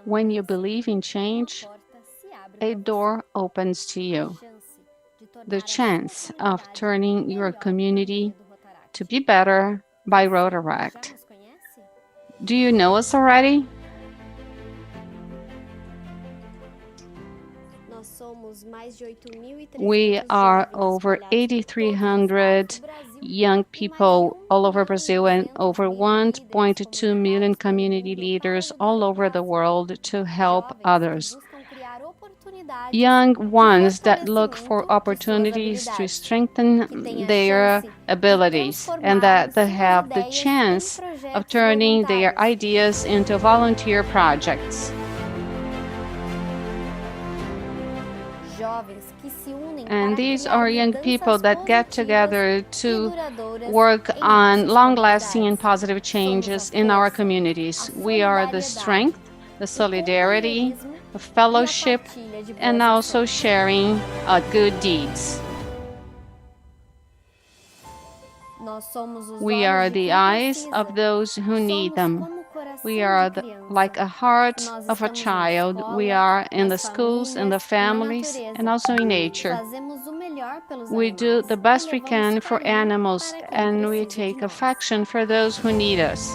When you believe in change, a door opens to you. The chance of turning your community to be better by Rotaract. Do you know us already? We are over 8,300 young people all over Brazil and over 1.2 million community leaders all over the world to help others. Young ones that look for opportunities to strengthen their abilities and that they have the chance of turning their ideas into volunteer projects. And these are young people that get together to work on long-lasting and positive changes in our communities. We are the strength, the solidarity, the fellowship, and also sharing good deeds. We are the eyes of those who need them. We are like a heart of a child. We are in the schools, in the families, and also in nature. We do the best we can for animals, and we take affection for those who need us.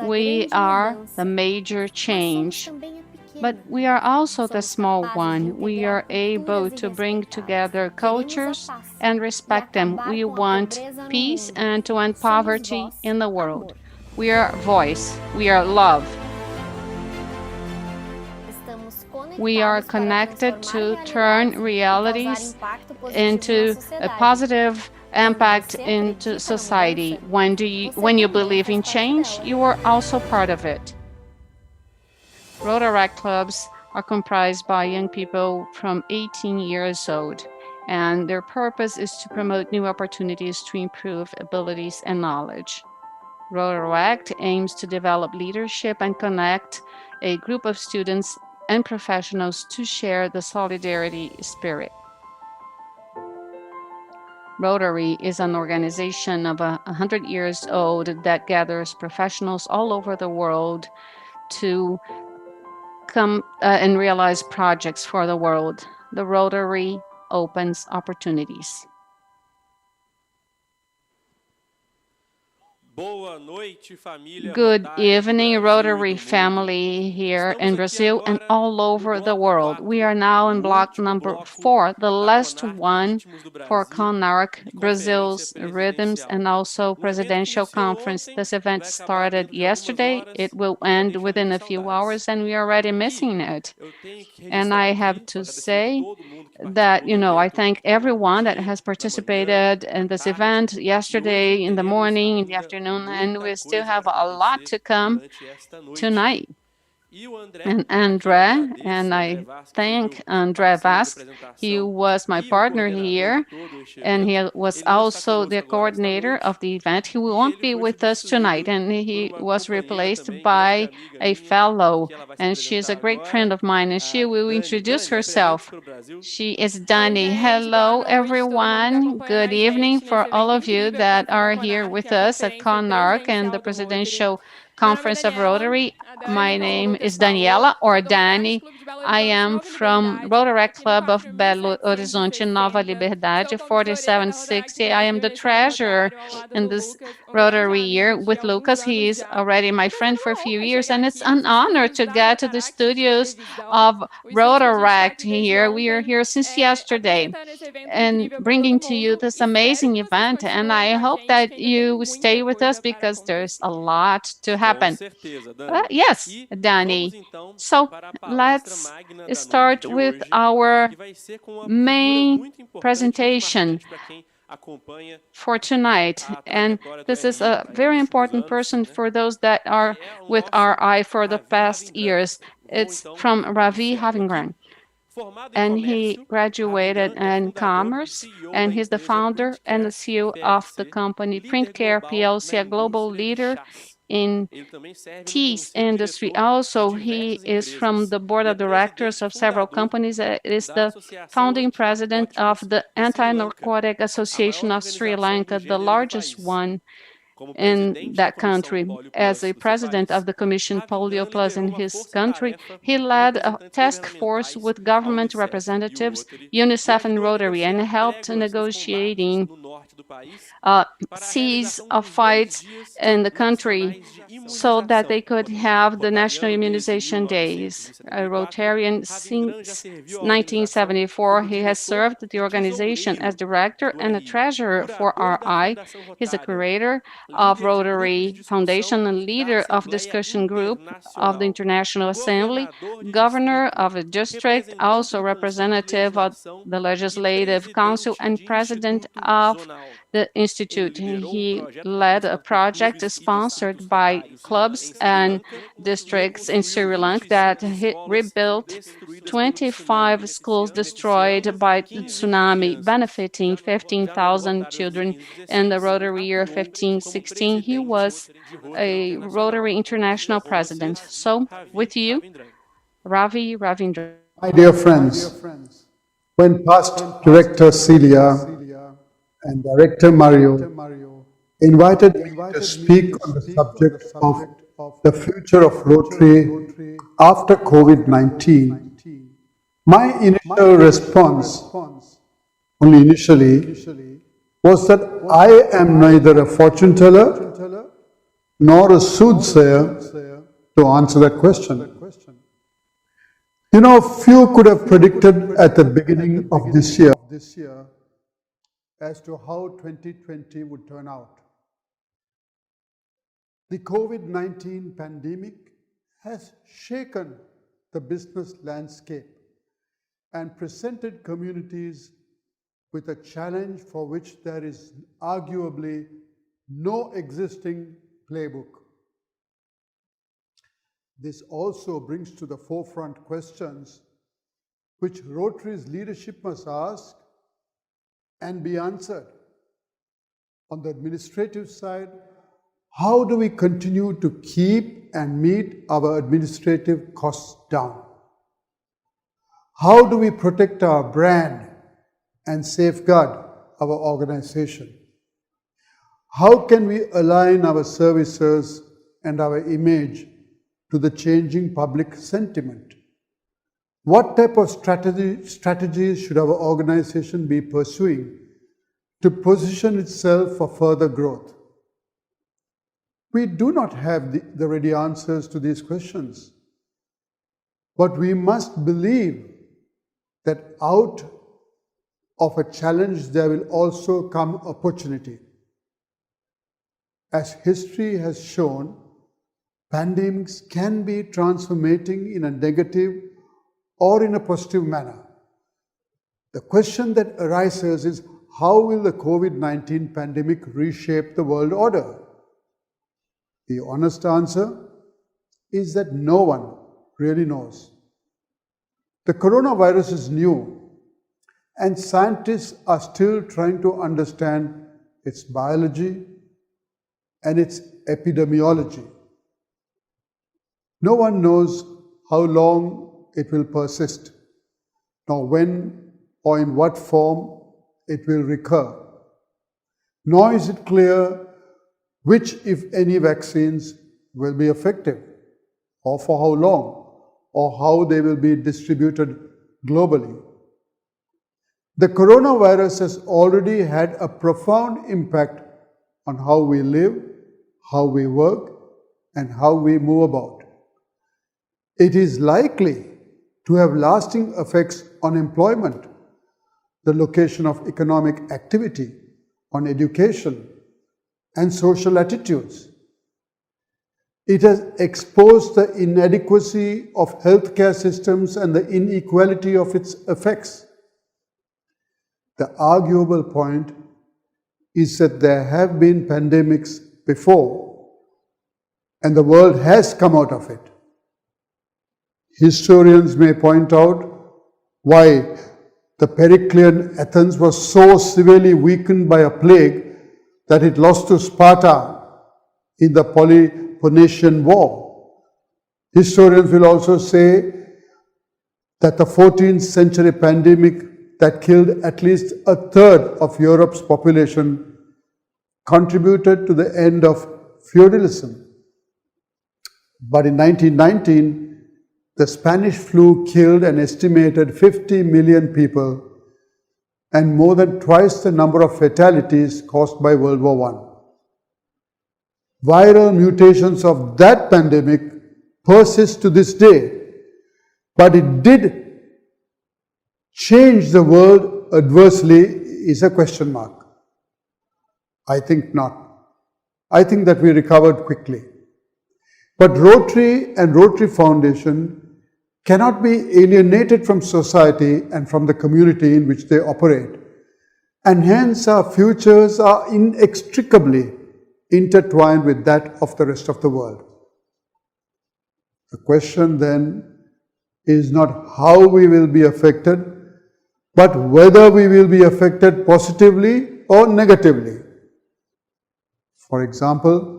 We are the major change, but we are also the small one. We are able to bring together cultures and respect them. We want peace and to end poverty in the world. We are voice. We are love. We are connected to turn realities into a positive impact into society. When you believe in change, you are also part of it. Rotaract clubs are comprised by young people from 18 years old, and their purpose is to promote new opportunities to improve abilities and knowledge. Rotaract aims to develop leadership and connect a group of students and professionals to share the solidarity spirit. Rotary is an organization of 100 years old that gathers professionals all over the world to come and realize projects for the world. The Rotary opens opportunities. Good evening, Rotary family here in Brazil and all over the world. We are now in block number 4, the last one for CONARC, Brazil's Rhythms and also Presidential Conference. This event started yesterday. It will end within a few hours and we are already missing it. And I have to say that, I thank everyone that has participated in this event yesterday, in the morning, in the afternoon, and we still have a lot to come tonight. And André, and I thank André Vasque. He was my partner here, and he was also the coordinator of the event. He won't be with us tonight, and he was replaced by a fellow, and she's a great friend of mine, and she will introduce herself. She is Dani. Hello, everyone. Good evening for all of you that are here with us at CONARC and the Presidential Conference of Rotary. My name is Daniela, or Dani. I am from Rotaract Club of Belo Horizonte, Nova Liberdade, 4760. I am the treasurer in this Rotary year with Lucas. He is already my friend for a few years, and it's an honor to get to the studios of Rotaract here. We are here since yesterday and bringing to you this amazing event, and I hope that you stay with us because there's a lot to happen. Yes, Dani. So let's start with our main presentation for tonight. And this is a very important person for those that are with RI for the past years. It's from Ravi Havingran. And he graduated in commerce, and he's the founder and the CEO of the company Printcare PLC, a global leader in tea industry. Also, he is from the board of directors of several companies. It is the founding president of the Anti-Narcotic Association of Sri Lanka, the largest one in that country. As a president of the Commission Polio Plus in his country, he led a task force with government representatives, UNICEF and Rotary, and helped negotiating cease of fights in the country so that they could have the National Immunization Days. A Rotarian since 1974, he has served the organization as director and a treasurer for RI. He's a curator of Rotary Foundation and leader of discussion group of the International Assembly, governor of a district, also representative of the Legislative Council, and president of the Institute. He led a project sponsored by clubs and districts in Sri Lanka that rebuilt 25 schools destroyed by the tsunami, benefiting 15,000 children. In the Rotary year 1516, he was a Rotary International president. So, with you, Ravi Ravindra. My dear friends, when past Director Celia and Director Mario invited me to speak on the subject of the future of Rotary after COVID-19, my initial response, only initially, was that I am neither a fortune teller nor a soothsayer to answer that question. You know, few could have predicted at the beginning of this year as to how 2020 would turn out. The COVID-19 pandemic has shaken the business landscape and presented communities with a challenge for which there is arguably no existing playbook. This also brings to the forefront questions which Rotary's leadership must ask and be answered. On the administrative side, how do we continue to keep and meet our administrative costs down? How do we protect our brand and safeguard our organization? How can we align our services and our image to the changing public sentiment? What type of strategies should our organization be pursuing to position itself for further growth? We do not have the ready answers to these questions, but we must believe that out of a challenge there will also come opportunity. As history has shown, pandemics can be transformating in a negative or in a positive manner. The question that arises is, how will the COVID-19 pandemic reshape the world order? The honest answer is that no one really knows. The coronavirus is new, and scientists are still trying to understand its biology and its epidemiology. No one knows how long it will persist, nor when or in what form it will recur. Nor is it clear which, if any, vaccines will be effective, or for how long, or how they will be distributed globally. The coronavirus has already had a profound impact on how we live, how we work, and how we move about. It is likely to have lasting effects on employment, the location of economic activity, on education, and social attitudes. It has exposed the inadequacy of healthcare systems and the inequality of its effects. The arguable point is that there have been pandemics before, and the world has come out of it. Historians may point out why the Periclean Athens was so severely weakened by a plague that it lost to Sparta in the Peloponnesian War. Historians will also say that the 14th century pandemic that killed at least a third of Europe's population contributed to the end of feudalism. But in 1919, the Spanish flu killed an estimated 50 million people and more than twice the number of fatalities caused by World War I. Viral mutations of that pandemic persist to this day, but it did change the world adversely is a question mark. I think not. I think that we recovered quickly. But Rotary and Rotary Foundation cannot be alienated from society and from the community in which they operate, and hence our futures are inextricably intertwined with that of the rest of the world. The question then is not how we will be affected, but whether we will be affected positively or negatively. For example,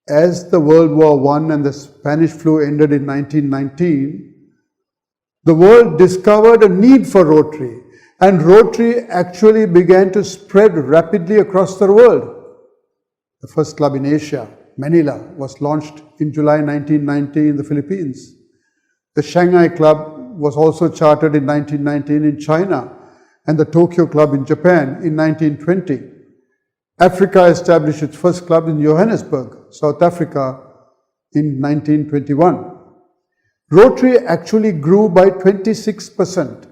as the World War I and the Spanish flu ended in 1919, the world discovered a need for Rotary, and Rotary actually began to spread rapidly across the world. The first club in Asia, Manila, was launched in July 1990 in the Philippines. The Shanghai Club was also chartered in 1919 in China, and the Tokyo Club in Japan in 1920. Africa established its first club in Johannesburg, South Africa, in 1921. Rotary actually grew by 26%.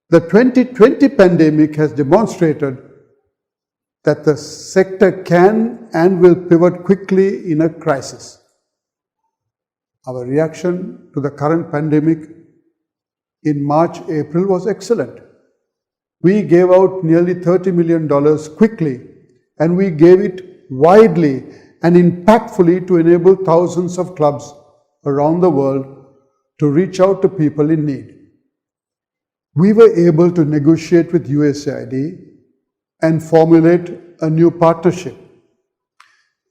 The 2020 pandemic has demonstrated that the sector can and will pivot quickly in a crisis. Our reaction to the current pandemic in March, April was excellent. We gave out nearly $30 million quickly, and we gave it widely and impactfully to enable thousands of clubs around the world to reach out to people in need. We were able to negotiate with USAID and formulate a new partnership.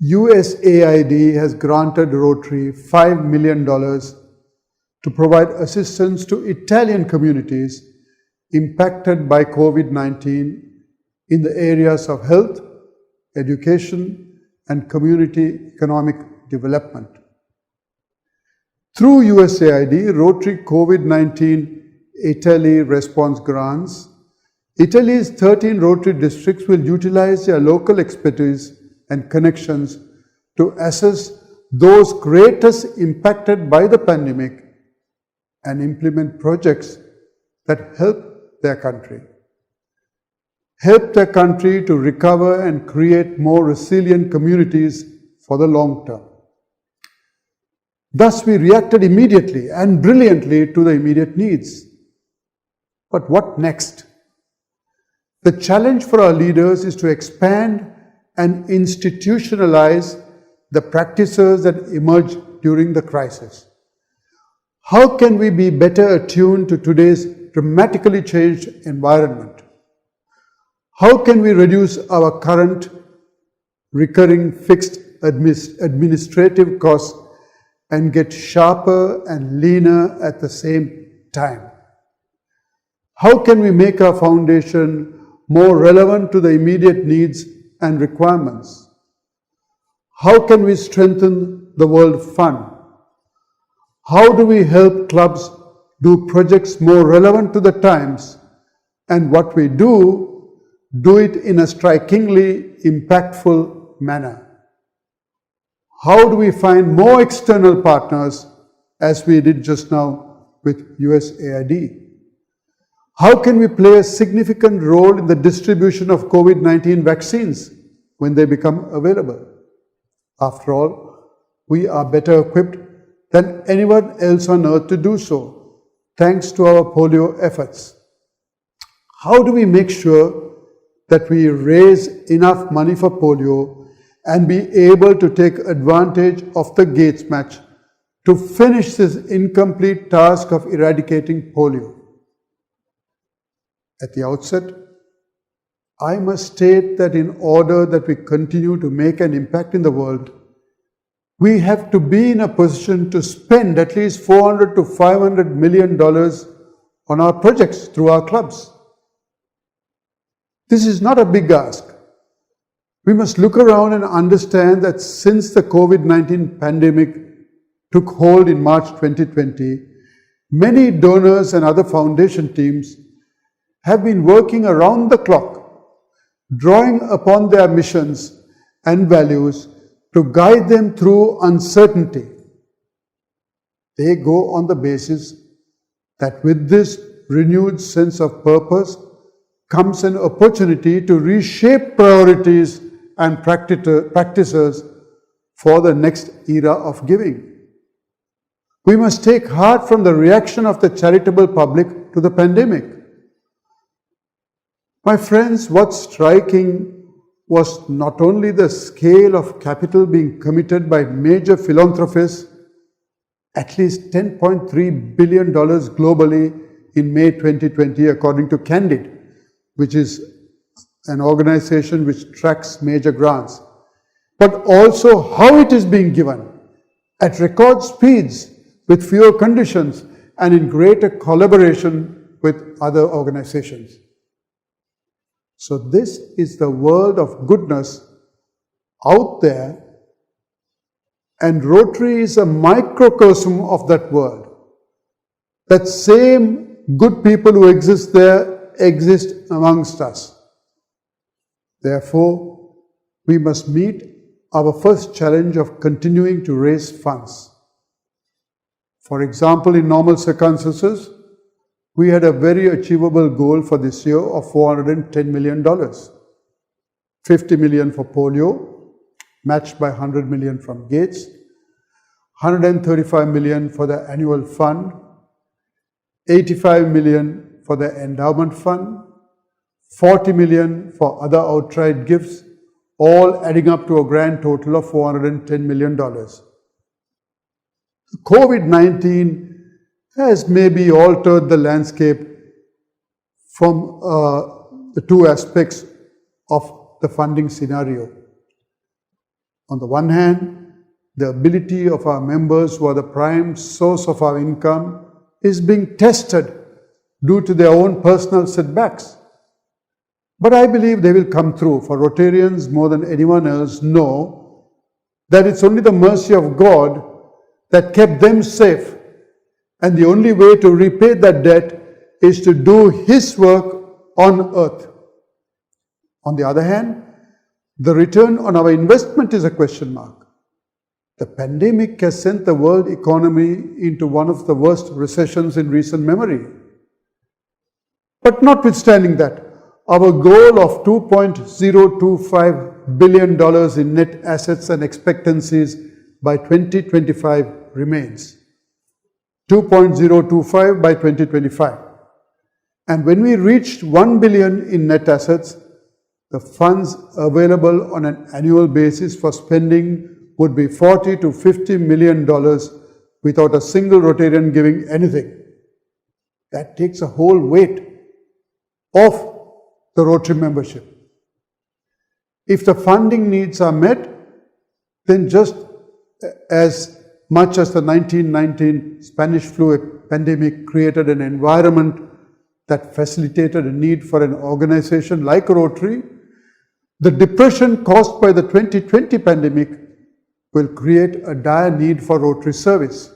USAID has granted Rotary $5 million to provide assistance to Italian communities impacted by COVID-19 in the areas of health, education, and community economic development. Through USAID, Rotary COVID-19 Italy response grants, Italy's 13 Rotary districts will utilize their local expertise and connections to assess those greatest impacted by the pandemic and implement projects that help their country to recover and create more resilient communities for the long term. Thus, we reacted immediately and brilliantly to the immediate needs. But what next? The challenge for our leaders is to expand and institutionalize the practices that emerged during the crisis. How can we be better attuned to today's dramatically changed environment? How can we reduce our current recurring fixed administrative costs and get sharper and leaner at the same time? How can we make our foundation more relevant to the immediate needs and requirements? How can we strengthen the World Fund? How do we help clubs do projects more relevant to the times? And what we do it in a strikingly impactful manner? How do we find more external partners, as we did just now with USAID? How can we play a significant role in the distribution of COVID-19 vaccines when they become available? After all, we are better equipped than anyone else on earth to do so, thanks to our polio efforts. How do we make sure that we raise enough money for polio and be able to take advantage of the Gates match to finish this incomplete task of eradicating polio? At the outset, I must state that in order that we continue to make an impact in the world, we have to be in a position to spend at least $400 to $500 million on our projects through our clubs. This is not a big ask, We must look around and understand that since the COVID-19 pandemic took hold in March 2020, many donors and other foundation teams have been working around the clock, drawing upon their missions and values to guide them through uncertainty. They go on the basis that with this renewed sense of purpose comes an opportunity to reshape priorities and practices for the next era of giving. We must take heart from the reaction of the charitable public to the pandemic. My friends, what's striking was not only the scale of capital being committed by major philanthropists, at least $10.3 billion globally in May 2020, according to Candid, which is an organization which tracks major grants, but also how it is being given at record speeds with fewer conditions and in greater collaboration with other organizations. So this is the world of goodness out there, and Rotary is a microcosm of that world. That same good people who exist there exist amongst us. Therefore, we must meet our first challenge of continuing to raise funds. For example, in normal circumstances, we had a very achievable goal for this year of $410 million. $50 million for polio, matched by $100 million from Gates, $135 million for the annual fund, $85 million for the endowment fund, $40 million for other outright gifts, all adding up to a grand total of $410 million. COVID-19 has maybe altered the landscape from the two aspects of the funding scenario. On the one hand, the ability of our members, who are the prime source of our income, is being tested due to their own personal setbacks. But I believe they will come through, for Rotarians more than anyone else know that it's only the mercy of God that kept them safe, and the only way to repay that debt is to do His work on earth. On the other hand, the return on our investment is a question mark. The pandemic has sent the world economy into one of the worst recessions in recent memory. But notwithstanding that, our goal of $2.025 billion in net assets and expectancies by 2025 remains. 2.025 by 2025. And when we reached 1 billion in net assets, the funds available on an annual basis for spending would be $40 to $50 million without a single Rotarian giving anything. That takes a whole weight off the Rotary membership. If the funding needs are met, then just as much as the 1919 Spanish flu pandemic created an environment that facilitated a need for an organization like Rotary, the depression caused by the 2020 pandemic will create a dire need for Rotary service.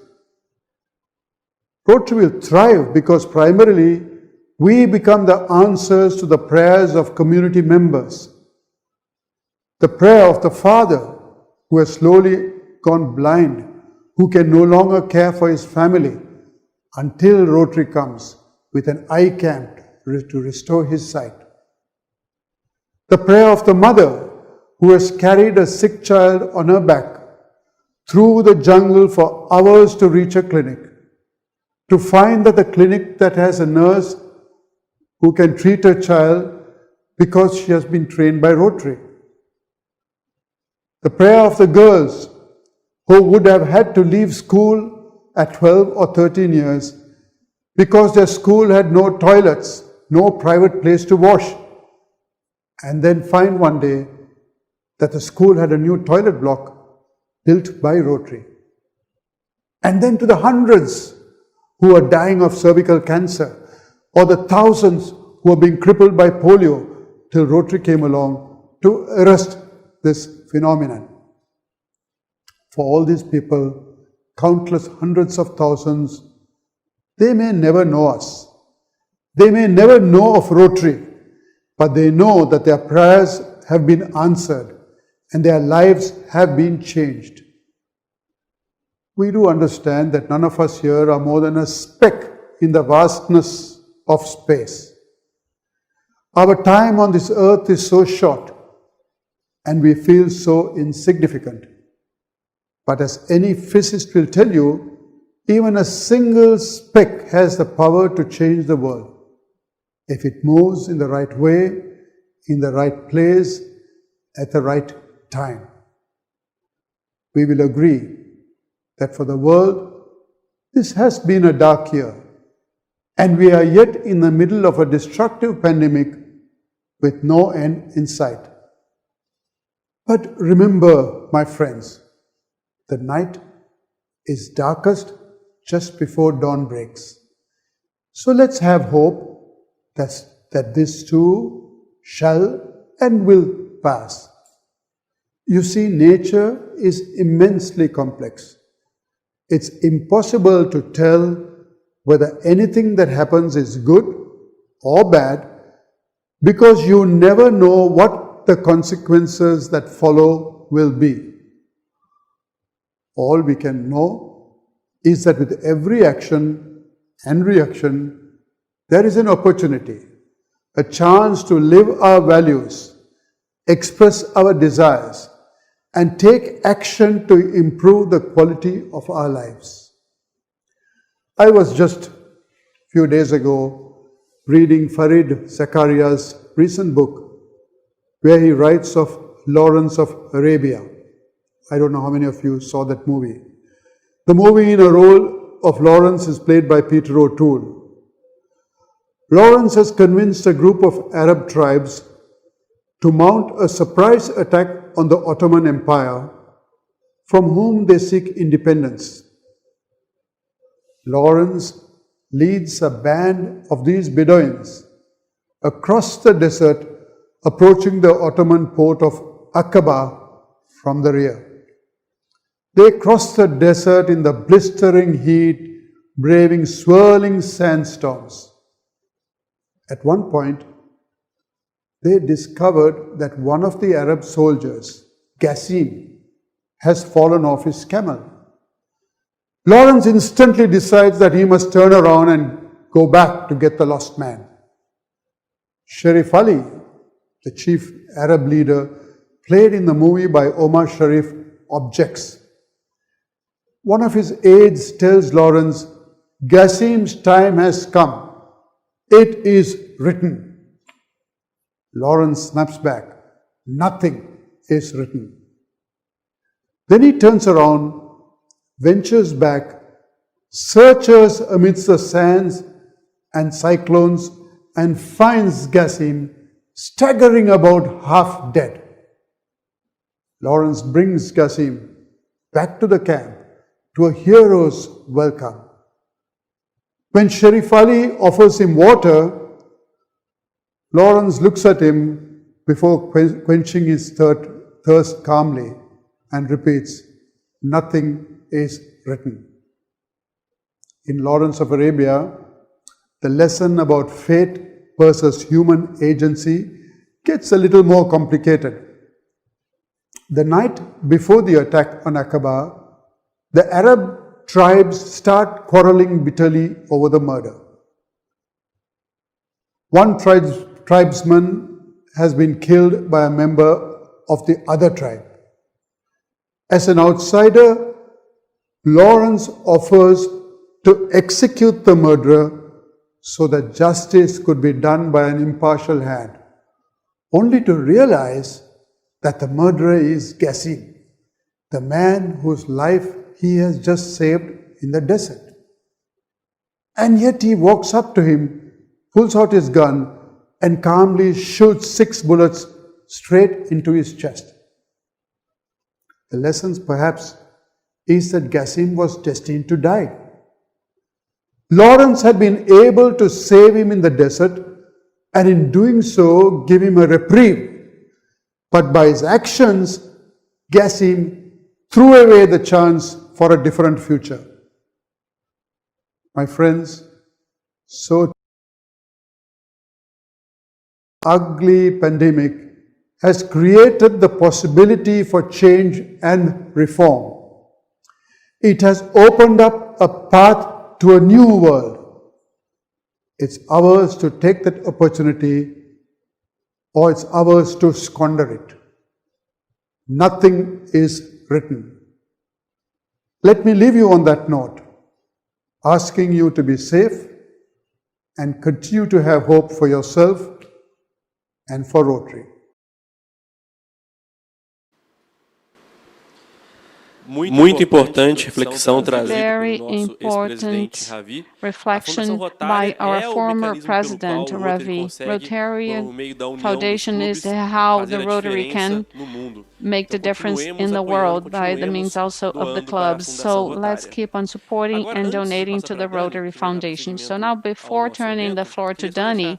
Rotary will thrive because primarily we become the answers to the prayers of community members. The prayer of the father who has slowly gone blind, who can no longer care for his family until Rotary comes with an eye camp to restore his sight. The prayer of the mother who has carried a sick child on her back through the jungle for hours to reach a clinic, to find that the clinic that has a nurse who can treat her child because she has been trained by Rotary. The prayer of the girls who would have had to leave school at 12 or 13 years because their school had no toilets, no private place to wash, and then find one day that the school had a new toilet block built by Rotary. And then to the hundreds who are dying of cervical cancer, or the thousands who are being crippled by polio, till Rotary came along to arrest this phenomenon. For all these people, countless hundreds of thousands, they may never know us. They may never know of Rotary, but they know that their prayers have been answered and their lives have been changed. We do understand that none of us here are more than a speck in the vastness of space. Our time on this earth is so short and we feel so insignificant. But as any physicist will tell you, even a single speck has the power to change the world if it moves in the right way, in the right place, at the right time. We will agree that for the world, this has been a dark year, and we are yet in the middle of a destructive pandemic with no end in sight. But remember, my friends, the night is darkest just before dawn breaks. So let's have hope that this too shall and will pass. You see, nature is immensely complex. It's impossible to tell whether anything that happens is good or bad because you never know what the consequences that follow will be. All we can know is that with every action and reaction, there is an opportunity, a chance to live our values, express our desires, and take action to improve the quality of our lives. I was just a few days ago reading Farid Zakaria's recent book, where he writes of Lawrence of Arabia. I don't know how many of you saw that movie. The movie in a role of Lawrence is played by Peter O'Toole. Lawrence has convinced a group of Arab tribes to mount a surprise attack on the Ottoman Empire, from whom they seek independence. Lawrence leads a band of these Bedouins across the desert, approaching the Ottoman port of Aqaba from the rear. They cross the desert in the blistering heat, braving swirling sandstorms. At one point, they discovered that one of the Arab soldiers, Gassim, has fallen off his camel. Lawrence instantly decides that he must turn around and go back to get the lost man. Sharif Ali, the chief Arab leader, played in the movie by Omar Sharif, objects. One of his aides tells Lawrence, "Gassim's time has come. It is written." Lawrence snaps back, "Nothing is written." Then he turns around, ventures back, searches amidst the sands and cyclones, and finds Gassim staggering about half dead. Lawrence brings Gassim back to the camp to a hero's welcome. When Sharif Ali offers him water, Lawrence looks at him before quenching his thirst calmly and repeats, "Nothing is written." In Lawrence of Arabia, the lesson about fate versus human agency gets a little more complicated. The night before the attack on Aqaba, the Arab tribes start quarreling bitterly over the murder. One tribesman has been killed by a member of the other tribe. As an outsider, Lawrence offers to execute the murderer so that justice could be done by an impartial hand, only to realize that the murderer is Gassim, the man whose life he has just saved in the desert. And yet he walks up to him, pulls out his gun, and calmly shoots 6 bullets straight into his chest. The lesson perhaps is that Gassim was destined to die. Lawrence had been able to save him in the desert, and in doing so give him a reprieve. but by his actions, Gassim threw away the chance for a different future. My friends, so ugly pandemic has created the possibility for change and reform. It has opened up a path to a new world. It's ours to take that opportunity, or it's ours to squander it. Nothing is written. Let me leave you on that note, asking you to be safe and continue to have hope for yourself and for Rotary. Muito importante reflexão trazida Very pelo nosso ex-presidente important Ravi. reflection by our former president, Ravi. Rotary Foundation is how the Rotary can make the difference in the world by the means also of the clubs. So let's keep on supporting and donating to the Rotary Foundation. So now, before turning the floor to Dani,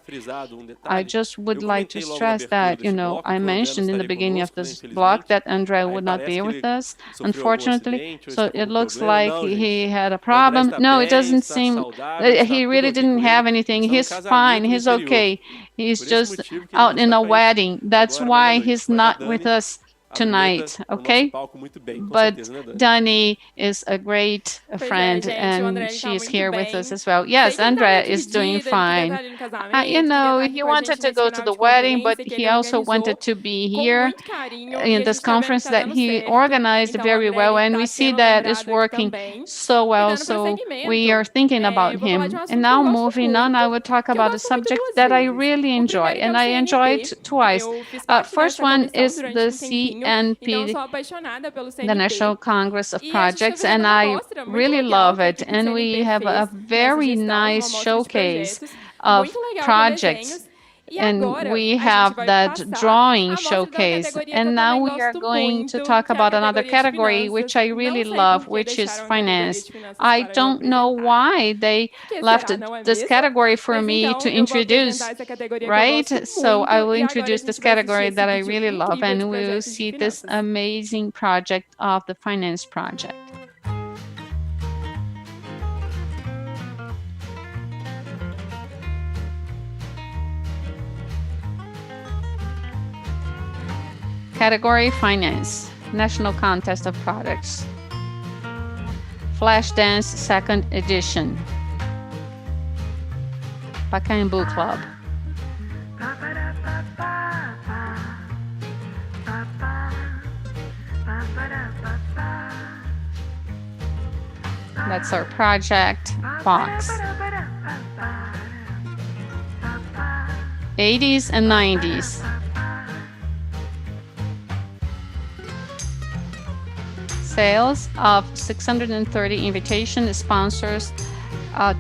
I just would like to stress that, I mentioned in the beginning of this block that André would not be with us, unfortunately. So it looks like he had a problem. No, it doesn't seem, he really didn't have anything. He's fine, he's okay. He's just out in a wedding. That's why he's not with us tonight, okay? But Dani is a great friend, and she is here with us as well. Yes, Andrea is doing fine. He wanted to go to the wedding, but he also wanted to be here in this conference that he organized very well, and we see that it's working so well, so we are thinking about him. And now, moving on, I will talk about a subject that I really enjoy, and I enjoy it twice. First one is the CNP, the National Congress of Projects, and I really love it. And we have a very nice showcase of projects, and we have that drawing showcase. And now we are going to talk about another category, which I really love, which is finance. I don't know why they left this category for me to introduce, right? So I will introduce this category that I really love, and we will see this amazing project of the finance project. Category Finance, National Contest of Products. Flash Dance 2nd Edition. Pacaembu Club. That's our project box. 80s and 90s. Sales of 630 invitation sponsors,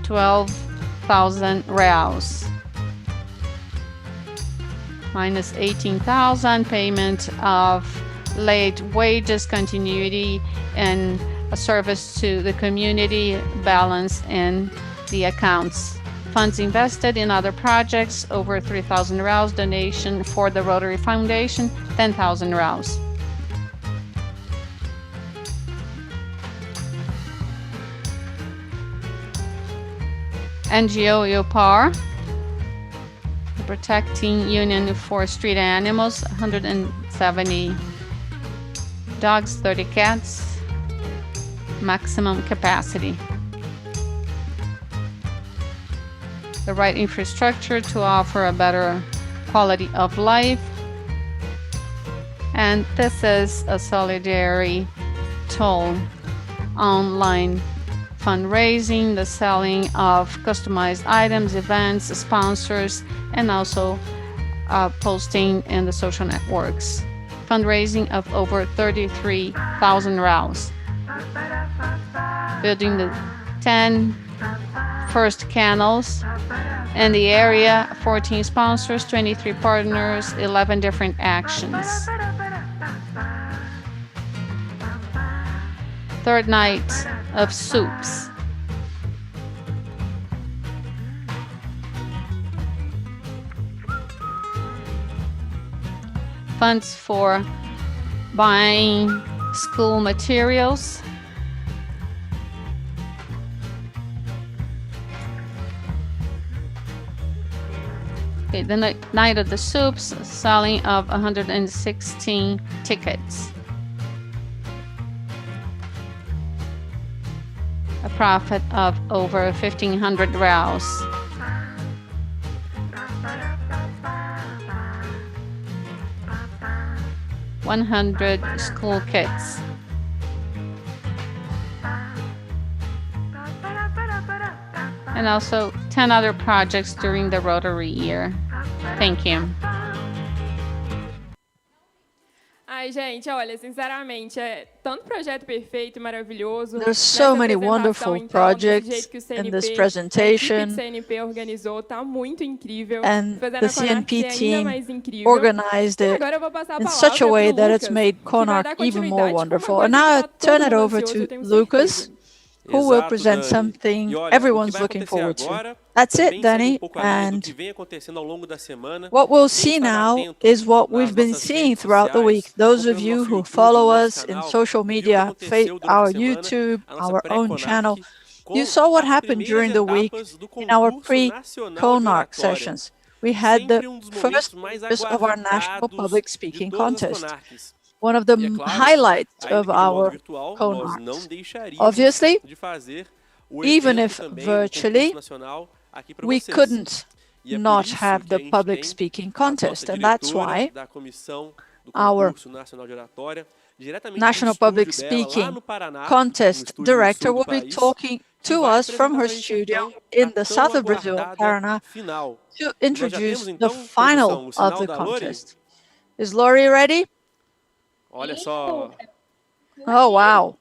12,000 reals. Minus 18,000 payment of late wages, continuity, and a service to the community, balance in the accounts. Funds invested in other projects, over 3,000 reals. Donation for the Rotary Foundation, 10,000 reals. NGO UPAR, the Protecting Union for Street Animals, 170 dogs, 30 cats, maximum capacity. The right infrastructure to offer a better quality of life. And this is a solidarity tool online fundraising, the selling of customized items, events, sponsors, and also posting in the social networks. Fundraising of over 33,000 reals. Building the 10 first kennels in the area, 14 sponsors, 23 partners, 11 different actions. Third night of soups. funds for buying school materials. Okay, the Night of the Soups, selling of 116 tickets. A profit of over 1,500 reais. $100 school kits. And also 10 other projects during the Rotary year. Thank you. Ai, gente, olha, sinceramente, é tanto projeto perfeito, maravilhoso. There's so many wonderful projects in this presentation, CNP organizou, tá muito incrível. and Fazendo the a CONARC CNP ser ainda team mais incrível. organized E it agora eu vou passar a in such a palavra way pro that it's Lucas, made que vai CONARC dar even continuidade more com uma wonderful. coisa And now que I tá todo turn it mundo over ansioso, eu to tenho Lucas, certeza. who will Exato, present Dani. something E olha, o que everyone's vai looking acontecer forward to. agora That's it, também segue Danny, pouco a linha do and que vem acontecendo ao longo da semana. what we'll Quem see estar now atento is what nas we've been nossas seeing redes throughout the week. sociais, Those of acompanhando you nosso who YouTube, follow nosso us in canal, social viu o que media, aconteceu durante a our semana, YouTube, a nossa our own channel, pré-CONARC, you com saw what as happened primeiras during the week etapas do in our concurso nacional de pre-CONARC oratória. sessions. We had the Sempre dos first momentos mais stages of our National aguardados Public de Speaking todas as Contest, CONARCs. one of the E é claro, highlights ainda of que de modo our virtual, nós não CONARCs. deixaríamos Obviously, de fazer o even evento if também, o concurso virtually, nacional aqui para we vocês. couldn't E é por not isso have que a the gente public tem speaking a nossa contest, and that's diretora why da comissão do our concurso nacional de oratória, diretamente do National estúdio Public dela, lá Speaking no Paraná, um Contest estúdio no Director sul do will be país, talking que to vai us from apresentar her para a gente studio então in a the tão south of Brazil, aguardada Paraná, final. to Nós já temos introduce the então, final produção, o of sinal the da Lori? contest. Is Lori ready? Olha só. Oh, wow.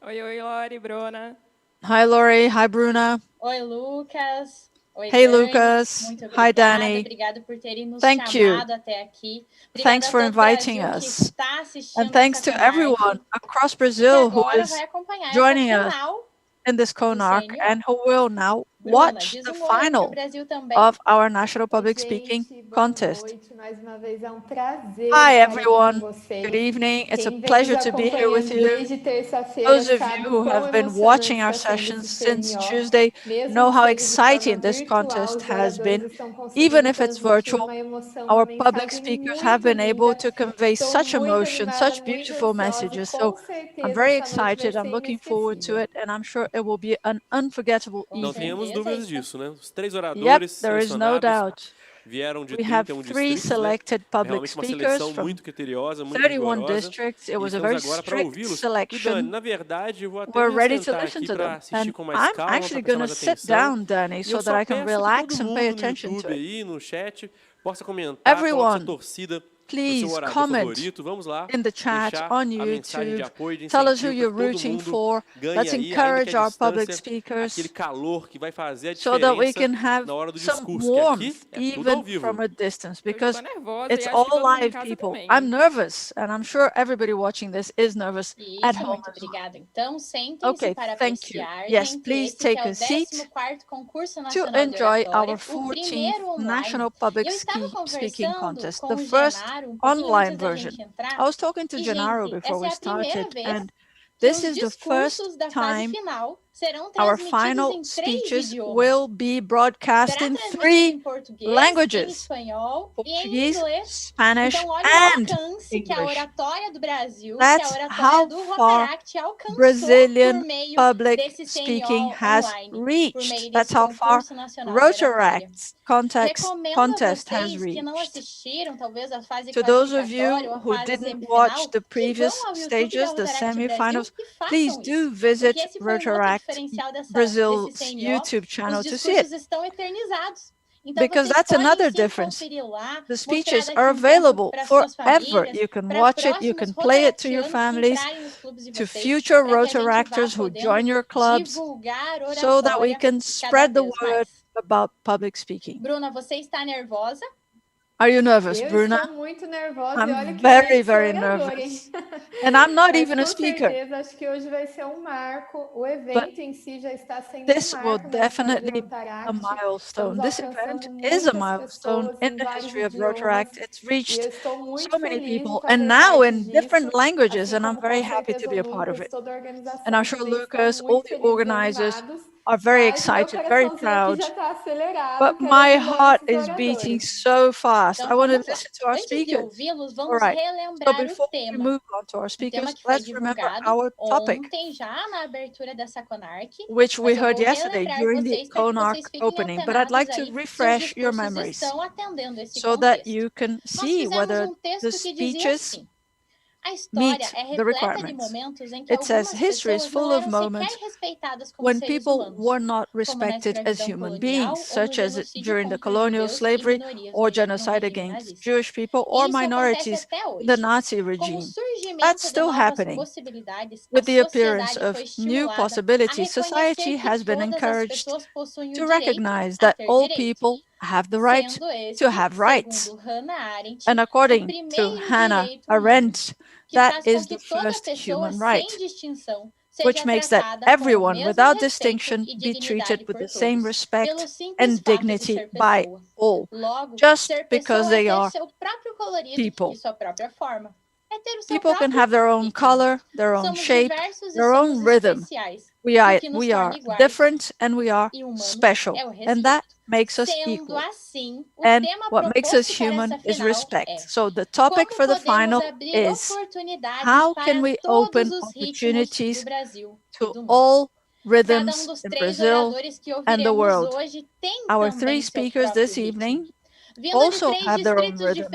Oi, oi, Lori, Bruna. Hi, Lori. Hi, Bruna. Oi, Lucas. Oi, Hey, Dani. Lucas. Muito Hi, obrigada. Danny. Obrigada por terem nos Thank you. chamado até aqui. Obrigada Thanks a for todo o inviting Brasil que us. está assistindo And thanks essa to CONARC everyone across e que Brazil who agora is vai acompanhar joining essa us final in this do CONARC CNO. and who will now Bruna, watch diz the oi aí pro final Brasil também. of our National Oi, Public Speaking gente, boa Contest. noite. Mais uma vez é um prazer Hi, estar aqui com everyone. vocês. Good evening. It's a Quem vem nos pleasure to be here with acompanhando you. desde terça-feira Those of sabe you o who quão have been watching emocionante our está sendo sessions esse since CNO. Tuesday Mesmo know que how seja de forma exciting this virtual, contest os has been. oradores estão Even conseguindo if it's transmitir virtual, uma emoção, uma our public mensagem speakers have muito been able linda. to convey Estou such muito emotion, animada, such muito beautiful ansiosa e messages. com So I'm certeza very essa noite vai excited. I'm ser looking forward to inesquecível. it, and I'm sure it will be an unforgettable Com Não evening. tenhamos certeza, dúvidas isso. disso, né? Os três Yep, oradores there is no selecionados doubt. vieram de We have 31 three distritos, né? selected É public realmente uma speakers seleção from muito criteriosa, muito 31 rigorosa. districts. It E was a estamos very agora para strict ouvi-los. E selection. Dani, na verdade, eu vou até We're me ready to sentar listen aqui to para them. assistir And com mais I'm calma, actually para prestar going to mais sit atenção. down, Danny, E eu so that só I can peço que relax todo and pay mundo no attention to YouTube it. aí, no chat, possa comentar, coloque sua Everyone, torcida pro seu please orador comment favorito. Vamos lá, in the chat deixar on a mensagem de YouTube. apoio, de Tell us who incentivo you're para que todo rooting mundo for. ganhe Let's aí, ainda que encourage à our public distância, speakers aquele calor que vai fazer a so that we diferença can have na hora do some discurso, que aqui warmth é tudo ao even vivo. from a distance Eu estou because nervosa it's e acho que all todo mundo em live, casa people. também. I'm nervous, and I'm sure everybody watching this is nervous at Isso, home muito as well. obrigada. Então, sentem-se Okay, para thank you. apreciar, Yes, gente, please esse que take é o a seat 14º Concurso to Nacional de enjoy Oratória, our o 14th primeiro online. National Public Eu estava Speaking conversando Contest, com the o first Genaro pouquinho online antes da version. gente I entrar. was talking to E, Gennaro gente, before essa é we a primeira started, vez and que this os is the first discursos da fase time final serão our transmitidos final em 3 speeches idiomas. will be broadcast Será in transmitido 3 em português, em languages: espanhol e em Portuguese, inglês. Spanish, Então, olha o and alcance que a English. oratória do Brasil, que That's a oratória how do far Rotaract alcançou Brazilian por meio public desse speaking CNO has online, por reached. meio That's desse how far concurso nacional de oratória. Rotaract's Recomendo a contest has vocês que não reached. assistiram, talvez, a fase To those of classificatória you ou a who fase didn't watch semifinal, the que previous vão ao YouTube da stages, the Rotaract Brasil semifinals, e please façam isso. do visit Porque esse foi um outro Rotaract diferencial desse Brazil's CNO. YouTube Os channel to see it. discursos estão eternizados. Então, Because vocês that's podem another sim difference. conferir lá, The mostrar speeches daqui are um tempo available para suas forever. famílias, You can para watch it, you próximos can play it to your rotaractianos que families, entrarem nos clubes de to vocês, future para que a gente vá Rotaractors who podendo join your clubs, divulgar so that we oratória can cada spread the vez word mais. about public speaking. Bruna, você está nervosa? Are you nervous, Eu Bruna? estou muito nervosa e olha I'm que eu very, nem sou very oradora, hein? nervous. And I'm not Mas even a com speaker. certeza, acho que hoje vai ser um marco. O But evento em si já está sendo um this will marco na história do definitely be a Rotaract. milestone. Estamos This event alcançando is a muitas milestone pessoas in em the vários history of idiomas Rotaract. It's e eu reached estou muito so many feliz de people, and fazer now parte in different disso, languages, assim and I'm como very com happy to certeza be o a part of Lucas, it. toda a And I'm organização sure também estão Lucas, all muito the felizes e organizers animados, are very mas o meu excited, very coraçãozinho aqui proud. já está acelerado, But my querendo ver heart esses is beating oradores. so fast. Então I want to vamos lá. listen to our Antes de speakers. ouvi-los, All vamos right. So relembrar o before we tema. move on to our Um tema speakers, que foi let's remember divulgado our topic, ontem, já na abertura dessa CONARC, which we mas eu heard vou yesterday relembrar during the vocês para que CONARC vocês fiquem opening. But I'd antenados like to aí se os refresh your discursos memories estão atendendo esse so that contexto. you can Nós see fizemos whether um the texto que dizia speeches assim: a história meet é the repleta de requirements. momentos em que It says algumas history is pessoas full não of eram sequer moments respeitadas como when seres people humanos, were not como na respected as escravidão human colonial beings, ou no such as genocídio during the contra colonial judeus e slavery minorias or no genocide regime against nazista. Jewish people E or isso acontece minorities até in the hoje. Nazi Com o regime. That's surgimento de still novas happening. possibilidades, a With the appearance sociedade of foi new estimulada a possibilities, society reconhecer que has been todas as encouraged pessoas possuem o to direito recognize a that ter all direitos, people have the right sendo to este, have rights. segundo Hannah Arendt, And o according to primeiro Hannah direito humano, Arendt, que that faz com is que the toda first pessoa, human sem right, distinção, which seja makes that tratada com o everyone, mesmo without respeito distinction, e be treated dignidade with por the same todos, respect pelo simples and fato de dignity ser by pessoa. all, Logo, just ser because pessoa é they ter are seu próprio colorido people. e sua própria forma. É ter o seu People can próprio have their own ritmo. color, their own Somos shape, diversos e their somos own rhythm. especiais. We E o are que nos we torna are iguais different and we are e humanos special, é o and that respeito. makes us Sendo equal. assim, o And tema what makes us proposto para human essa is final respect. é: So the topic como for the podemos final abrir is oportunidades how can para we todos open os ritmos do opportunities Brasil e to do mundo? all Cada rhythms dos in três Brazil oradores que and the ouviremos world. hoje tem Our também three seu speakers próprio this ritmo. evening Vindo de also três have their own distritos rhythm.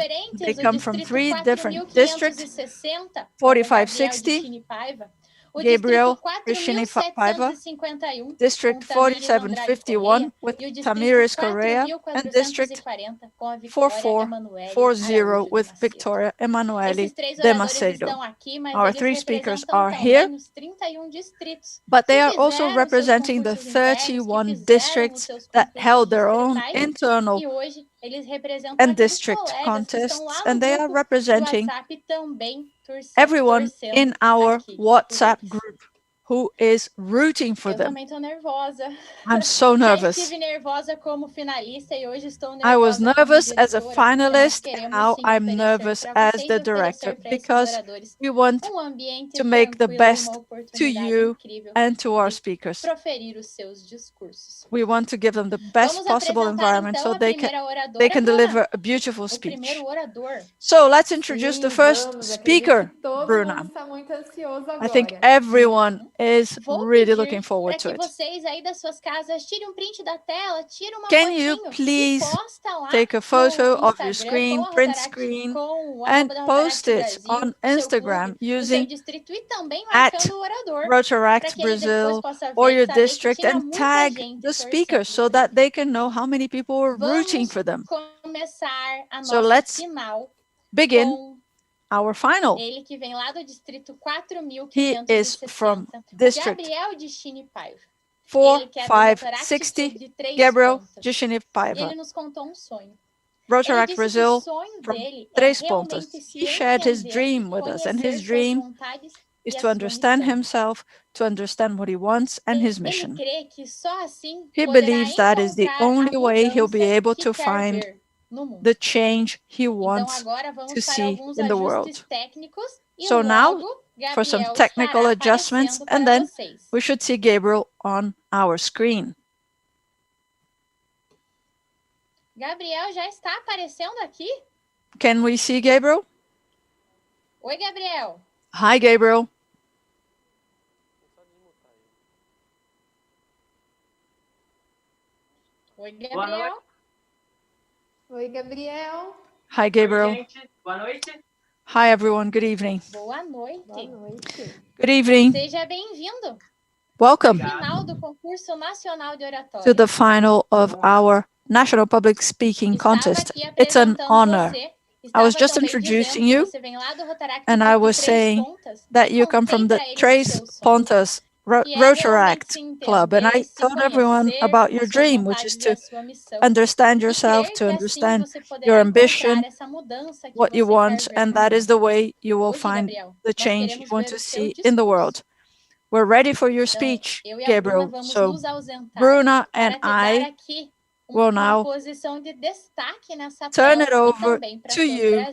They diferentes, o come from distrito three different 4560, como 4560, Gabriel de Chine Paiva, o Gabriel distrito Krishini Paiva, 4751, District com Tamires Andrade 4751 Correia, with e o distrito Tamiris Correa, and District 4440, com a Vitória Emanuele 4440 Araújo de with Macedo. Victoria Emanuele Esses três de oradores Macedo. estão aqui, mas Our eles three speakers representam are here, também os 31 distritos but they que are also fizeram seus representing the concursos internos, que 31 fizeram os districts seus that concursos held their own distritais, internal e hoje eles representam and aqueles district colegas que estão lá contests, no and they are grupo do representing WhatsApp também everyone torcendo in our aqui por WhatsApp eles. group who is rooting for Eu them. também tô nervosa. I'm so Já nervous. estive nervosa como finalista e hoje estou I was nervosa como nervous as a diretora, porque nós finalist, and queremos now sim I'm oferecer nervous para as vocês the e director oferecer para esses because oradores we want ambiente to make the tranquilo e best uma to oportunidade you incrível and to our de speakers. proferir os seus discursos. We want to give them the best Vamos possible apresentar environment então so a they primeira can oradora, Bruna. deliver a beautiful O speech. primeiro orador. So let's introduce the Sim, first vamos. Acredito speaker, que todo mundo Bruna. está muito ansioso I think agora. everyone is Vou really looking pedir forward para to que it. vocês aí das suas casas tirem um print da tela, tirem uma Can you fotinho e please posta lá take a no photo of your Instagram screen, com a print Rotaract, screen, com o and arroba da post Rotaract it Brasil, on o seu Instagram clube, o seu using distrito e também at marcando o orador, para Rotaract que ele depois Brazil possa or ver e your saber que district tinha and muita tag gente the speaker torcendo so por that ele. they can know how many people were rooting Vamos for them. começar a So nossa let's final begin com our final. ele que vem lá do distrito He is 4560, from o District Gabriel de Chine Paiva. Ele que é do Rotaract 4560, Clube de Três Gabriel Pontas. Jishini E Paiva. ele nos contou um sonho. Ele Rotaract disse que o Brazil sonho from dele é Três Pontas. realmente se He shared his entender, dream with us, and his conhecer suas dream vontades is e a to sua understand missão. himself, to understand what he wants and his Ele mission. crê que só assim He poderá believes that is the encontrar a only way he'll be mudança able que to quer find ver no mundo. the change he Então wants agora to vamos para see alguns in the ajustes world. técnicos e So now, logo for some Gabriel technical estará adjustments, aparecendo and para then vocês. we should see Gabriel on our screen. Gabriel já está aparecendo aqui? Can we see Gabriel? Oi, Gabriel. Hi, Gabriel. Oi, Gabriel. Oi, Gabriel. Hi, Gabriel. Gente, boa noite. Hi, everyone. Good evening. Boa noite. Boa noite. Good evening. Seja bem-vindo Welcome ao final do concurso nacional de oratória. to the final of our National Public Speaking Estava Contest. aqui It's an apresentando honor. você. I was Estava just também introducing dizendo que you, você vem lá do Rotaract and I Clube was de Três saying Pontas. that you come Contei from the para eles o Três seu sonho. Pontas Rotaract Club, and I told everyone about your dream, which is to understand yourself, to understand your ambition, what you want, and that is the way you will find the change you want to see in the world. We're ready for your speech, Gabriel. So Bruna and I will now turn it over to you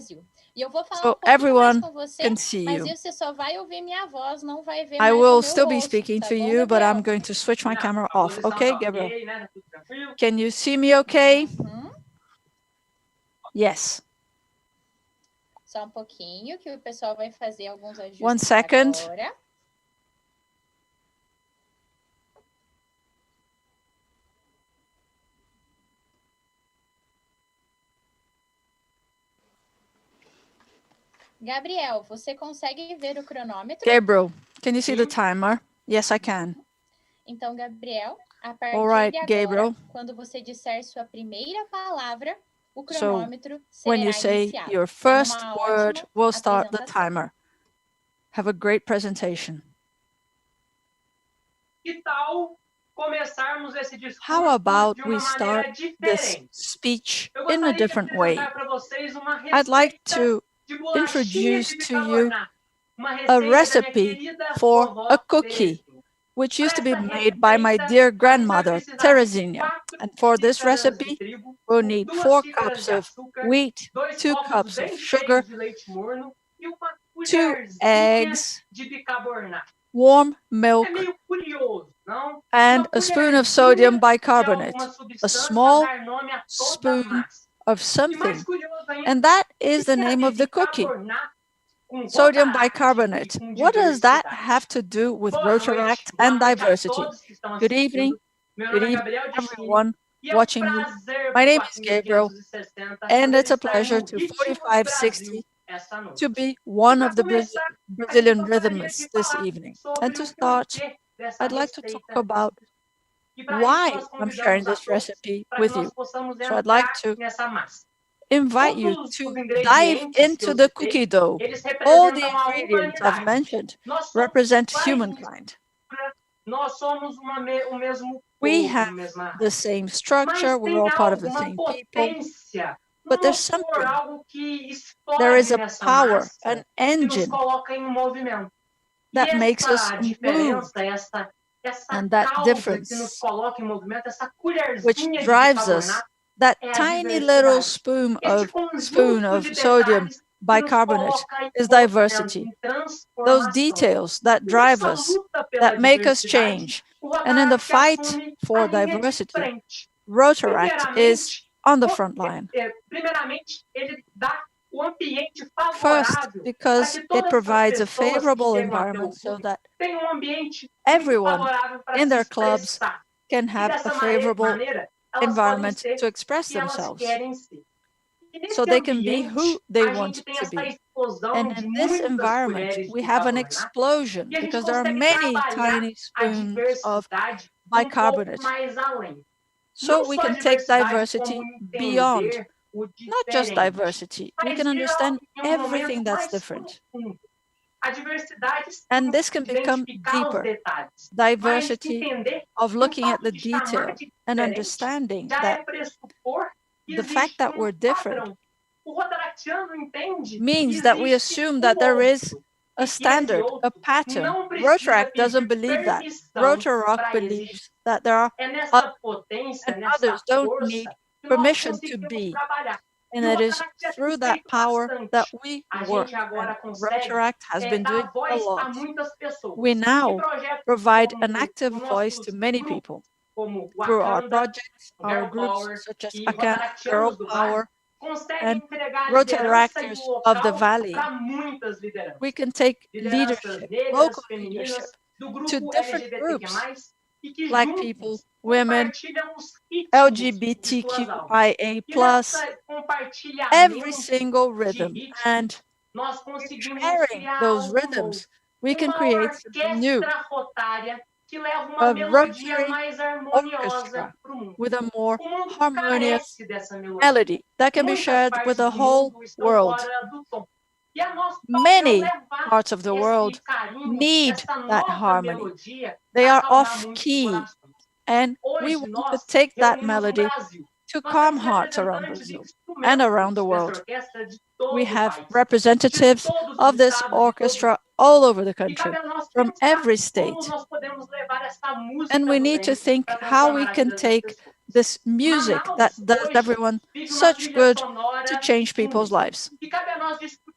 so everyone can see you. I will still be speaking to you, but I'm going to switch my camera off. Okay, Gabriel? Can you see me okay? Yes. Só pouquinho que o pessoal vai fazer alguns ajustes 1 second. agora. Gabriel, você consegue ver o cronômetro? Gabriel, can you see the timer? Yes, I can. Então, Gabriel, a partir Alright, de agora, Gabriel. quando você disser sua primeira palavra, o So, cronômetro when será you say iniciado. your Tenha first uma word, ótima we'll start the apresentação. timer. Have a great presentation. Que tal começarmos esse discurso How about de we uma start maneira this diferente? speech Eu in a gostaria de different way? apresentar para vocês uma I'd like receita to de bolachinha introduce de to you bicarbonato. Uma a receita da minha recipe querida for vovó a cookie, Terezinha. which used to be Para essa made by my receita, dear a gente vai grandmother, precisar de Terezinha. 4 And for this xícaras de recipe, trigo, we'll need 2 4 xícaras cups de of açúcar, wheat, 2 2 copos cups bem of sugar, cheios de leite morno e uma 2 colherzinha eggs, de bicarbonato. warm É milk, meio curioso, não? and Uma a spoon of colherzinha sodium de alguma bicarbonate, a substância small dar nome a toda a spoon massa. of E mais something. curioso ainda, And that o is the que tem a name ver of the cookie, bicarbonato com sodium Rotaract bicarbonate. e com What does that diversidade? have to do with Boa Rotaract noite, boa and noite a diversity? todos que estão Good evening, assistindo. Meu good nome é evening, Gabriel Destini everyone e é watching me. prazer My name pelo is Gabriel, 4560 and poder it's a estar pleasure no to Ritmos 4560 Brasil essa noite. to be E one para of the começar, a gente Brazilian gostaria rhythmists de this falar evening. And sobre to o start, porquê dessa I'd like to talk receita. about E para isso why nós I'm sharing convidamos a this todos recipe para que with nós you. possamos So I'd like entrar to nessa massa. invite you Todos to os dive ingredientes que into eu the citei, cookie dough. eles All the representam a ingredients I've humanidade. mentioned Nós somos represent iguais, humankind. nós somos o mesmo We povo, have mesma the raça. same structure, Mas we're tem all part of algo, the uma same people, potência, but um there's motor, something. algo que There is explode a nessa power, massa, an que nos engine coloca em movimento. E that makes us essa move, diferença, essa and that causa que nos difference, coloca em movimento, essa which colherzinha de drives us, bicarbonato, that é a tiny little diversidade. Este spoon conjunto of de sodium detalhes que nos bicarbonate coloca em is movimento, diversity. em Those transformação. details that E drive nessa us, luta pela that make us diversidade, change. o And in the Rotaract fight assume for a linha de diversity, frente. Rotaract is on the front line. Primeiramente, ele dá o ambiente First, favorável para because que it todas essas provides a pessoas que favorable chegam até o environment so clube that tenham ambiente muito everyone favorável para in se their clubs expressar. can E have a dessa favorable maneira, elas podem environment ser to express o que elas themselves, querem ser. E nesse so they can be ambiente, who they a want gente tem to essa be. explosão And de in this muitas environment, colheres we de have an bicarbonato explosion e a gente because there are consegue many trabalhar tiny a spoons of diversidade bicarbonate. mais além. So Não we só can take diversidade diversity como beyond, entender o not just diferente, diversity. We mas can ir understand em everything momento that's mais different. profundo. A diversidade And this can de become identificar os deeper. detalhes, mas Diversity entender of que o looking at fato the de chamar detail de and diferente understanding já that é pressupor que the fact existe that we're different padrão. O Rotaractiano entende que means that we existe assume that there is outro a e que esse standard, a outro pattern. não precisa Rotaract doesn't pedir believe that. permissão Rotaract para existir. believes that there are É others nessa potência, and nessa others don't need força que nós permission to conseguimos be. trabalhar. And E o it is Rotaract já tem through that feito power that bastante. we A work. gente agora And consegue Rotaract has been doing dar a voz lot. a muitas pessoas. We E now projetos provide an como active os voice to nossos many grupos, people como o through our Akanda, projects, o our Girl groups Power such as e ACAN, Girl Rotaractianos do Power, Vale, conseguem and entregar a liderança Rotaractors do of the local Valley. para muitas lideranças. We can take Lideranças leadership, negras, local femininas, leadership, do to grupo different LGBTQ+, groups, e que Black people, juntos women, compartilham os ritmos de suas almas. LGBTQIA+, E nesse every compartilhamento single de rhythm. ritmos, And nós in conseguimos sharing criar those algo novo. rhythms, we can Uma create something new, orquestra rotária que leva uma a melodia rotary mais orchestra harmoniosa para o mundo. with a more O mundo harmonious carece dessa melodia. melody that can be Muitas shared partes with the do whole mundo estão world. fora do tom. Many parts of the world need that harmony. They are off key, and we want to take that melody to calm hearts around Brazil and around the world. We have representatives of this orchestra all over the country, from every state. And we need to think how we can take this music that does everyone such good to change people's lives.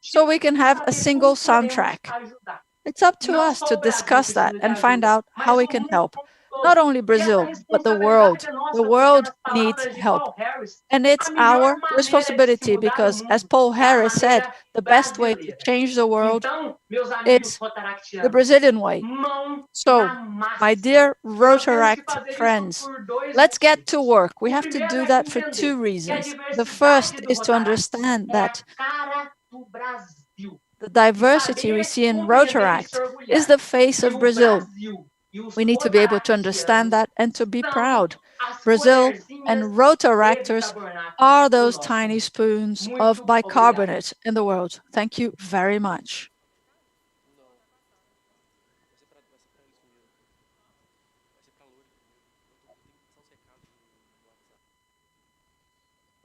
So we can have a single soundtrack. It's up to us to discuss that and find out how we can help. Not only Brazil, but the world. The world needs help. And it's our responsibility because, as Paul Harris said, the best way to change the world is the Brazilian way. So, my dear Rotaract friends, let's get to work. We have to do that for two reasons. The first is to understand that the diversity we see in Rotaract is the face of Brazil. We need to be able to understand that and to be proud. Brazil and Rotaractors are those tiny spoons of bicarbonate in the world. Thank you very much.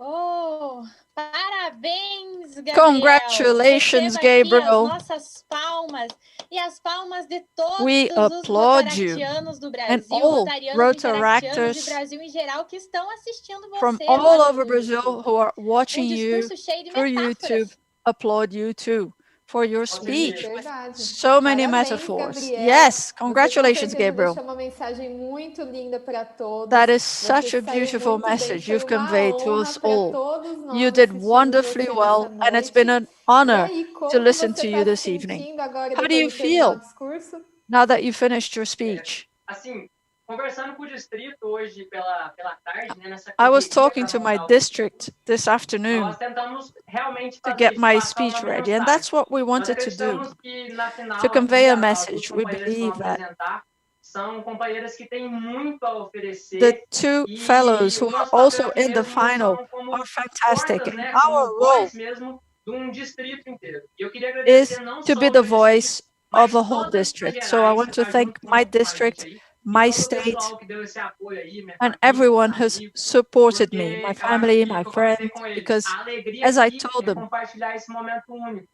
Oh, parabéns, Gabriel. Congratulations, Gabriel. As nossas palmas e as palmas de todos We os applaud you rotaractianos do and Brasil, all rotaractianos de Rotaractors Brasil em geral que estão assistindo você from lá all no over Brazil who are watching you discurso cheio de through YouTube metáforas. applaud you too for your speech. Verdade. So many Parabéns, metaphors. Gabriel. Yes, Você congratulations, com certeza Gabriel. deixou uma mensagem muito linda para todos. That is Você such a saiu beautiful muito bem. message Foi you've uma conveyed to honra us para all. todos nós You did assistirmos wonderfully você well, nessa and it's noite. been an E honor aí, como to que listen você to está you this se evening. sentindo agora How do depois you de terminar o feel discurso? now that you finished your speech? Assim, conversando com o distrito hoje pela tarde, né, nessa I was correria talking para to my montar o district this afternoon nós tentamos realmente to fazer get isso, my passar uma speech ready, and mensagem. that's what we Nós wanted to do, acreditamos que na to final convey aqui a as duas message. We companheiras que vão believe that apresentar são companheiras que têm muito a the oferecer two e fellows o who are nosso papel also aqui in the mesmo final são como are fantastic, portas, and né, our como role voz mesmo de um distrito inteiro. E eu queria is agradecer não to só be o the meu voice distrito, of mas a whole todas as district. So I gerais want que to tá thank junto my com a gente district, aí, e my todo o state, pessoal que deu esse apoio aí, minha and família, everyone meus who's amigos, supported me, my porque eu acho family, que my eu comentei friends, com eles, because a alegria as I aqui told é them, compartilhar esse momento único.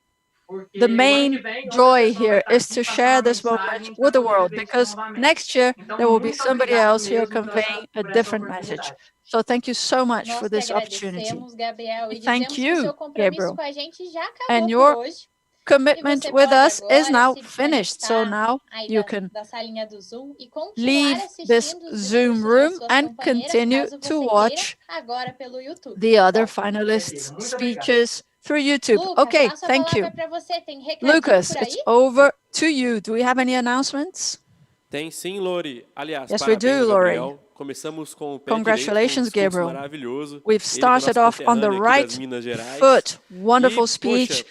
Porque the o ano que main vem outra joy pessoa vai here estar is aqui to passando share uma this moment mensagem with para the poder world, viver isso because novamente. next year Então, there will be muito somebody obrigado else here mesmo conveying a por essa different message. oportunidade. So thank you so much Nós for que this opportunity. agradecemos, Gabriel, e Thank dizemos que o seu you, compromisso Gabriel. com a gente já And acabou por your hoje. E commitment você with pode us is agora now se finished. So desconectar now aí you can da salinha do Zoom e continuar leave this assistindo os Zoom discursos das room suas and companheiras, continue caso to você queira, watch agora pelo YouTube, the tá other bom? finalists' Muito obrigado. speeches through YouTube. Lucas, Okay, passo a thank you. palavra para você. Tem recadinho Lucas, por it's aí? over to you. Do we have any announcements? Tem sim, Lori. Aliás, Yes, we parabéns, do, Lori. Gabriel. Começamos com o pé direito, Congratulations, discurso Gabriel. maravilhoso. We've Ele que é started nosso off on the conterrâneo aqui das right Minas Gerais. foot. Wonderful E, speech. poxa,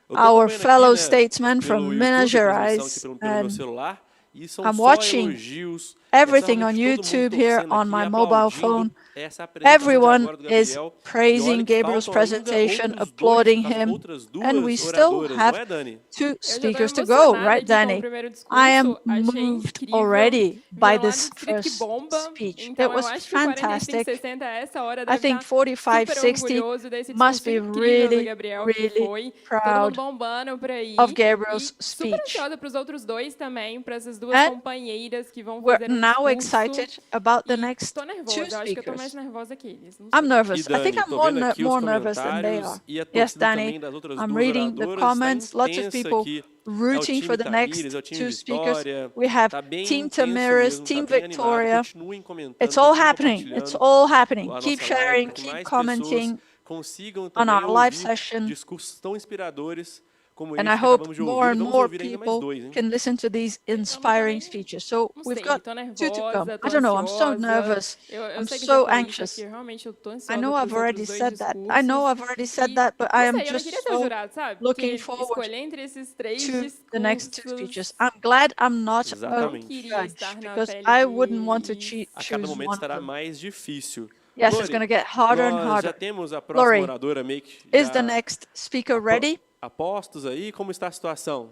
eu tô Our acompanhando fellow aqui, né, statesman pelo from YouTube, Minas a transmissão Gerais, aqui pelo meu and celular, e são I'm só watching elogios. everything É on só realmente todo mundo YouTube here torcendo on aqui, my mobile aplaudindo phone. essa apresentação de Everyone agora do is Gabriel. E praising olha que Gabriel's faltam ainda presentation, outros applauding dois, him, outras and we duas still oradoras, não have é, Dani? two Eu já tô speakers to go, emocionada right, aqui com o Danny? primeiro I am discurso. Achei moved incrível. already by Viram lá do this distrito que first bomba. speech. Então It eu was acho que o 45, fantastic. 60 a essa hora I deve think estar 45, super 60 orgulhoso desse must discurso be incrível do really, Gabriel que really foi. Todo proud mundo bombando por aí. of Gabriel's E super speech. ansiosa para os outros dois também, para essas duas And companheiras que vão we're fazer um now discurso. excited about the E next tô two nervosa. Eu acho que eu tô mais speakers. nervosa que eles. Não I'm sei. E nervous. I think Dani, I'm tô vendo aqui os more nervous than they are. comentários e a Yes, torcida Danny, também das outras I'm duas reading the oradoras está comments. Lots of intensa people aqui. É o rooting for time the Tamires, next é o time two speakers. Vitória. We have Tá bem Team intenso Tamiris, mesmo, Team tá bem animado. Victoria. Continuem comentando, It's all continuem happening. It's compartilhando all happening. a Keep nossa live sharing, para que keep mais pessoas commenting consigam on também our live ouvir session. discursos tão inspiradores como And esse I que hope acabamos de more ouvir. E and vamos more ouvir ainda mais people dois, hein? can listen to these Eu não tô inspiring nem... speeches. So Não we've sei, got tô two to come. nervosa, tô I don't know. I'm so ansiosa. nervous. Eu I'm sei que so já falei isso anxious. aqui, realmente eu tô I ansiosa know I've pros already outros dois said that. discursos. I know I've already said E, that, but I não am sei, eu não just queria ser so jurado, sabe? looking Porque forward escolher entre esses três to the next two discursos, speeches. I'm glad I'm not a eu não Exatamente. queria judge estar na because pele I wouldn't want to deles. A cada choose momento one of estará them. mais difícil. Yes, it's going Lori, to get harder and nós já harder. temos a próxima Lori, oradora meio que is the já next speaker ready? apostos aí? Como está a situação?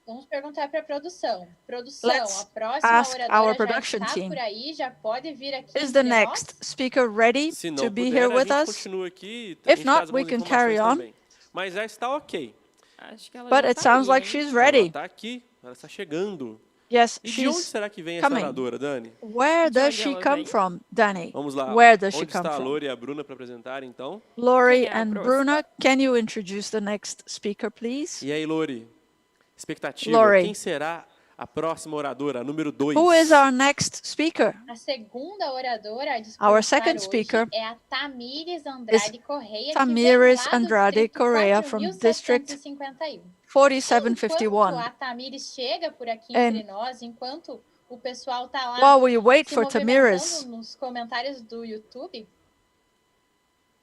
Vamos perguntar para a produção. Produção, Let's a próxima ask our oradora já production está team. por aí? Já pode vir aqui Is the entre next nós? speaker ready Se to não be puder, here a with gente us? continua aqui, a If gente not, traz we algumas can carry informações on. também. Mas já está ok. Acho que ela But já it tá sounds aí, like hein? she's Ela ready. está aqui, ela está chegando. Yes, E de onde she's será que vem essa coming. oradora, Dani? Where De does onde she ela come vem? from, Danny? Vamos lá. Where does she Onde come está a from? Lore e a Bruna para apresentar, então? Lori Quem é a and próxima? Bruna, can you introduce the next speaker, please? E aí, Lore? Expectativa. Lori. Quem será a próxima oradora, a número 2? Who is our next speaker? A segunda oradora a Our disputar second hoje speaker é a Tamires Andrade Correia, que Tamires vem lá do Andrade distrito Correa from District 4751. Enquanto 4751. a Tamires chega por aqui And entre nós, enquanto o pessoal tá lá while we wait se for movimentando Tamires, nos comentários do YouTube,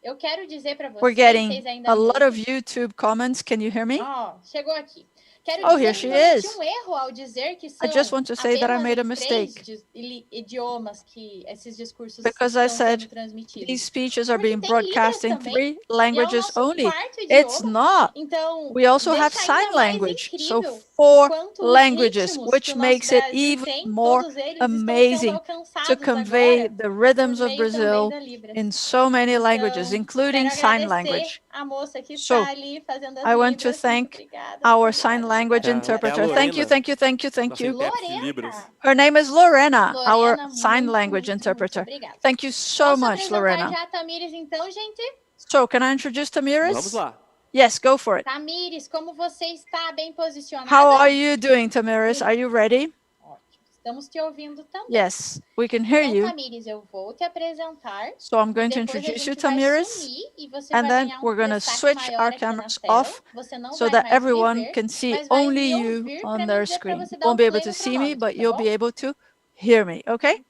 eu quero dizer para we're vocês, getting vocês ainda a me lot of ouvem? YouTube comments. Can you hear me? Ó, chegou aqui. Quero Oh, dizer here que she cometi is. um erro ao dizer que I são just want to say that I apenas made a em três mistake idiomas que esses discursos because I estão said sendo transmitidos. these speeches are Porque being tem broadcast Libras in também, 3 e é o languages nosso only. quarto It's idioma. not. Então, We also have deixa sign ainda mais language, so incrível o 4 quanto os languages, ritmos which que o nosso makes it Brasil even tem, more todos eles estão sendo amazing to alcançados convey agora the por rhythms of meio também Brazil da Libras. in so many languages, Então, including quero sign agradecer language. a moça que So, está ali fazendo as I want to Libras. Muito thank obrigada, our muito sign obrigada, language É a interpreter. Thank you, Lorena, thank you, thank you, thank nossa you. intérprete de Libras. Lorena, Her name is Lorena, our Lorena, sign muito, language muito, muito interpreter. obrigada. Thank you so Posso much, apresentar Lorena. já a Tamires, então, gente? So, can I introduce Vamos Tamiris? lá. Yes, go for it. Tamires, como você está? Bem posicionada? How are you doing, Tamiris? Are you ready? Ótimo. Estamos te ouvindo também. Yes, we can hear Então, you. Tamires, eu vou te apresentar. So I'm going to Depois a introduce you, gente vai Tamiris, sumir e você and vai then ganhar we're going to destaque switch maior our aqui na cameras tela. off Você não so vai that mais me everyone ver, can see mas vai only me you ouvir on para me their dizer para screen. você You dar o won't be able play to no see me, cronômetro, but tá you'll bom? be able to hear me, okay?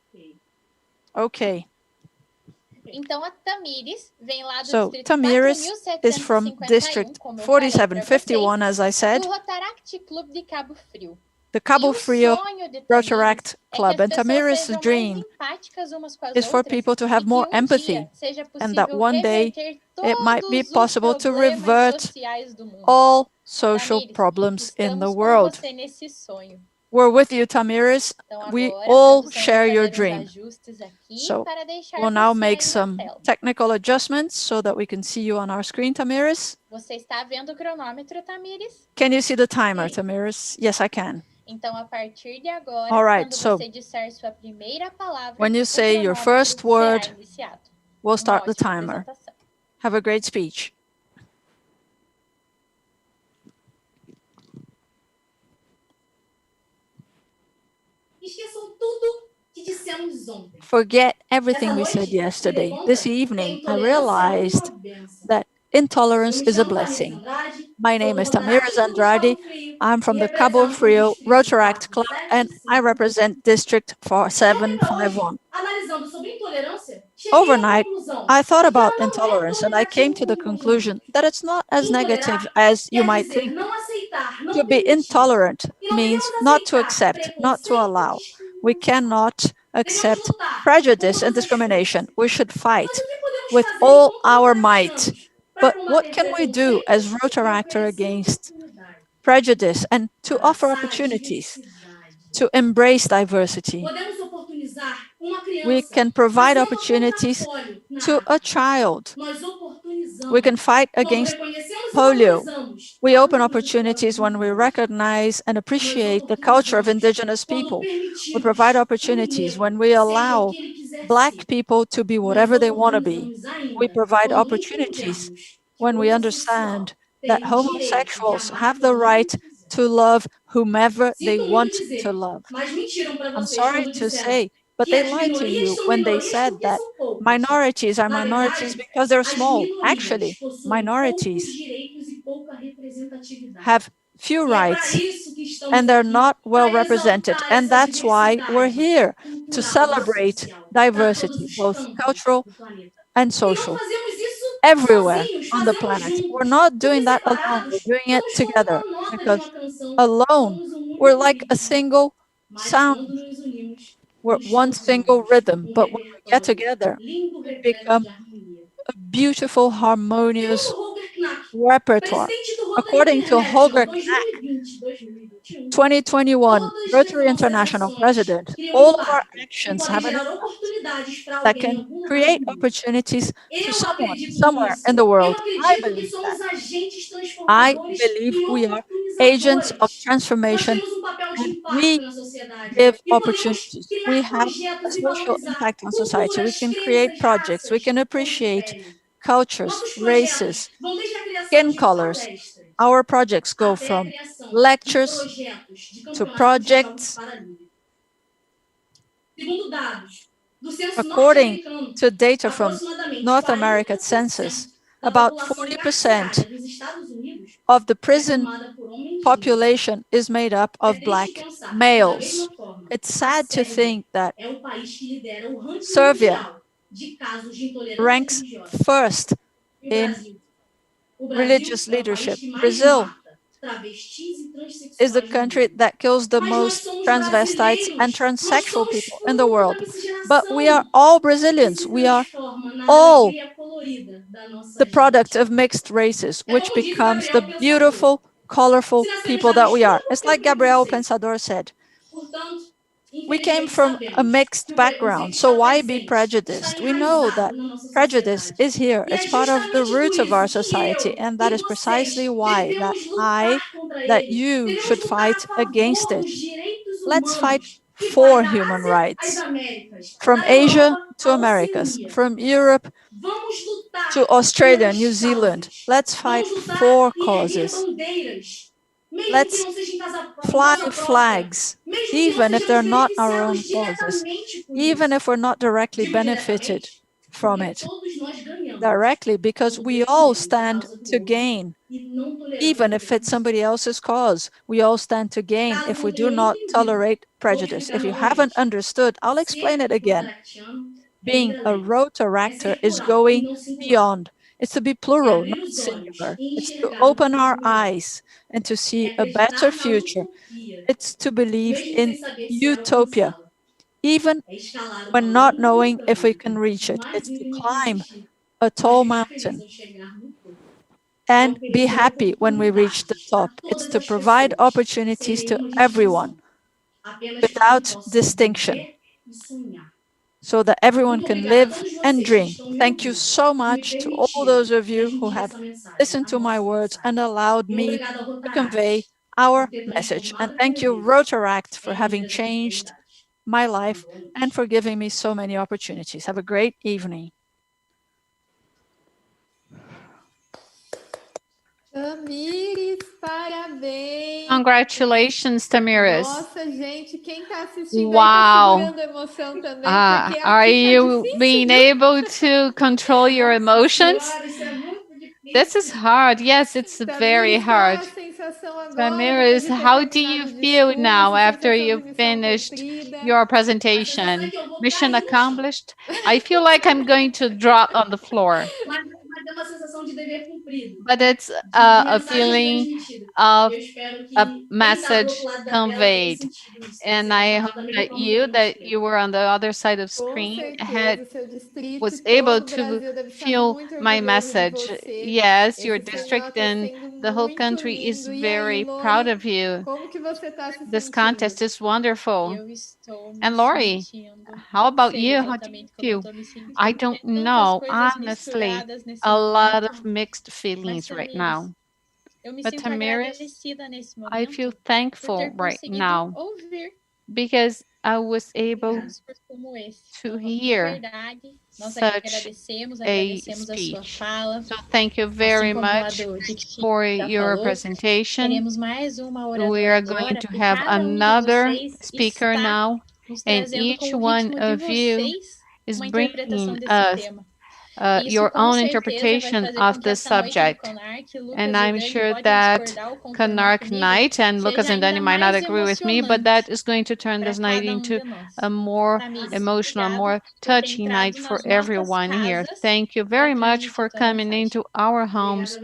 Okay. Então, a Tamires vem lá do So distrito Tamiris is from 4751, District como eu falei para vocês, 4751, as I said, do Rotaract Clube de Cabo Frio. the Cabo E o Frio sonho de Tamires Rotaract é que Club. as And pessoas Tamiris' sejam mais dream empáticas umas com as is for outras people to e have que more dia empathy, seja and that possível one day reverter it might be todos os possible to problemas revert sociais do mundo. all social Tamires, problems in the estamos com world. você nesse sonho. We're with you, Tamiris. Então We agora a all produção share vai your fazer uns dream. ajustes aqui So para deixar we'll now você make aí na some tela. technical adjustments so that we can see you on our screen, Tamiris. Você está vendo o cronômetro, Tamires? Can you see the timer, Tamiris? Yes, I can. Então, a partir de agora, All right, quando so você disser sua primeira palavra, when you o say your cronômetro first word, será iniciado. we'll Uma start the ótima timer. apresentação. Have a great speech. Esqueçam tudo que dissemos ontem. Forget everything Essa we said noite, me yesterday. dei conta This que a evening, I intolerância é realized uma bênção. that Eu intolerance me is a chamo Tamires blessing. Andrade, My sou name do is Rotaract Tamiris Clube de Andrade. Cabo Frio I'm from e the Cabo represento o Frio distrito Rotaract Club, and I 475. represent District E até para hoje, 4751. analisando sobre intolerância, cheguei à Overnight, conclusão I thought de que about ela não é intolerance, tão and I came negativa to the como imaginamos. conclusion that it's not as negative Intolerar as you quer might dizer think. não aceitar, não To be permitir. intolerant E não means devemos not to aceitar accept, not to preconceito e allow. We discriminação. cannot Devemos accept lutar com prejudice and todas as discrimination. forças. We should Mas fight o que podemos with fazer all enquanto our might. rotaractianos para But what combater can we do as preconceito e Rotaractor oferecer against oportunidade? prejudice and to offer Abraçar a opportunities, diversidade. to embrace diversity? Podemos oportunizar uma We criança can a provide ser uma opportunities ponta polio na to a África. child. Nós We can oportunizamos fight quando against reconhecemos e polio. valorizamos We a open luta dos povos opportunities when we indígenas. recognize and Nós appreciate the culture of oportunizamos indigenous quando people. We permitimos provide que o opportunities negro when we seja o allow que ele quiser Black ser. people to be Nós whatever they want to be. oportunizamos We ainda provide quando opportunities entendemos que when o we homossexual understand tem that o direito de homosexuals amar have the quem right ele quiser. to love whomever they Sinto muito want to dizer, love. mas mentiram para I'm vocês sorry quando to disseram say, but que they as lied to minorias you são when they minorias said porque that são poucas. minorities are Na minorities verdade, because they're as small. minorias Actually, possuem poucos minorities direitos e pouca representatividade. have few E é para rights isso que estamos and they're aqui, not well para represented. exaltar And essa that's why we're diversidade here to cultural e celebrate social para todos diversity, os both campos cultural do planeta. and E não social, fazemos isso everywhere sozinhos, on the fazemos planet. We're juntos. not doing Porque that alone, we're separados, doing it somos como together uma nota de because uma canção, alone somos um we're único like a ritmo. single Mas sound, quando nos unimos, we're nos one single tornamos rhythm, but when we get repertório together, lindo, we repleto become de harmonia. a beautiful, harmonious Segundo Holger Knack, repertoire. presidente do According to Holger Knack, 2021 Rotary International President, all of our actions have an impact that can create opportunities to someone, somewhere in the world. I believe that. I believe we are agents of transformation and we give opportunities. We have a social impact on society. We can create projects. We can appreciate cultures, races, skin colors. Our projects go from lectures to projects. According to data from North America Census, about 40% of the prison population is made up of Black males. It's sad to think that Serbia ranks first in religious leadership. Brazil is the country that kills the most transvestites and transsexual people in the world. But we are all Brazilians. We are all the product of mixed races, which becomes the beautiful, colorful people that we are. It's like Gabriel Pensador said. We came from a mixed background, so why be prejudiced? We know that prejudice is here. It's part of the roots of our society, and that is precisely why that you should fight against it. Let's fight for human rights. From Asia to Americas, from Europe to Australia, New Zealand. Let's fight for causes. Let's fly flags, even if they're not our own causes, even if we're not directly benefited from it directly, because we all stand to gain. Even if it's somebody else's cause, we all stand to gain if we do not tolerate prejudice. If you haven't understood, I'll explain it again. Being a Rotaractor is going beyond. It's to be plural, not singular. It's to open our eyes and to see a better future. It's to believe in utopia, even when not knowing if we can reach it. It's to climb a tall mountain and be happy when we reach the top. It's to provide opportunities to everyone without distinction, so that everyone can live and dream. Thank you so much to all those of you who have listened to my words and allowed me to convey our message. And thank you, Rotaract, for having changed my life and for giving me so many opportunities. Have a great evening. Tamires, parabéns! Congratulations, Tamiris. Nossa, gente, quem está assistindo Wow. aí tá segurando a emoção também, porque Are aqui tá you difícil, being viu? able to control your emotions? This is hard. Yes, it's very Tamires, qual a hard. sensação agora, Tamiris, depois de ter how do terminado you o feel discurso, now after sensação you de missão finished cumprida? your presentation? Mission accomplished? I feel like I'm going to drop on the floor. But it's a feeling of a message conveyed. And I hope that you were on the other side of Com screen certeza, seu distrito was e able todo o to Brasil deve estar feel muito my orgulhoso de message. você. Yes, your Esse canal district está and sendo the whole muito country is lindo. E aí, very proud Lori, of you. como que você está se This sentindo? contest is wonderful. Eu estou me And Lori, sentindo, how não about sei you? How do you exatamente como eu feel? estou me sentindo. I don't Tem tantas know, coisas honestly. misturadas nesse A lot momento. of mixed Mas, feelings right Tamires, now. eu me But sinto Tamiris, agradecida nesse I feel momento por thankful ter right conseguido now ouvir because I was able um discurso como esse. to Então, de hear verdade, nós such agradecemos a a sua speech. fala. So thank you Assim very como a much do Dictino for já your falou, presentation. teremos mais uma We oradora are going agora to e have cada de another vocês speaker está now, nos and trazendo each com o one ritmo de of you vocês is uma interpretação bringing desse us tema. Isso your com own certeza vai interpretation fazer of com que the essa noite do subject. CONARC, Lucas And e I'm Dani sure podem that discordar ou concordar CONARC comigo, night, and Lucas seja and Dani ainda might not mais agree with me, but emocionante that is going to turn para this night cada into de nós. a more Tamires, emotional, obrigado more por ter touching night entrado for nas nossas everyone here. casas Thank you para very much transmitir for tua coming mensagem. into our homes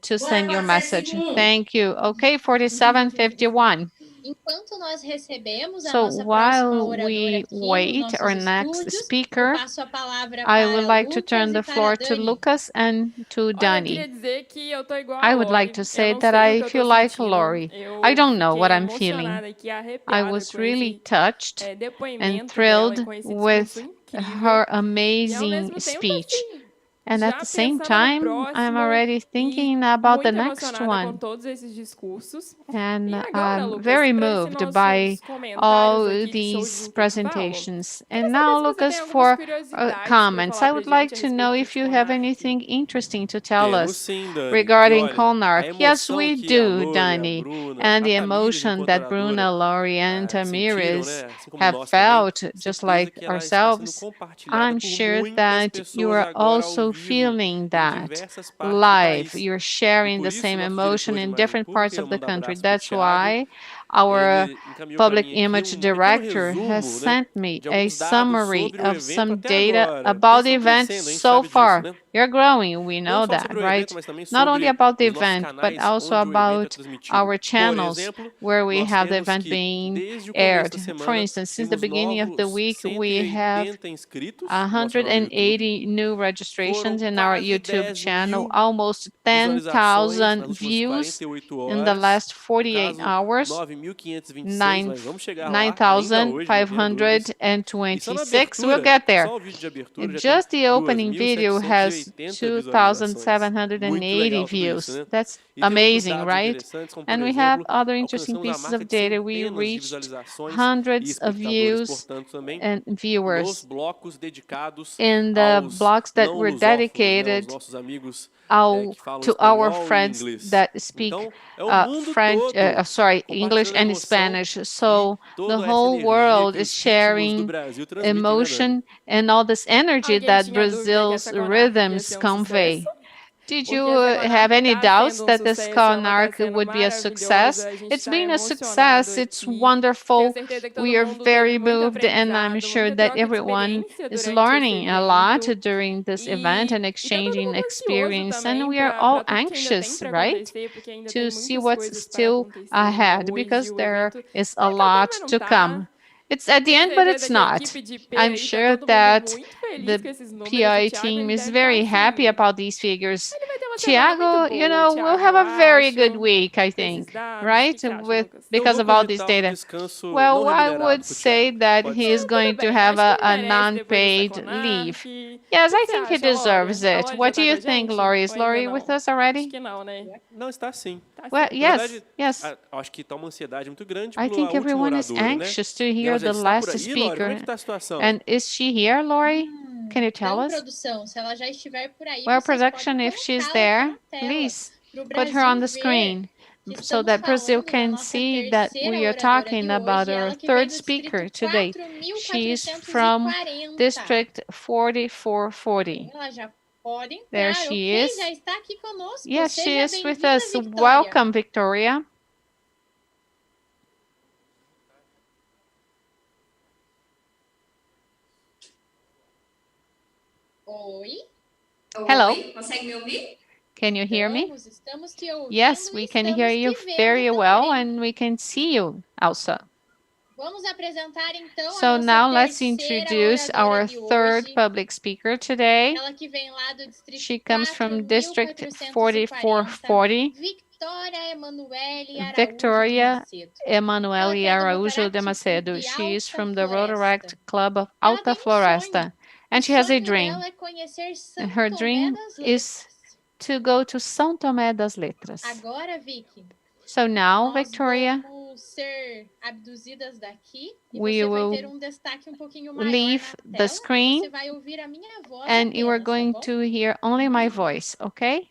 to send your message. Thank you. Okay, 4751. Enquanto nós recebemos a So nossa próxima while oradora we aqui nos wait nossos our next estúdios, eu speaker, passo a palavra I would para like to Lucas turn the e para floor to Dani. Lucas and to Olha, eu Dani. queria dizer que eu tô igual a I would Lori. like to Eu say não that sei o I que eu feel tô like sentindo. Lori. I Eu don't know what fiquei I'm feeling. emocionada aqui, I arrepiada was com really esse touched and depoimento dela e thrilled com esse discurso with incrível. her E ao amazing mesmo tempo, speech. assim, And at já the same pensando no time, I'm próximo already e thinking about the muito next emocionada com one. todos esses discursos. And E agora, I'm Lucas, very para esses moved by nossos comentários all aqui de show de these intervalo, presentations. queria And saber now, se você Lucas, tem algumas for curiosidades para comments. falar I pra would like gente a to know respeito if de you have CONARC. anything interesting to tell Temos us sim, Dani. E regarding olha, a CONARC. Yes, emoção we que a do, Lori, a Dani. Bruna, And a the Tamires, emotion enquanto that oradora, Bruna, Lori, and sentiram, Tamiris né? Assim como have nós também, felt, just certeza like que ela está sendo ourselves, compartilhada I'm por sure muitas that you pessoas are agora ao also vivo feeling em that diversas partes do live. país. You're E sharing por the isso, same nosso emotion diretor de in imagem different parts pública, eu of the mando country. abraço para o That's Thiago, why our ele encaminhou para public mim aqui image pequeno director has resumo, né, sent me de a alguns dados summary sobre o of evento some até data agora, porque about eles the estão event crescendo, a gente so sabe disso, far. né? You're growing, we Não know só that, sobre o evento, right? mas também Not only sobre about the os nossos event, but canais also onde o evento é about transmitido. our Por channels exemplo, where we nós have the temos event que, being desde o começo aired. da For semana, instance, since the temos beginning of the novos week, we have 180 inscritos no nosso canal do YouTube. 180 new registrations Foram in our quase YouTube 10 channel, mil almost visualizações 10,000 nas últimas views 48 in the horas. last No 48 caso, hours, 9.526, mas vamos chegar lá ainda hoje, não tenha dúvidas. E só na 9,526. We'll abertura, get there. só o vídeo de abertura já tem Just the opening video has 2.780 visualizações. Muito 2,780 legal tudo isso, views. né? That's E tem outros amazing, dados right? interessantes, como por And we have exemplo, other interesting alcançamos a pieces marca of de data. We centenas de reached visualizações e hundreds of espectadores, views portanto, também and nos viewers blocos dedicados in the aos blogs that não were lusófonos, né? Aos dedicated nossos amigos que falam to our espanhol e friends inglês. that speak Então, é o mundo French, todo English compartilhando a and emoção Spanish. e So the toda essa whole energia world que is os ritmos do sharing Brasil transmitem, né, Dani? emotion and all this energy Alguém that tinha dúvida que Brazil's essa CONARC aqui ia rhythms ser um convey. sucesso? Did you Porque essa have CONARC any está doubts sendo um that this sucesso, ela está CONARC sendo would be a success? maravilhosa, a gente It's está been a emocionado success. It's aqui. Tenho wonderful. certeza que todo We are mundo very teve muito moved, and I'm aprendizado, sure muita that troca de everyone experiência is durante esse learning a lot evento. during this event and E tá todo exchanging mundo ansioso experience. And também we are para all tudo que ainda tem anxious, para right? acontecer, porque ainda tem To see muitas what's coisas para still acontecer ainda ahead hoje. because O there evento is tá a acabando, lot mas não to come. tá. It's at the Tenho end, but certeza it's que a not. equipe de P I'm aí tá sure todo mundo that muito feliz com the esses números. O PI Thiago, team ele is deve estar very happy assim, about these figures. ele vai ter uma semana muito Tiago, boa, o we'll Thiago, have eu a very good acho, week, I com esses think, dados. O right? que que você acha, With Lucas? Eu because vou of all this cogitar um data. descanso não Well, I remunerado would para o say Thiago. that Pode he's ser? going Tudo to bem, have acho que ele a merece depois dessa non-paid leave. CONARC. Yes, O que I que você think he acha, Lori? deserves A it. Lori já What do tá com you a think, gente? Lori? Is Ou ainda Lori with não? us Acho already? que não, né? Não, está sim. Tá Well, sim. Na yes, verdade, yes. acho que está uma ansiedade muito grande I pela think última everyone is oradora, né? anxious to E ela hear já the está por last aí, Lori? Como é que speaker. está a situação? And is she here, Lori? Can you tell Então, us? produção, se ela já estiver por aí, Well, vocês production, podem if she's colocá-la aqui there, na tela, please para o put her Brasil on the ver screen que so estamos that Brazil falando da can nossa see that terceira we are oradora talking de about hoje, our ela que vem third do speaker distrito today. She's from 4.440. District 4440. Ela já pode There entrar, she ok? is. Já está aqui conosco. Yes, she Seja is with bem-vinda, us. Victoria. Welcome, Victoria. Oi. Hello. Oi, consegue me ouvir? Can you hear me? Estamos te ouvindo Yes, e we can hear estamos you te vendo very well também. and we can see you also. Vamos apresentar então So a nossa now let's terceira introduce oradora our de third hoje. public speaker today. Ela que vem lá do distrito She comes from District 4440, 4440. Victoria Emanuele Araújo Victoria de Macedo. Emanuele Ela que é do Araújo de Rotaract Macedo. Clube She is Alta from the Floresta. Rotaract Club of Ela Alta tem Floresta. sonho. And O she has a sonho dream. dela é conhecer São And her Tomé dream das is Letras. to go to São Tomé das Letras. Agora, Vicky, So now, nós Victoria, vamos ser abduzidas daqui e we você vai will ter destaque pouquinho maior leave na the tela. screen Você vai ouvir a minha voz and you are apenas, going tá bom? to hear only my voice, okay?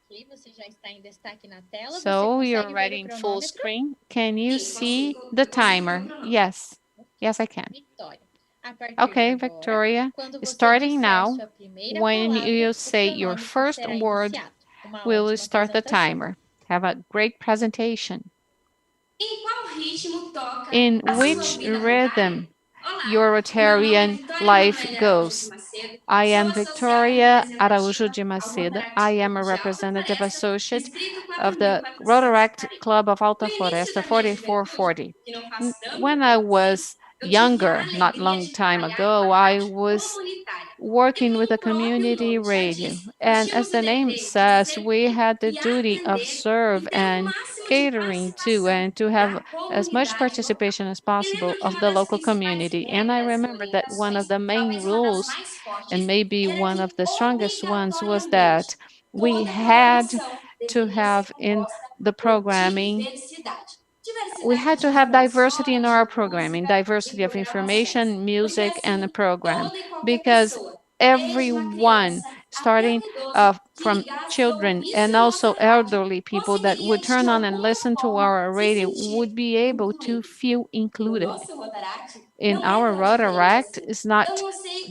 Ok, você já está em destaque na tela. So você you're consegue ver already o in full cronômetro? screen. Can you Sim, see consigo- the eu consigo ver o timer? cronômetro. Yes. Yes, I can. Vitória. A partir Okay, de agora, Victoria, quando você starting disser now, sua primeira when palavra, you o say your cronômetro first será word, iniciado. Uma we will ótima start the apresentação. timer. Have a great presentation. Em qual ritmo toca In a sua which vida rhythm your Rotarian life goes. I am Victoria Araújo de Macedo. I am a representative associate of the Rotaract Club of Alta Floresta 4440. When I was younger, not long time ago, I was working with a community radio. And as the name says, we had the duty of serve and catering to and to have as much participation as possible of the local community. And I remember that one of the main rules, and maybe one of the strongest ones, was that we had to have in the programming we had to have diversity in our programming, diversity of information, music, and the program, because everyone, starting from children and also elderly people that would turn on and listen to our radio, would be able to feel included. In our Rotaract is not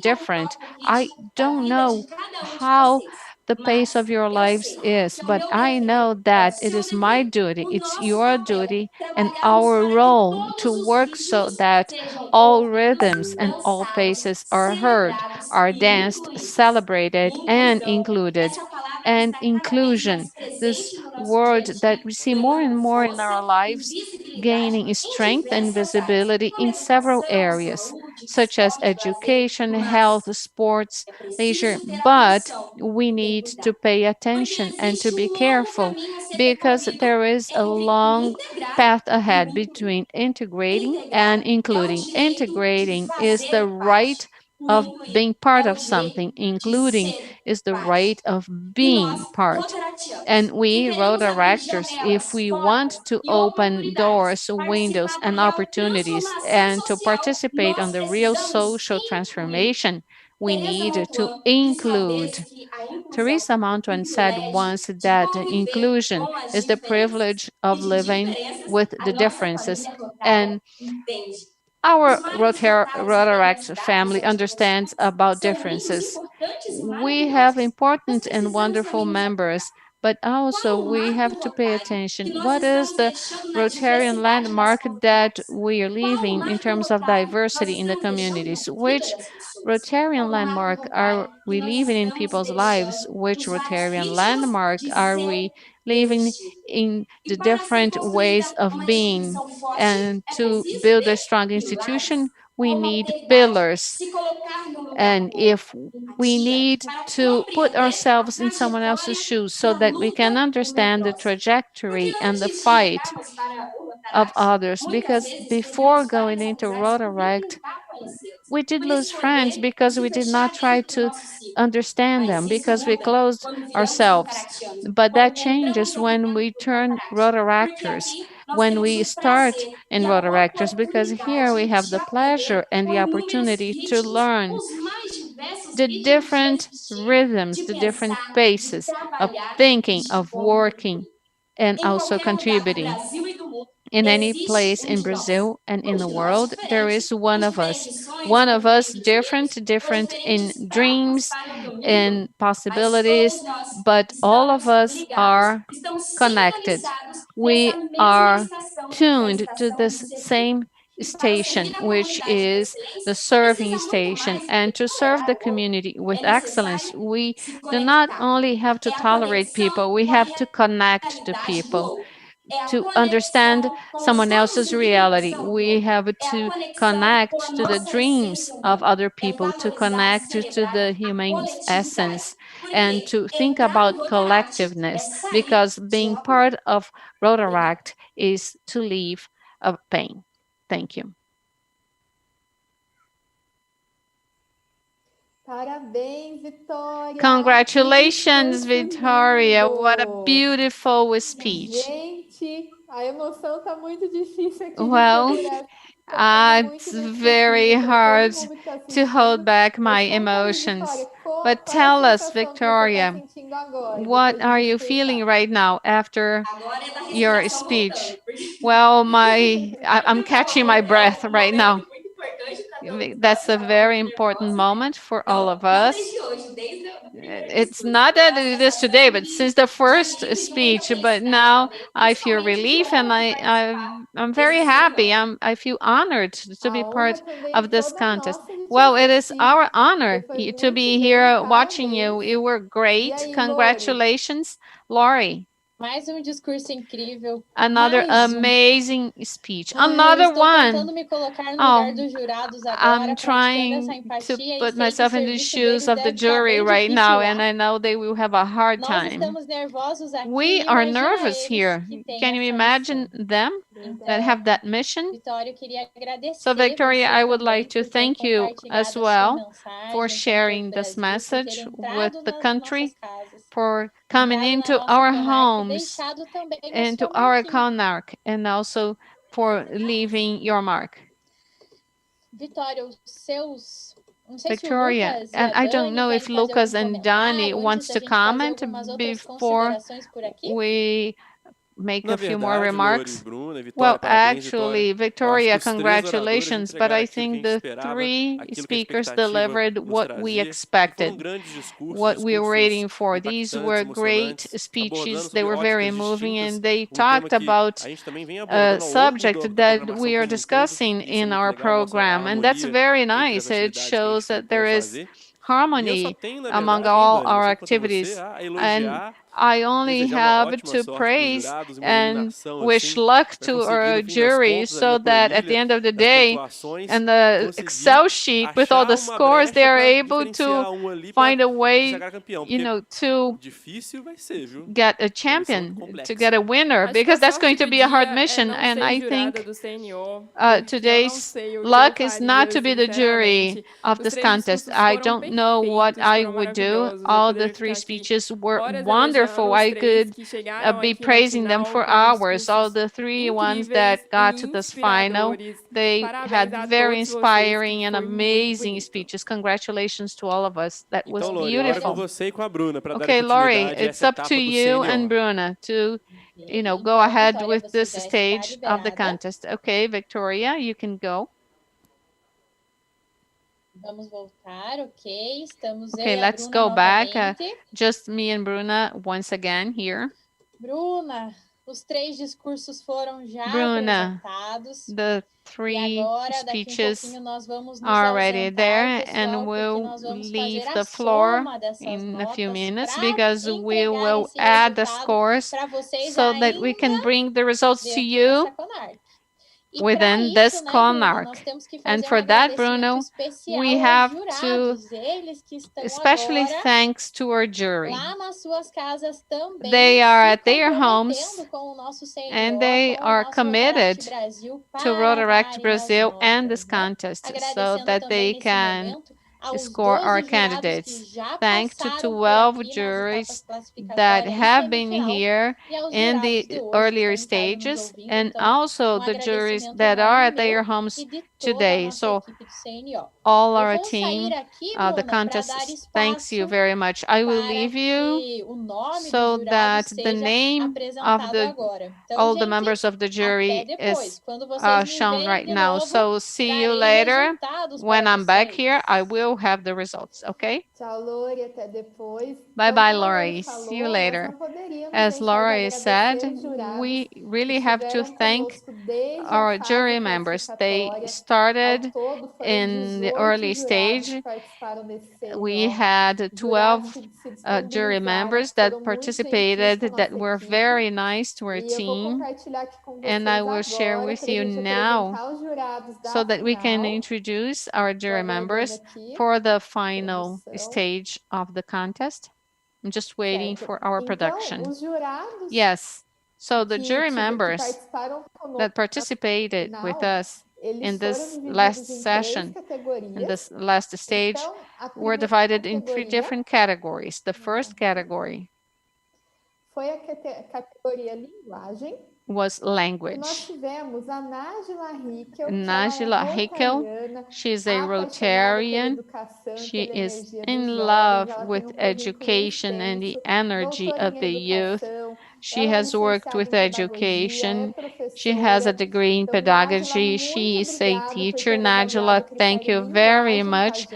different. I don't know how the pace of your lives is, but I know that it is my duty, it's your duty, and our role to work so that all rhythms and all paces are heard, are danced, celebrated, and included. And inclusion, this word that we see more and more in our lives, gaining strength and visibility in several areas, such as education, health, sports, leisure. But we need to pay attention and to be careful because there is a long path ahead between integrating and including. Integrating is the right of being part of something, including is the right of being part. And we, Rotaractors, if we want to open doors, windows, and opportunities and to participate on the real social transformation, we need to include. Teresa Mountain said once that inclusion is the privilege of living with the differences. And our Rotaract family understands about differences. We have important and wonderful members, but also we have to pay attention. What is the Rotarian landmark that we are leaving in terms of diversity in the communities? Which Rotarian landmark are we leaving in people's lives? Which Rotarian landmark are we leaving in the different ways of being? And to build a strong institution, we need pillars. And if we need to put ourselves in someone else's shoes so that we can understand the trajectory and the fight of others. Because before going into Rotaract, we did lose friends because we did not try to understand them, because we closed ourselves. But that changes when we turn Rotaractors, when we start in Rotaractors, because here we have the pleasure and the opportunity to learn the different rhythms, the different paces of thinking, of working, and also contributing. In any place in Brazil and in the world, there is one of us different in dreams, in possibilities, but all of us are connected. We are tuned to this same station, which is the serving station. And to serve the community with excellence, we do not only have to tolerate people, we have to connect to people. To understand someone else's reality, we have to connect to the dreams of other people, to connect to the human essence, and to think about collectiveness, because being part of Rotaract is to leave a pain. Thank you. Parabéns, Vitória! Congratulations, Que discurso Victoria. What a lindo! beautiful speech. Gente, a emoção tá muito difícil aqui de Well, segurar. Tô falando it's muito nesse very clima para todo hard mundo que tá to hold assistindo. back my Mas conta aí, emotions. Vitória, But qual é a tell us, sensação que você está Victoria, sentindo agora, what depois de are you discursar? feeling right now after your speech? Well, I'm catching my breath right now. That's a very important moment for all of us. It's not that it is today, but since the first speech, but now I feel relief and I'm very happy. I feel honored to be part of this contest. Well, it is our honor to be here watching you. You were great. Congratulations, Lori. Mais discurso incrível. Another amazing speech. Another Estou one. tentando me colocar no lugar dos jurados agora, I'm praticando essa trying to empatia e put sei que o myself in the serviço shoes deles of the deve estar jury bem right difícil now, lá. and I know they will have a hard Nós time. estamos nervosos aqui. We are Imagina nervous eles here. que têm Can you essa imagine missão. them that have Então, that mission? Vitória, eu queria agradecer So, Victoria, você I would também like to por ter thank you as compartilhado a sua well mensagem for com todo o sharing this Brasil, por ter message with entrado the nas country, nossas casas, for coming entrado na into nossa our CONARC e homes, deixado também a into sua our marquinha. CONARC, and also for leaving your mark. Vitória, os seus. Não sei Victoria, se o Lucas e and a I don't Dani know querem if fazer Lucas algum and Dani comentário wants antes da to gente fazer comment algumas outras before considerações por aqui. we make Na a few more verdade, remarks. Lori, Bruna, Vitória, Well, parabéns, actually, Vitória. Eu acho que Victoria, os três oradores congratulations, but entregaram I aquilo que a think gente the esperava, three aquilo que a speakers expectativa delivered nos what we trazia. E foram expected, grandes discursos, what we were waiting for. impactantes, These were great emocionantes, speeches. abordando They sobre were very óticas moving, distintas, and they tema talked que about a gente também vem a abordando ao longo subject da that programação we are como um todo. discussing Isso é in muito our legal, mostra a program, and that's harmonia very entre nice. as It atividades que a gente shows that propõe there is fazer. E eu só harmony tenho, na among verdade, all Dani, our se eu fosse activities. você, a And elogiar, I only desejar uma have ótima to sorte pros praise jurados, uma and iluminação wish assim, luck para to conseguir our no fim das jury contas ali so na that at the planilha end of the das day, pontuações and the conseguir Excel sheet with all the achar uma scores, they brecha are para able to diferenciar um ali para find a se way, sagrar campeão, you porque know, to difícil vai ser, viu? get a Uma missão champion, to complexa. get a winner, Acho que a because that's sorte going to do be a hard dia é mission. não And ser I jurada think do CNO, porque eu não today's sei o que eu luck is faria, not to be the jury sinceramente. of Os this três contest. discursos I foram don't know what perfeitos, I foram would do. maravilhosos. Eu All the poderia three ficar aqui speeches were horas wonderful. elogiando os I três could que chegaram be aqui na praising them final for com hours. All discursos the three ones incríveis that e got to this final, inspiradores. they Parabéns had a very todos vocês, que inspiring and foi muito amazing bonito. speeches. Congratulations to all of us. That was Então, Lori, agora é com beautiful. você e com a Bruna para dar Okay, Laurie, continuidade a it's essa up to etapa do you and CNO. Bruna to, you know, go Então, ahead Vitória, with você this já está stage of the liberada. contest. Okay, Victoria, you can go. Vamos voltar, ok? Estamos eu Okay, e a let's Bruna go back. novamente. Just me and Bruna once again here. Bruna, os três discursos foram já Bruna, apresentados. the E three agora, daqui speeches pouquinho, nós vamos nos are already ausentar, there, pessoal, and porque we'll nós vamos leave fazer the a floor soma dessas in a few notas minutes para because we entregar will esse add the resultado scores para vocês so that we can ainda bring the results to dentro you dessa CONARC. E para within isso, this né, Bruna, CONARC. nós temos que And fazer for that, Bruno, especial we aos have jurados, eles que estão especially agora thanks to our jury. lá nas suas casas também They are se at their homes comprometendo com o nosso CNO, and they com o are nosso committed Rotaract Brasil to para Rotaract darem as Brazil and notas, this né? contest so Agradecendo that também they nesse can momento aos score 12 our jurados que candidates. já Thanks to passaram por 12 aqui nas etapas juries that classificatórias e have been semifinal here e aos in jurados de the hoje que earlier estão em casa nos stages ouvindo. and Então, also the juries agradecimento that are at enorme their meu homes e de toda a today. nossa So equipe do CNO. all Eu our vou sair team, aqui, the Bruna, para contest dar thanks you espaço very much. I will para leave you que o nome so do jurado that the seja name of apresentado the agora. Então, all the gente, members of the até jury depois. is Quando vocês me shown verem right de now. novo, So see you trarei later. resultados When para I'm back vocês. here, I will have the results, okay? Tchau, Lori, até depois. Bye Como bye, a Lori. falou, See you nós later. não poderíamos As deixar de Lori said, agradecer os jurados we que really have to estiveram thank conosco desde a our fase jury members. They classificatória. Ao started todo, foram in the 18 early jurados stage. que participaram desse We CNO. had Jurados 12 que se jury disponibilizaram, members que that foram muito gentis com a participated that nossa were equipe. very nice to our E eu vou team. compartilhar aqui com And vocês I will share agora with para a you gente now apresentar os jurados da so that we can final. introduce our Estou jury aguardando members aqui, for the final produção. stage of the contest. I'm just waiting Certo. for our Então, production. os jurados Yes. So the jury que members participaram conosco that na participated with final, us eles in foram this divididos last em três session, in categorias. this last stage, Então, a were primeira divided in three categoria different categories. The first category foi a categoria linguagem. was E nós language. tivemos a Nájila Hickel, Nájila que ela é Hickel, rotariana, she's a apaixonada pela Rotarian. educação, She pela is energia dos in jovens. love Ela tem with currículo education and the extenso, energy doutora of em the youth. educação, She has worked with education. She has a degree in pedagogy. She is a teacher. Najla, thank you very much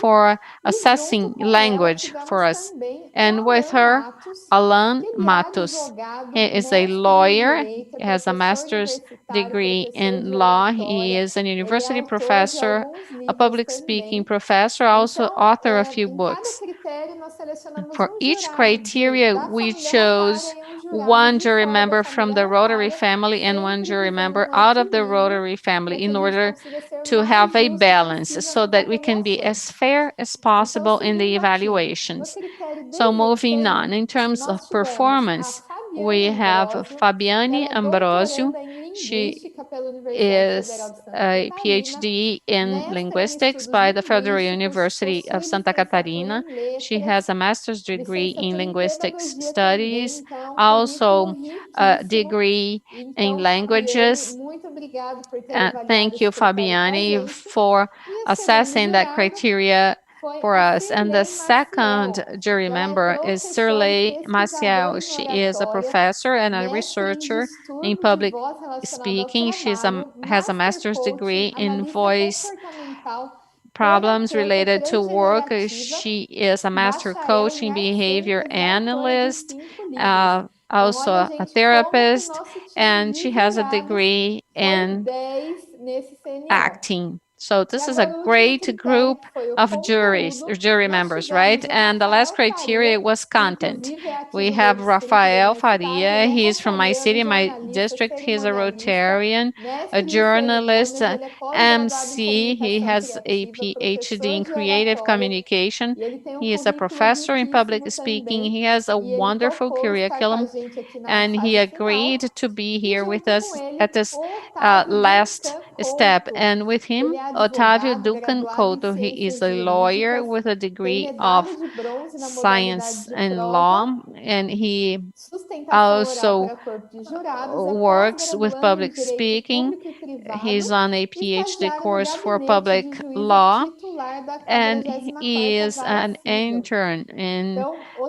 for assessing language for us. And with her, Alan Matos. He is a lawyer, he has a master's degree in law. He is a university professor, a public speaking professor, also author of a few books. For each criteria, we chose one jury member from the Rotary family and one jury member out of the Rotary family in order to have a balance so that we can be as fair as possible in the evaluations. So moving on, in terms of performance, we have Fabiane Ambrosio. She is a PhD in linguistics by the Federal University of Santa Catarina. She has a master's degree in linguistics studies, also a degree in languages. Thank you, Fabiane, for assessing that criteria for us. And the second jury member is Sirley Maciel. She is a professor and a researcher in public speaking. She has a master's degree in voice problems related to work. She is a master coach in behavior analyst, also a therapist, and she has a degree in acting. So this is a great group of jury members, right? And the last criteria was content. We have Rafael Faria. He is from my city, my district. He's a Rotarian, a journalist, MC. He has a PhD in creative communication. He is a professor in public speaking. He has a wonderful curriculum, and he agreed to be here with us at this last step. And with him, Otávio Ducan Couto. He is a lawyer with a degree of science and law, and he also works with public speaking. He's on a PhD course for public law, and he is an intern in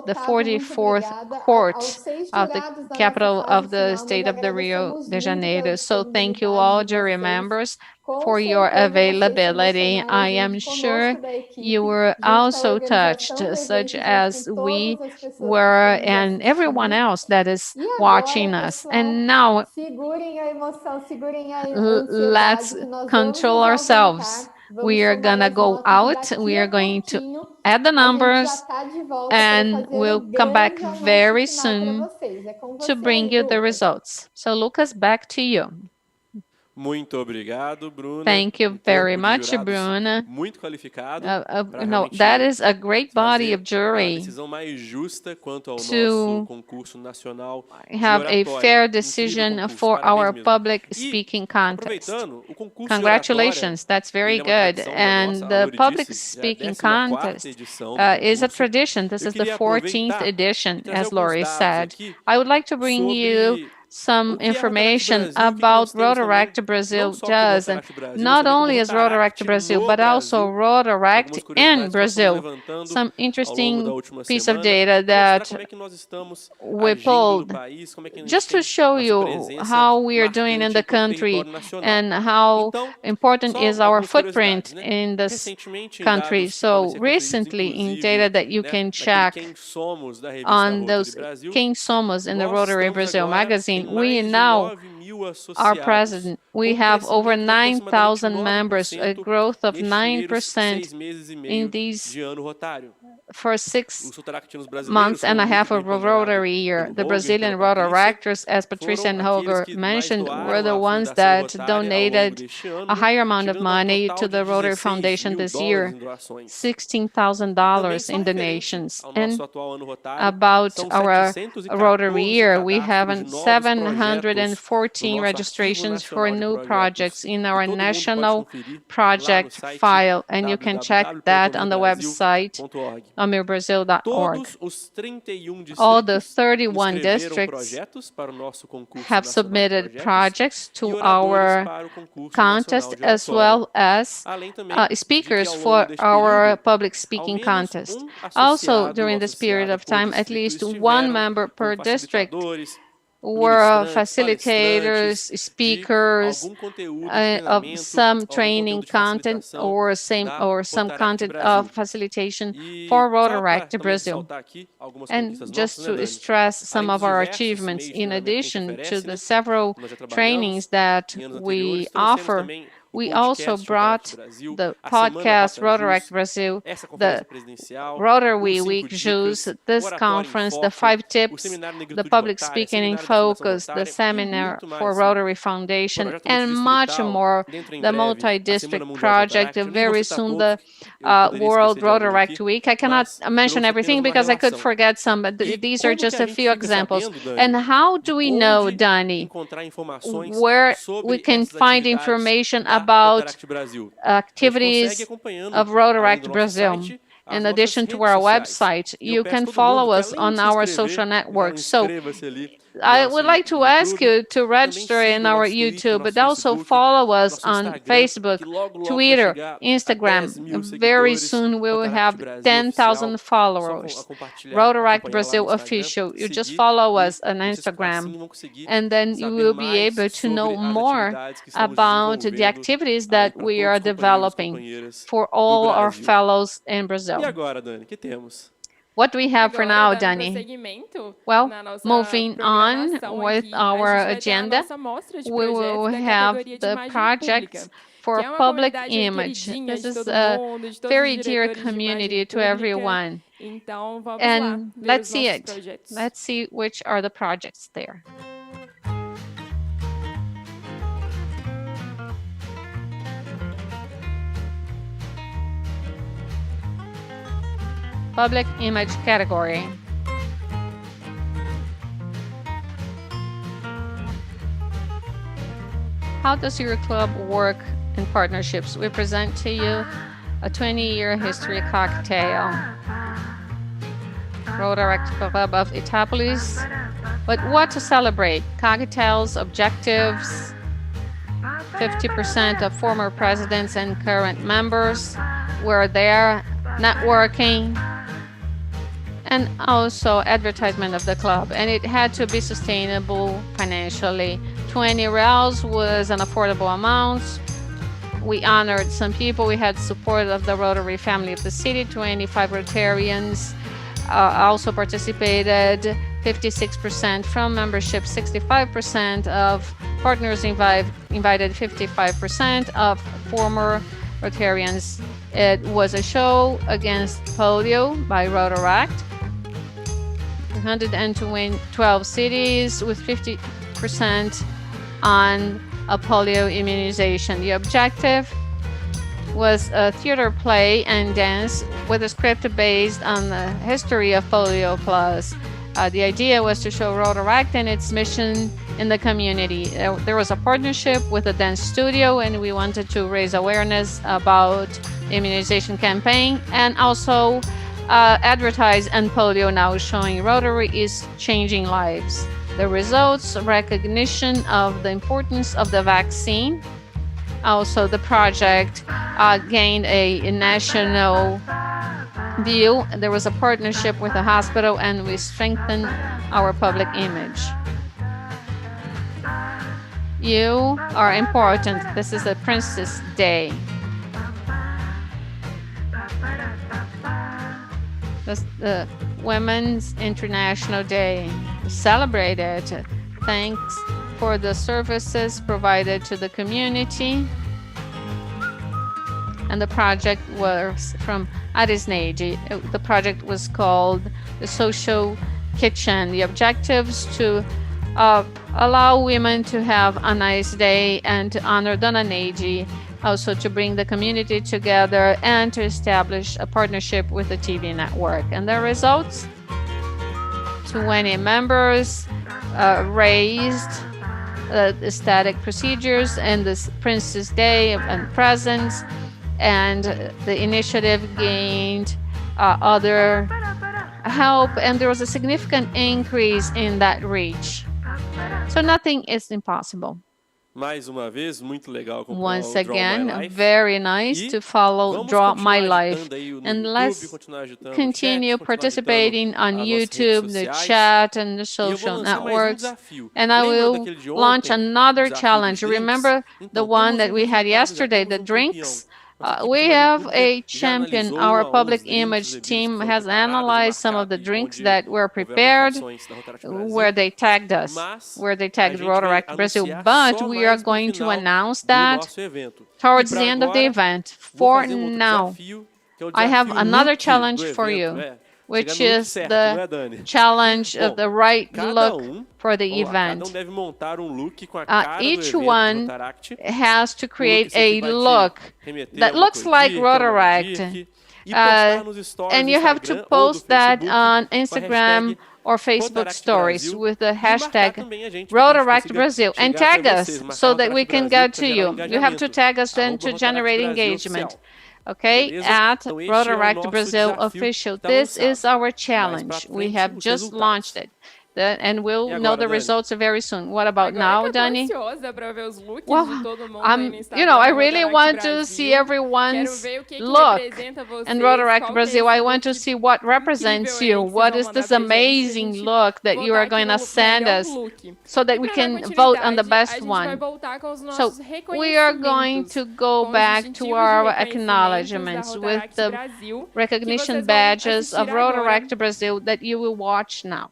the 44th Court of the capital of the state of the Rio de Janeiro. So thank you all, jury members, for your availability. I am sure you were also touched, such as we were, and everyone else that is watching us. And now, let's control ourselves. We are gonna go out. We are going to add the numbers, and we'll come back very soon to bring you the results. So, Lucas, back to you. Muito obrigado, Bruna. Thank you very much, Bruna. Muito qualificado. No, that is a great body of jury decisão mais justa quanto ao to nosso concurso nacional have a fair decision for our public speaking contest. Congratulations, that's very good. And the public speaking contest is a tradition. This is the 14th edition, as Lori said. I would like to bring you some information about Rotaract Brazil does, and not only is Rotaract Brazil, but also Rotaract in Brazil. Some interesting piece of data that we pulled just to show you how we are doing in the country and how important is our footprint in this country. So recently, in data that you can check on those Quem Somos in the Rotary Brazil magazine, we now are present. We have over 9,000 members, a growth of 9% in these for 6 months and a half of a Rotary year. The Brazilian Rotaractors, as Patricia and Holger mentioned, were the ones that donated a higher amount of money to the Rotary Foundation this year, $16,000 in donations. And about our Rotary year, we have 714 registrations for new projects in our national project file, and you can check that on the website amirbrasil.org. All the 31 districts have submitted projects to our contest, as well as speakers for our public speaking contest. Also, during this period of time, at least one member per district were ministrantes, facilitators, palestrantes, de speakers, algum conteúdo de of treinamento, some algum training conteúdo de content facilitação da or some Rotaract content of Brasil. facilitation E for só para Rotaract também Brazil. ressaltar aqui algumas conquistas And nossas, just né, to Dani? stress some Além of dos our diversos achievements, meios de in treinamento que a gente addition to oferece, the né, several nós já trabalhamos, trainings that em anos we anteriores, trouxemos offer, também o we also podcast Rotaract brought Brasil, the a Semana podcast Rota Rotaract Jus, Brazil, essa conferência the presidencial, os Rotary 5 Week Juice, dicas, o this Oratório em conference, the Foco, 5 o tips, Seminário the Negritude public Rotária, speaking in Seminário da Fundação focus, the Rotária e seminar muito for mais. Rotary Foundation, Projeto and much multidistrital, more, dentro em the breve, a Semana multi-district Mundial de project, Rotaract. Eu nem vou very citar soon todos, the eu poderia World esquecer de algum Rotaract aqui, Week. I cannot mas mention trouxe everything apenas uma because I could relação. forget some, but E these are como que just a a gente few fica examples. sabendo, Dani, And how de do we know, onde Dani, encontrar informações where we sobre can essas find atividades information da about Rotaract Brasil? A gente consegue activities acompanhando, of além Rotaract do nosso Brazil? site, as In nossas addition to redes our sociais. website, E eu you peço can a todo mundo follow que, us além on de se our inscrever, social já networks. So inscreva-se ali no I nosso would like to ask YouTube, you to também register in siga o our nosso Twitter, YouTube, nosso but also Facebook, follow us nosso on Instagram, Facebook, que logo, logo vai Twitter, chegar a 10 Instagram. mil Very seguidores, soon we will Rotaract have Brasil Oficial. 10,000 Só followers. compartilhar, Rotaract acompanhar lá no Brazil Instagram, Official. You just seguir follow e us on vocês assim Instagram, vão conseguir and then you saber will be mais able to know sobre as more atividades que estamos about the desenvolvendo activities aí that para we todos are os companheiros e developing companheiras for do all our Brasil. fellows in E Brazil. agora, Dani, que temos? What do we have for Agora, now, dando Dani? prosseguimento Well, na nossa moving on programação with aqui, our a gente vai ter a agenda, nossa mostra de we will projetos da have categoria de the imagem projects pública, for que é uma public comunidade aí image. queridinha This de is todo a mundo, de todos os very dear diretores de imagem community to pública. everyone. Então, vamos lá And ver let's os see nossos it. projetos. Let's see which are the projects there. Public image category. How does your club work in partnerships? We present to you a 20-year history cocktail. Rotaract Club of Itapolis. But what to celebrate? Cocktails, objectives, 50% of former presidents and current members were there, networking, and also advertisement of the club. And it had to be sustainable financially. 20 reals was an affordable amount. We honored some people. We had support of the Rotary family of the city. 25 Rotarians also participated. 56% from membership, 65% of partners invited, 55% of former Rotarians. It was a show against polio by Rotaract. 112 cities with 50% on a polio immunization. The objective was a theater play and dance with a script based on the history of polio plus. The idea was to show Rotaract and its mission in the community. There was a partnership with a dance studio, and we wanted to raise awareness about the immunization campaign and also advertise on polio now, showing Rotary is changing lives. The results, recognition of the importance of the vaccine. Also, the project gained a national view. There was a partnership with the hospital, and we strengthened our public image. You are important. This is a Princess Day. This the Women's International Day. Celebrate it. Thanks for the services provided to the community. And the project was from Arisneide. The project was called the Social Kitchen. The objectives to allow women to have a nice day and to honor Dona Neide, also to bring the community together and to establish a partnership with the TV network. And the results, 20 members raised the static procedures and this Princess Day and presents, and the initiative gained other help, and there was a significant increase in that reach. So nothing is impossible. Mais uma vez, muito legal acompanhar Once o Draw My again, Life. very nice E to follow vamos Draw My continuar Life. agitando aí no And YouTube, let's continuar agitando o chat, continue continuar agitando participating on as nossas redes YouTube, the sociais. chat, and the E eu vou social lançar mais um networks. desafio. And I Lembra will daquele de launch ontem, o another desafio dos challenge. drinks? Remember the Então, one temos that we had resultado, já yesterday, the temos campeão. drinks? Nossa equipe We de imagem have pública a já champion. analisou Our 1 a 1 public os drinks, image as bebidas team que foram has preparadas e analyzed some of the marcadas, drinks onde that were houveram prepared, marcações da Rotaract where Brasil. they tagged us, Mas where they a tagged gente vai Rotaract Brazil. anunciar But só we are mais pro going to final announce do that nosso evento. E towards the para end of the agora, event. vou For fazer um outro now, desafio, que é o I have desafio another look challenge do for evento. you, Chegar which no look is certo, the não é, Dani? challenge of Bom, the right cada look for the vamos lá, cada event. deve montar um look com a cara do Each evento one Rotaract. has to Um look create assim a que vai te look remeter that a uma looks like Codic, a uma Rotaract. Dick, e postar nos stories And do you have to Instagram ou do post that Facebook on com a Instagram hashtag or Facebook Rotaract stories Brasil with the e marcar hashtag também a gente para que a gente Rotaract consiga Brazil and chegar até tag us vocês, marcar so that we Rotaract can Brasil get para to gerar you. You have to engajamento. tag us and to Rotaract generate Brasil engagement. Oficial. Okay, Beleza? at Então este é o Rotaract nosso Brazil desafio Official. que tá This is lançado. our Mais challenge. pra We frente, have os just resultados. launched it. And E we'll know agora, the Dani? results very soon. What about Agora now, que eu tô Dani? ansiosa pra ver os looks de Well, todo mundo aí no Instagram. you know, I do really Rotaract want to Brasil. see Quero everyone's ver o que look. representa vocês, And Rotaract qual que é Brazil, esse I want to look see what represents incrível you. aí que vocês What vão is mandar this pra gente, pra amazing gente look that you votar are aqui going to no send melhor us look. so that E we pra dar can vote on the continuidade, best a gente vai one? voltar com os So nossos we are going reconhecimentos, to go com os back to distintivos de our reconhecimentos da acknowledgements with Rotaract the Brasil, que recognition vocês vão badges assistir of agora. Rotaract Brazil that you will watch now.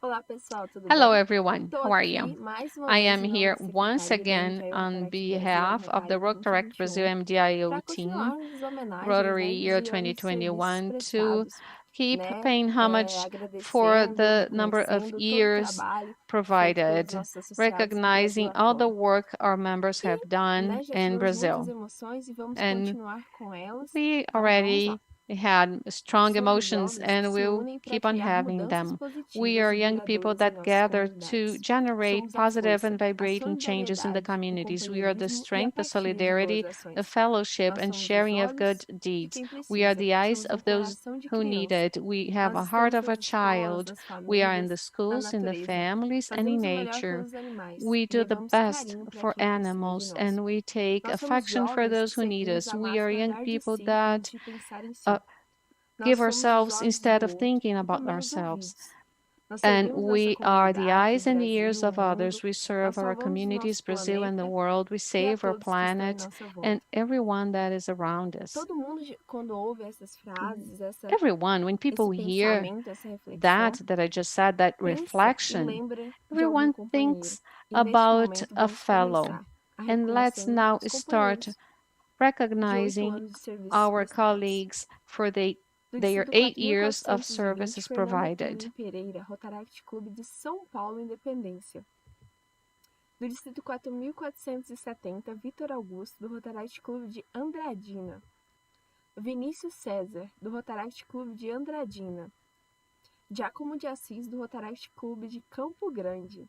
Olá, pessoal, tudo Hello, bem? everyone. Tô How are aqui you? mais uma I vez am em nome here da once Secretaria again da on Rotaract behalf of the Brasil, Rotaract Brazil 2021, MDIO para team, continuarmos as homenagens, Rotary né, Year de anos de serviços 2021, to prestados, keep né, paying homage for agradecendo, the number of reconhecendo todo o years trabalho feito pelos provided, nossos associados no recognizing Brasil all the afora. work our members have done Né, já in tivemos muitas Brazil. emoções e vamos And continuar com elas. we Então, vamos lá. already had strong Somos emotions jovens que and se we'll unem para keep on criar having mudanças them. We positivas are e young people duradouras em that nossas gather to comunidades. generate Somos a positive força, and a vibrating changes in the solidariedade, o communities. We are the companheirismo e a strength, the partilha de boas solidarity, the ações. fellowship, Nós and somos os sharing of good olhos de deeds. quem We are precisa. the eyes Somos of those coração de who need criança. it. We have Nós a heart estamos of a nas escolas, child. nas We are in famílias, the na schools, in the natureza. families, and in Fazemos o melhor nature. pelos animais We e do the levamos best carinho para for quem precisa de animals, nós. and we take Nós somos affection for jovens those que who need seguimos us. a We are máxima young dar de people si that antes de pensar em si. uh, Nós give somos os ourselves olhos instead do of outro thinking e about também os ourselves. ouvidos. Nós And servimos nossa we are the comunidade, eyes o and the Brasil, ears o of others. mundo. We Nós serve our salvamos o communities, nosso Brazil and the planeta world. We e a save our todos que estão em planet nossa volta. and everyone that is around us. Todo mundo, quando ouve essas frases, Everyone, when people esse hear pensamento, essa reflexão, that I just said, that pensa e reflection, lembra de algum everyone companheiro. thinks E neste about momento a vamos fellow. começar a And let's reconhecendo now os start companheiros de 8 recognizing anos de serviços our prestados. colleagues for their Do 8 Distrito years of 4420, services Fernanda provided. Tullin Pereira, Rotaract Clube de São Paulo, Independência. Do Distrito 4470, Vitor Augusto, do Rotaract Clube de Andradina. Vinícius César, do Rotaract Clube de Andradina. Giacomo de Assis, do Rotaract Clube de Campo Grande.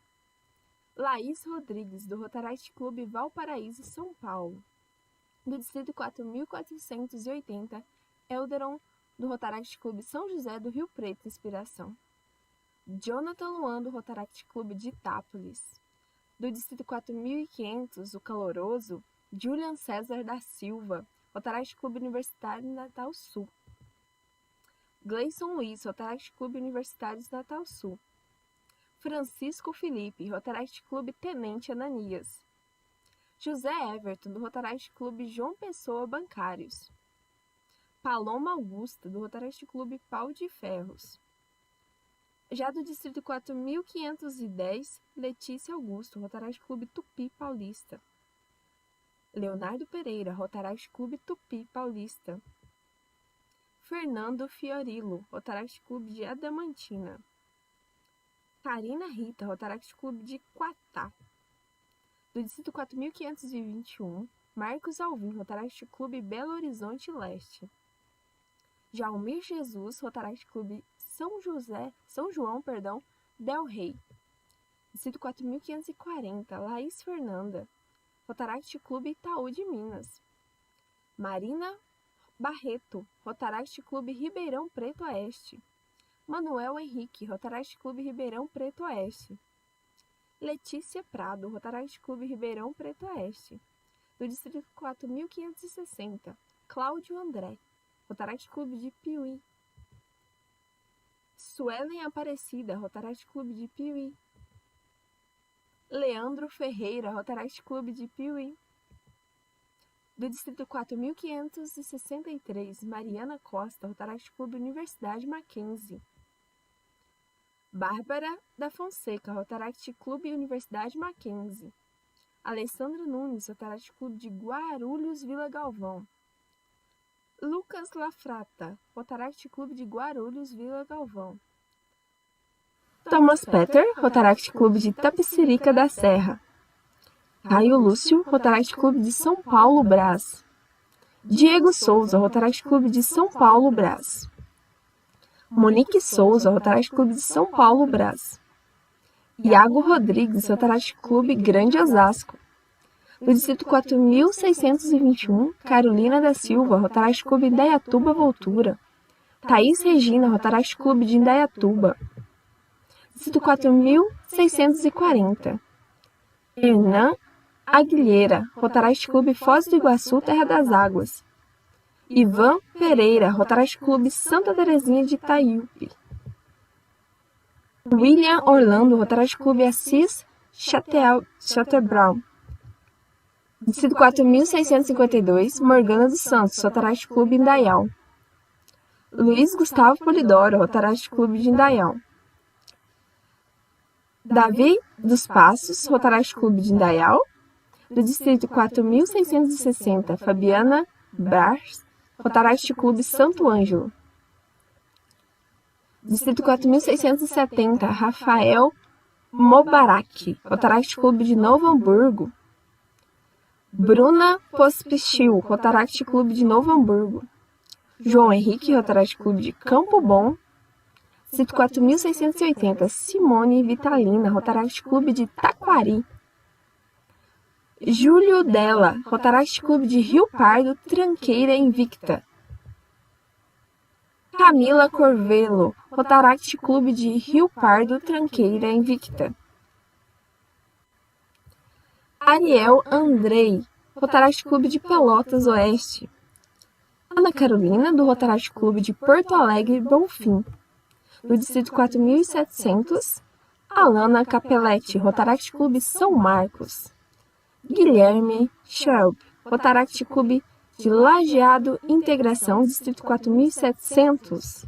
Laís Rodrigues, do Rotaract Clube Valparaíso, São Paulo. Do Distrito 4480, Elderon, do Rotaract Clube São José do Rio Preto, Inspiração. Jonathan Luan, do Rotaract Clube de Itápolis. Do Distrito 4500, o Caloroso, Julian César da Silva, Rotaract Clube Universitário Natal Sul. Gleison Luiz, Rotaract Clube Universitário de Natal Sul. Francisco Felipe, Rotaract Clube Tenente Ananias. José Everton, do Rotaract Clube João Pessoa Bancários. Paloma Augusta, do Rotaract Clube Pau de Ferros. Já do Distrito 4510, Letícia Augusto, Rotaract Clube Tupi Paulista. Leonardo Pereira, Rotaract Clube Tupi Paulista. Fernando Fiorilo, Rotaract Clube de Adamantina. Karina Rita, Rotaract Clube de Quatá. Do Distrito 4521, Marcos Alvim, Rotaract Clube Belo Horizonte Leste. Jaumir Jesus, Rotaract Clube São João, Del Rey. Distrito 4540, Laís Fernanda, Rotaract Clube Itaú de Minas. Marina Barreto, Rotaract Clube Ribeirão Preto Oeste. Manuel Henrique, Rotaract Clube Ribeirão Preto Oeste. Letícia Prado, Rotaract Clube Ribeirão Preto Oeste. Do Distrito 4560, Cláudio André, Rotaract Clube de Piuí. Suelen Aparecida, Rotaract Clube de Piuí. Leandro Ferreira, Rotaract Clube de Piuí. Do Distrito 4563, Mariana Costa, Rotaract Clube Universidade Mackenzie. Bárbara da Fonseca, Rotaract Clube Universidade Mackenzie. Alessandro Nunes, Rotaract Clube de Guarulhos, Vila Galvão. Lucas Lafrata, Rotaract Clube de Guarulhos, Vila Galvão. Thomas Peter, Rotaract Clube de Tapicerica da Serra. Caio Lúcio, Rotaract Clube de São Paulo, Brás. Diego Souza, Rotaract Clube de São Paulo, Brás. Monique Souza, Rotaract Clube de São Paulo, Brás. Iago Rodrigues, Rotaract Clube Grande Osasco. Do Distrito 4621, Carolina da Silva, Rotaract Clube Indaiatuba Voltura. Thaís Regina, Rotaract Clube de Indaiatuba. Distrito 4640. Hernan Aguilheira, Rotaract Clube Foz do Iguaçu, Terra das Águas. Ivan Pereira, Rotaract Clube Santa Terezinha de Itaíupe. William Orlando, Rotaract Clube Assis Chateaubriand. Distrito 4652, Morgana dos Santos, Rotaract Clube Indaial. Luiz Gustavo Polidoro, Rotaract Clube de Indaial. Davi dos Passos, Rotaract Clube de Indaial. Do Distrito 4660, Fabiana Bars, Rotaract Clube Santo Ângelo. Distrito 4670, Rafael Mobarak, Rotaract Clube de Novo Hamburgo. Bruna Pospichil, Rotaract Clube de Novo Hamburgo. João Henrique, Rotaract Clube de Campo Bom. Distrito 4680, Simone Vitalina, Rotaract Clube de Taquari. Júlio Della, Rotaract Clube de Rio Pardo, Tranqueira Invicta. Camila Corvelo, Rotaract Clube de Rio Pardo, Tranqueira Invicta. Ariel Andrei, Rotaract Clube de Pelotas Oeste. Ana Carolina, do Rotaract Clube de Porto Alegre, Bonfim. Do Distrito 4700, Alana Capelletti, Rotaract Clube São Marcos. Guilherme Shelb, Rotaract Clube de Lajeado Integração, Distrito 4700.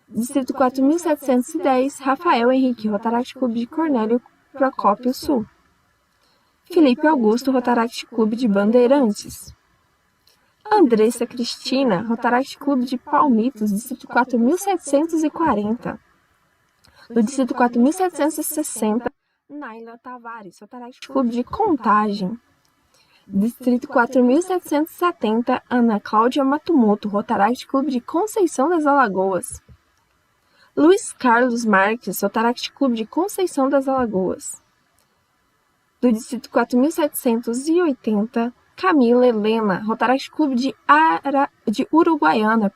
Distrito 4710, Rafael Henrique, Rotaract Clube de Cornélio Procópio Sul. Felipe Augusto, Rotaract Clube de Bandeirantes. Andressa Cristina, Rotaract Clube de Palmitos, Distrito 4740. Do Distrito 4760, Naila Tavares, Rotaract Clube de Contagem. Distrito 4770, Ana Cláudia Matumoto, Rotaract Clube de Conceição das Alagoas. Luiz Carlos Marques, Rotaract Clube de Conceição das Alagoas. Do Distrito 4780, Camila Helena, Rotaract Clube de Uruguaiana,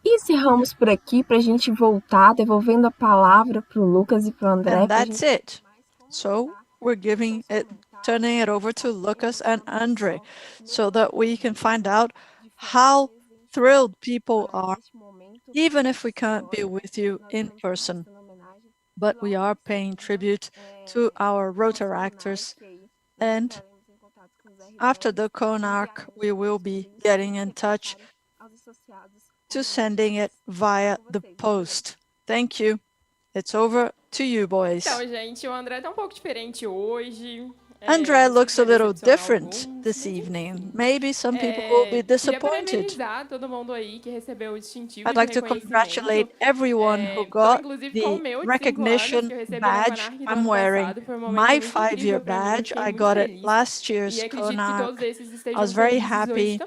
E encerramos por aqui para a gente voltar, devolvendo a palavra para o Lucas e para o André. And that's it. So we're turning it over to Lucas and Andre so that we can find out how thrilled people are, even if we can't be with you in person. But we are paying tribute to our Rotaractors, and after the CONARC, we will be getting in touch to sending it via the post. Thank you. It's over to you, boys. Então, gente, o André tá um pouco diferente hoje. André looks a little different this evening. Maybe some people will be disappointed. I'd like to congratulate everyone who got the recognition badge I'm wearing. My 5-year badge, I got it last year's CONARC. I was very happy,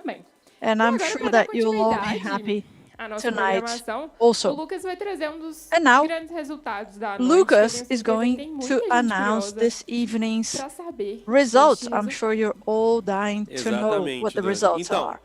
and I'm sure that you'll all be happy tonight also. And now, Lucas is going to announce this evening's results. I'm sure you're all dying to know what the results are.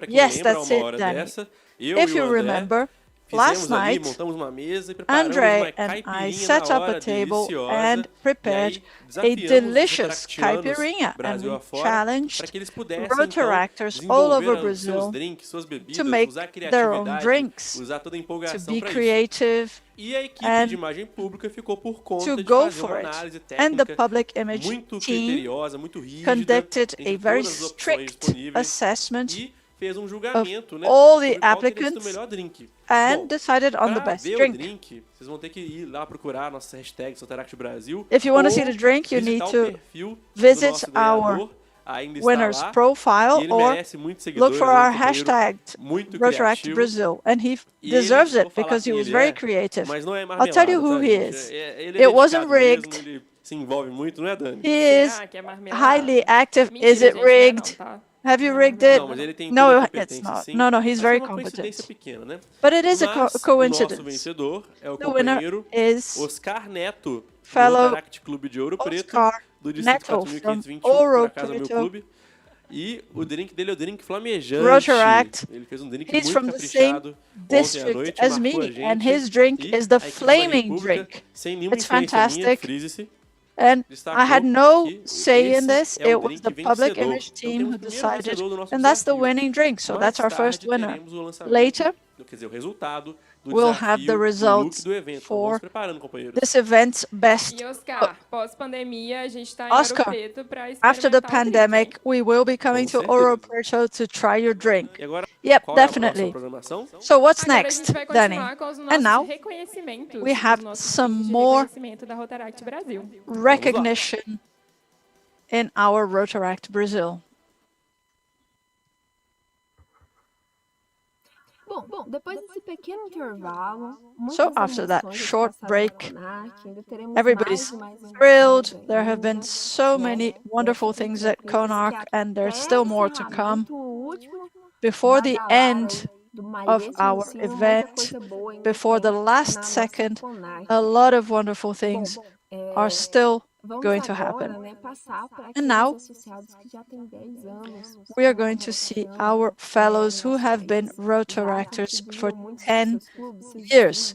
Yes, that's it, Danny. If you remember, Last Fizemos ali, night, montamos uma mesa e preparamos uma Andre and I caipirinha set na up a hora, table deliciosa. and E prepared aí a desafiamos os delicious rotaractianos caipirinha, and Brasil we afora para challenged que eles pudessem então Rotaractors all desenvolver over os seus Brazil drinks, suas to bebidas, make usar a their own criatividade, drinks, usar toda a to empolgação be para isso. creative, E a equipe and de imagem pública ficou por to conta de go fazer uma for it. análise And the técnica public image muito team criteriosa, muito rígida, conducted a entre very todas as opções strict disponíveis assessment e fez um of julgamento, né, all the sobre qual teria sido o applicants melhor drink. and Bom, decided on the para best ver o drink. drink, vocês vão ter que ir lá procurar nossa hashtag Rotaract Brasil If you want to ou see the drink, you need visitar o to perfil do visit nosso our ganhador, ainda está winner's lá, e profile ele or merece muitos look seguidores, for é um our companheiro hashtag muito Rotaract criativo. Brazil, and he E deserves ele, vou it falar because he quem was ele very é, creative. mas não é I'll tell you marmelada, who tá, he gente? is. Ele é It wasn't dedicado mesmo, rigged. ele se envolve muito, não é, Dani? He is Será que é marmelada? highly active. Mentira, Is it gente, não é não, rigged? tá? Have you Não é rigged it? Não, mas ele tem No, toda a it's competência, not. sim. No, no, he's Mas very foi uma coincidência competent. pequena, né? But it is a Mas o nosso coincidence. vencedor é o The winner companheiro is Oscar Neto, do fellow Rotaract Clube de Ouro Preto, Oscar do Distrito Neto from 4521, por Ouro acaso é meu Preto. clube. E o drink dele é o drink flamejante. Rotaract. Ele fez um drink He's muito from the same caprichado ontem à district noite, as marcou a me, gente. and his drink E is the a equipe da Imagem flaming Pública, drink. sem nenhuma It's influência minha, fantastic. frise-se, And I had destacou no que say in esse this. é o It was drink the public vencedor. image Então team temos who o primeiro decided, vencedor do nosso and that's the desafio. winning drink. So Mais that's our first tarde winner. teremos o lançamento, Later, quer dizer, o resultado do we'll have desafio the do look results do evento. Então, for vamos preparando, companheiros. this event's best. E Oscar, pós-pandemia, a gente está em Oscar, Ouro Preto para After the experimentar o drink, hein? pandemic, we will be coming Com to Ouro certeza. Preto to try your drink. E agora, Yep, qual é a próxima definitely. programação? So what's Agora a next, gente vai Danny? continuar com os And nossos now reconhecimentos, we have os nossos some pins de more reconhecimento da Rotaract Brasil. recognition in our Rotaract Brazil. Bom, depois desse pequeno intervalo, So muitas after that emoções short passaram break, na CONARC, ainda teremos everybody's mais emoções thrilled. There have ainda, been so né? many E a wonderful gente things vai at ter que CONARC, and there's até still o more to come. encerramento, o último Before da the galera end aí, do of malíssimo our ursinho, muita event, coisa boa ainda before the tem last na nossa second, CONARC. a lot of wonderful things are still Vamos going to agora, happen. né, passar para And aqueles now associados que já têm 10 anos. we are going to see our fellows who have been Rotaractors for 10 years.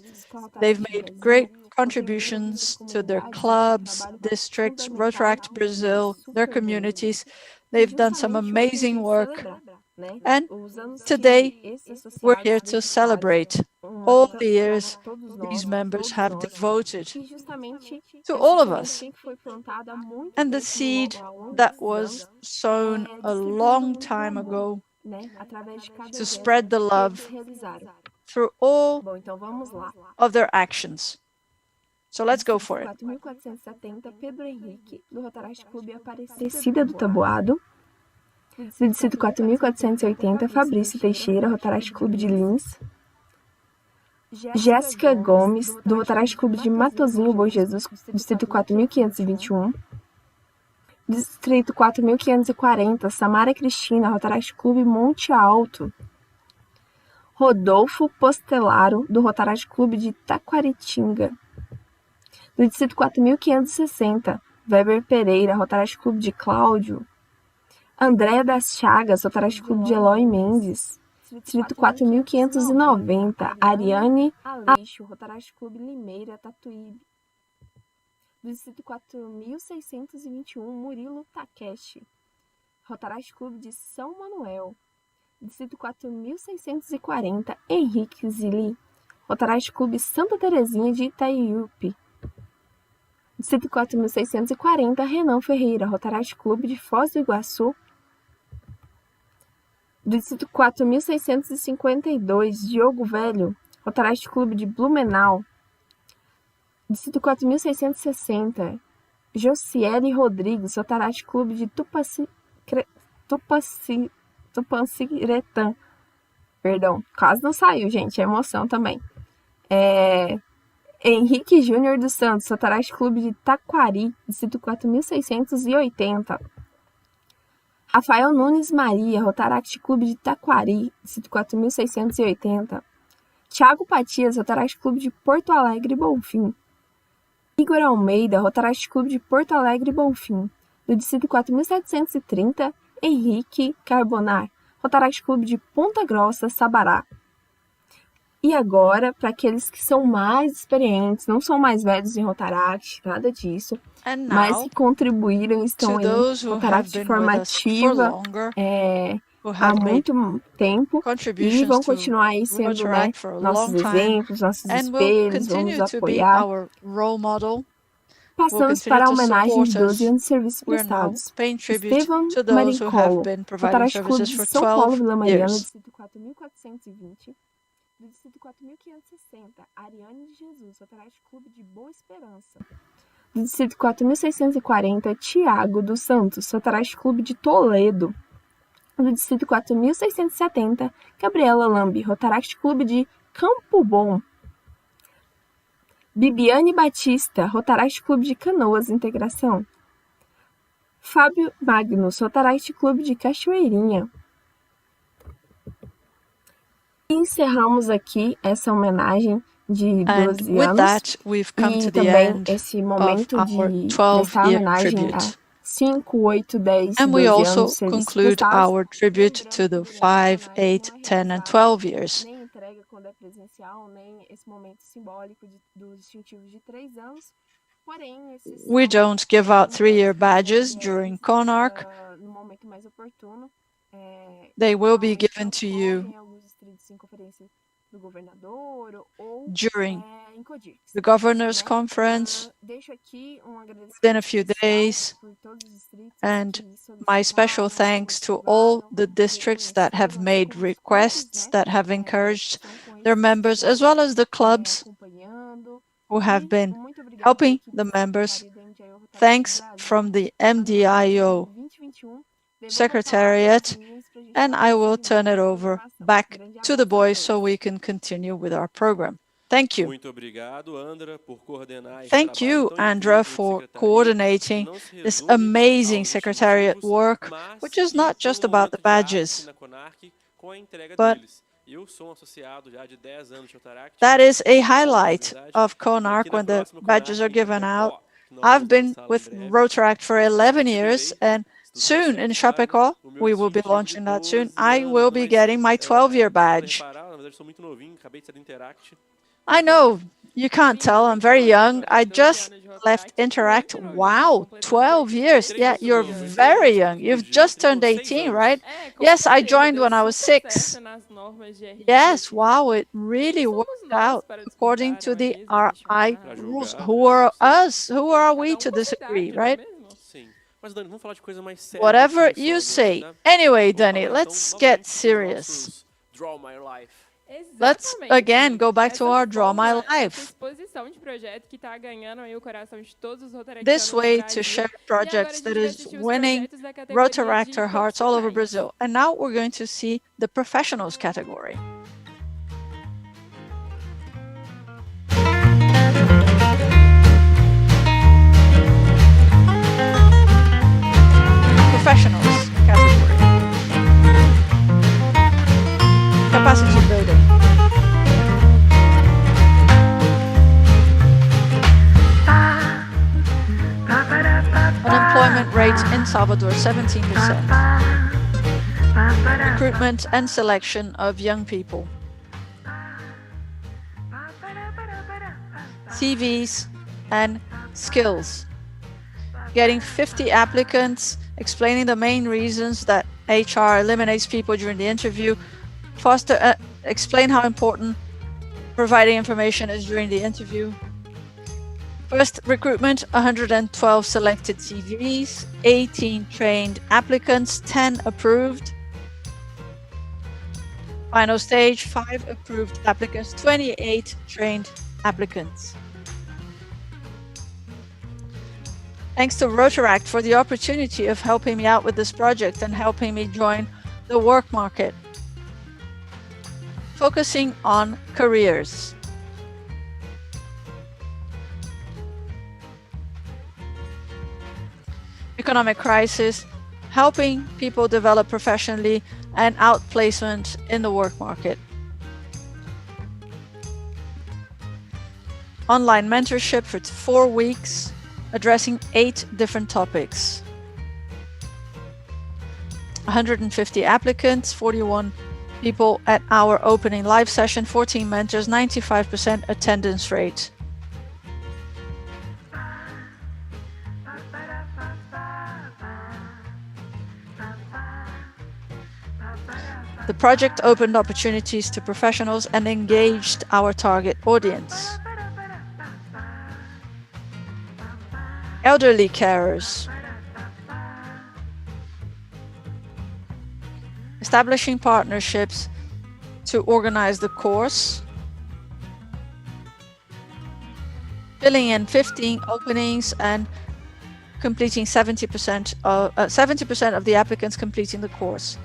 They've made great contributions to their clubs, districts, Rotaract Brazil, their communities. They've done some amazing work. And today we're here to celebrate all the years these members have devoted to all of us. And the seed that was sown a long time ago to spread the love through all of their actions. So let's go for it. 4.470, Pedro Henrique, do Rotaract Clube Aparecida do Taboado. Do Distrito 4.480, Fabrício Teixeira, Rotaract Clube de Lins. Jéssica Gomes, do Rotaract Clube de Matozinho, Bom Jesus, Distrito 4.521. Distrito 4.540, Samara Cristina, Rotaract Clube Monte Alto. Rodolfo Postelaro, do Rotaract Clube de Taquaritinga. Do Distrito 4.560, Weber Pereira, Rotaract Clube de Cláudio. Andréa das Chagas, Rotaract Clube de Eloy Mendes. Distrito 4.590, Ariane Aleixo, Rotaract Clube Limeira, Tatuíbe. Do Distrito 4.621, Murilo Takeshi, Rotaract Clube de São Manuel. Distrito 4.640, Henrique Zili, Rotaract Clube Santa Terezinha de Itaiupi. Distrito 4.640, Renan Ferreira, Rotaract Clube de Foz do Iguaçu. Do Distrito 4.652, Diogo Velho, Rotaract Clube de Blumenau. Distrito 4.660, Josiele Rodrigues, Rotaract Clube de Tupanciretã. Perdão, quase não saiu, gente, é emoção também. Henrique Júnior dos Santos, Rotaract Clube de Taquari, Distrito 4.680. Rafael Nunes Maria, Rotaract Clube de Taquari, Distrito 4.680. Thiago Patias, Rotaract Clube de Porto Alegre Bonfim. Igor Almeida, Rotaract Clube de Porto Alegre Bonfim. Do Distrito 4.730, Henrique Carbonar, Rotaract Clube de Ponta Grossa, Sabará. E agora, para aqueles que são mais experientes, não são mais velhos em Rotaract, nada disso, And mas now, que contribuíram, to estão em those who have Rotaract been with us for formativa longer, who há have made muito tempo e contributions vão to continuar aí sendo, né, Rotaract for a nossos long time exemplos, nossos and will espelhos, vamos continue to be apoiar. our role model, will Passamos continue para a to homenagem de support 12 us. anos de serviços We're now prestados. paying tribute Estevam to those who have Marincolo, been providing Rotaract Clube services de for São Paulo, 12 Vila Mariana, years. distrito 4420, do distrito 4560, Ariane de Jesus, Rotaract Clube de Boa Esperança. Do distrito 4640, Tiago dos Santos, Rotaract Clube de Toledo. Do distrito 4670, Gabriela Lambi, Rotaract Clube de Campo Bom. Bibiane Batista, Rotaract Clube de Canoas Integração. Fábio Magnus, Rotaract Clube de Cachoeirinha. E encerramos aqui essa homenagem de And 12 with anos that, we've come e to the também end esse of momento our de 12-year prestar homenagem a tribute. 5, 8, 10 e And we 12 also anos de serviços conclude prestados. our tribute to the 5, 8, 10, and 12 years. Nem entrega quando é presencial, nem esse momento simbólico dos distintivos de 3 anos. Porém, esses We são don't give out 3-year badges entregues, during CONARC. no momento mais oportuno. They will be Normalmente given to ocorrem you em alguns distritos em conferência do governador ou during em CODIRCs, the Governor's né? Conference Deixo aqui agradecimento within a few especial days, por todos os distritos and que my special solicitaram, thanks to all observaram, the districts that have made reconheceram, assim como os requests, clubes, né? that have encouraged Estão com their esse members, as projeto, well as the clubs acompanhando. who have been Muito obrigada à helping equipe the da members. Secretaria da MDIO Rotaract Thanks Brasil, from the anunciando MDIO 2021. Devolvo a palavra aos Secretariat, meninos pra gente and dar I will turn it prosseguimento à over programação. back Grande to the abraço a boys so todos. we can continue with our program. Thank you. Muito obrigado, Andra, por coordenar esse Thank trabalho you, tão Andra, incrível de for secretaria, que coordinating não se this resume amazing aos secretariat distintivos, work, mas which is que not tem just um about the momento de ápice badges, na CONARC com a entrega but deles. Eu sou um associado já de 10 anos de Rotaract, that is a tive a highlight oportunidade, of e aqui CONARC na when the próxima badges are CONARC em given out. Chapecó, que nós I've vamos been lançá-la em with breve, Rotaract for 11 years, receberei and dos soon in docentes lá, né, Chapecó, o meu we will be distintivo de launching that soon, 12 I will anos, be mas getting my 12-year vocês podem badge. reparar, na verdade sou muito novinho, acabei de sair do Interact. I know, you can't tell, I'm very young. I just left Interact. Wow, 12 years. Yeah, you're very young. You've just turned 18, right? Yes, I joined when I was 6. Yes, wow, it really worked out according to the RI rules. Who are us? Who are we to disagree, right? Sim. Mas, Dani, vamos falar de coisa mais séria. Whatever you say. Anyway, Dani, let's get serious. Draw My Life. Let's again go back to our Draw My Life. Exposição de projeto que está ganhando aí o coração de todos os rotaractianos This no way Brasil. to share E agora a projects gente that vai is assistir os winning projetos da categoria de Rotaractor hearts all over profissionais. Brazil. And now we're going to see the professionals category. Professionals category. Capacity building. Unemployment rate in Salvador 17%. Recruitment and selection of young people. CVs and skills. Getting 50 applicants, explaining the main reasons that HR eliminates people during the interview, explain how important providing information is during the interview. First recruitment, 112 selected CVs, 18 trained applicants, 10 approved. Final stage, 5 approved applicants, 28 trained applicants. Thanks to Rotaract for the opportunity of helping me out with this project and helping me join the work market. Focusing on careers. Economic crisis, helping people develop professionally and outplacement in the work market. Online mentorship for 4 weeks, addressing 8 different topics. 150 applicants, 41 people at our opening live session, 14 mentors, 95% attendance rate. The project opened opportunities to professionals and engaged our target audience. Elderly carers. Establishing partnerships to organize the course. Filling in 15 openings and completing 70% of the applicants completing the course.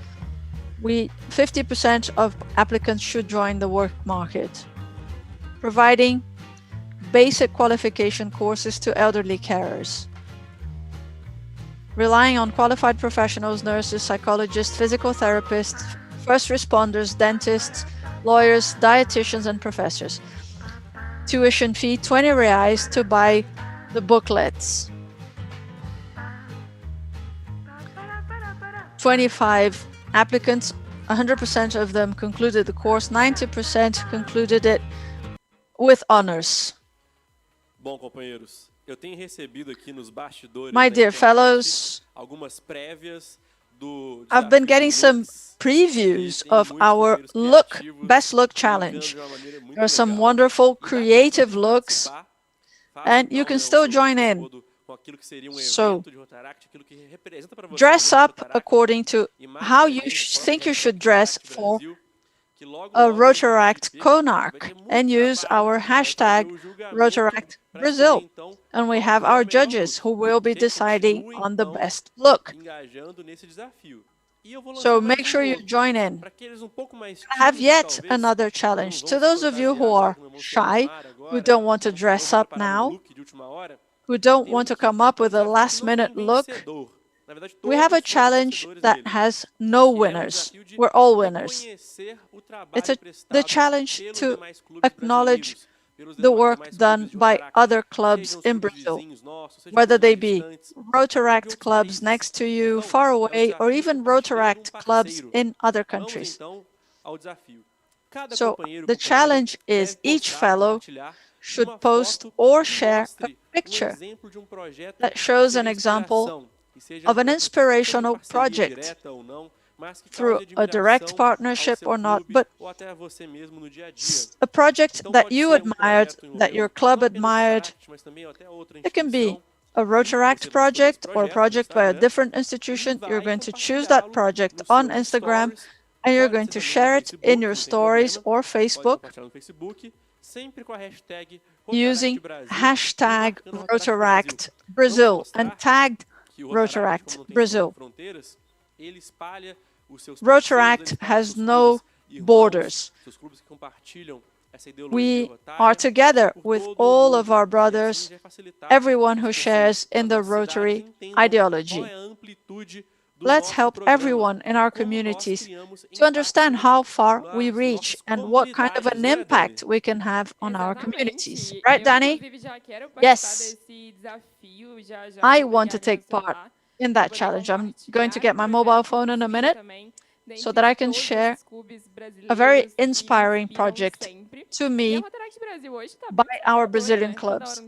50% of applicants should join the work market. Providing basic qualification courses to elderly carers. Relying on qualified professionals, nurses, psychologists, physical therapists, first responders, dentists, lawyers, dietitians, and professors. Tuition fee, 20 reais to buy the booklets. 25 applicants, 100% of them concluded the course, 90% concluded it with honors. Bom, companheiros, eu tenho recebido aqui nos bastidores My dear fellows, algumas prévias do I've been getting some previews of our Best Look Challenge. There are some wonderful creative looks, and you can still join in. So, dress up according to how you think you should dress for a Rotaract CONARC and use our hashtag Rotaract Brazil. And we have our judges who will be deciding on the best look. So make sure you join in. I have yet another challenge. To those of you who are shy, who don't want to dress up now, who don't want to come up with a last-minute look, we have a challenge that has no winners. We're all winners. It's the challenge to acknowledge the work done by other clubs in Brazil, whether they be Rotaract clubs next to you, far away, or even Rotaract clubs in other countries. So the challenge is each fellow should post or share a picture that shows an example of an inspirational project through a direct partnership or not, but a project that you admired, that your club admired. It can be a Rotaract project or a project by a different institution. You're going to choose that project on Instagram and you're going to share it in your stories or Facebook using hashtag Rotaract Brazil and tagged Rotaract Brazil. Rotaract has no borders. We are together with all of our brothers, everyone who shares in the Rotary ideology. Let's help everyone in our communities to understand how far we reach and what kind of an impact we can have on our communities. Right, Danny? Yes. I want to take part in that challenge. I'm going to get my mobile phone in a minute so that I can share a very inspiring project to me by our Brazilian clubs.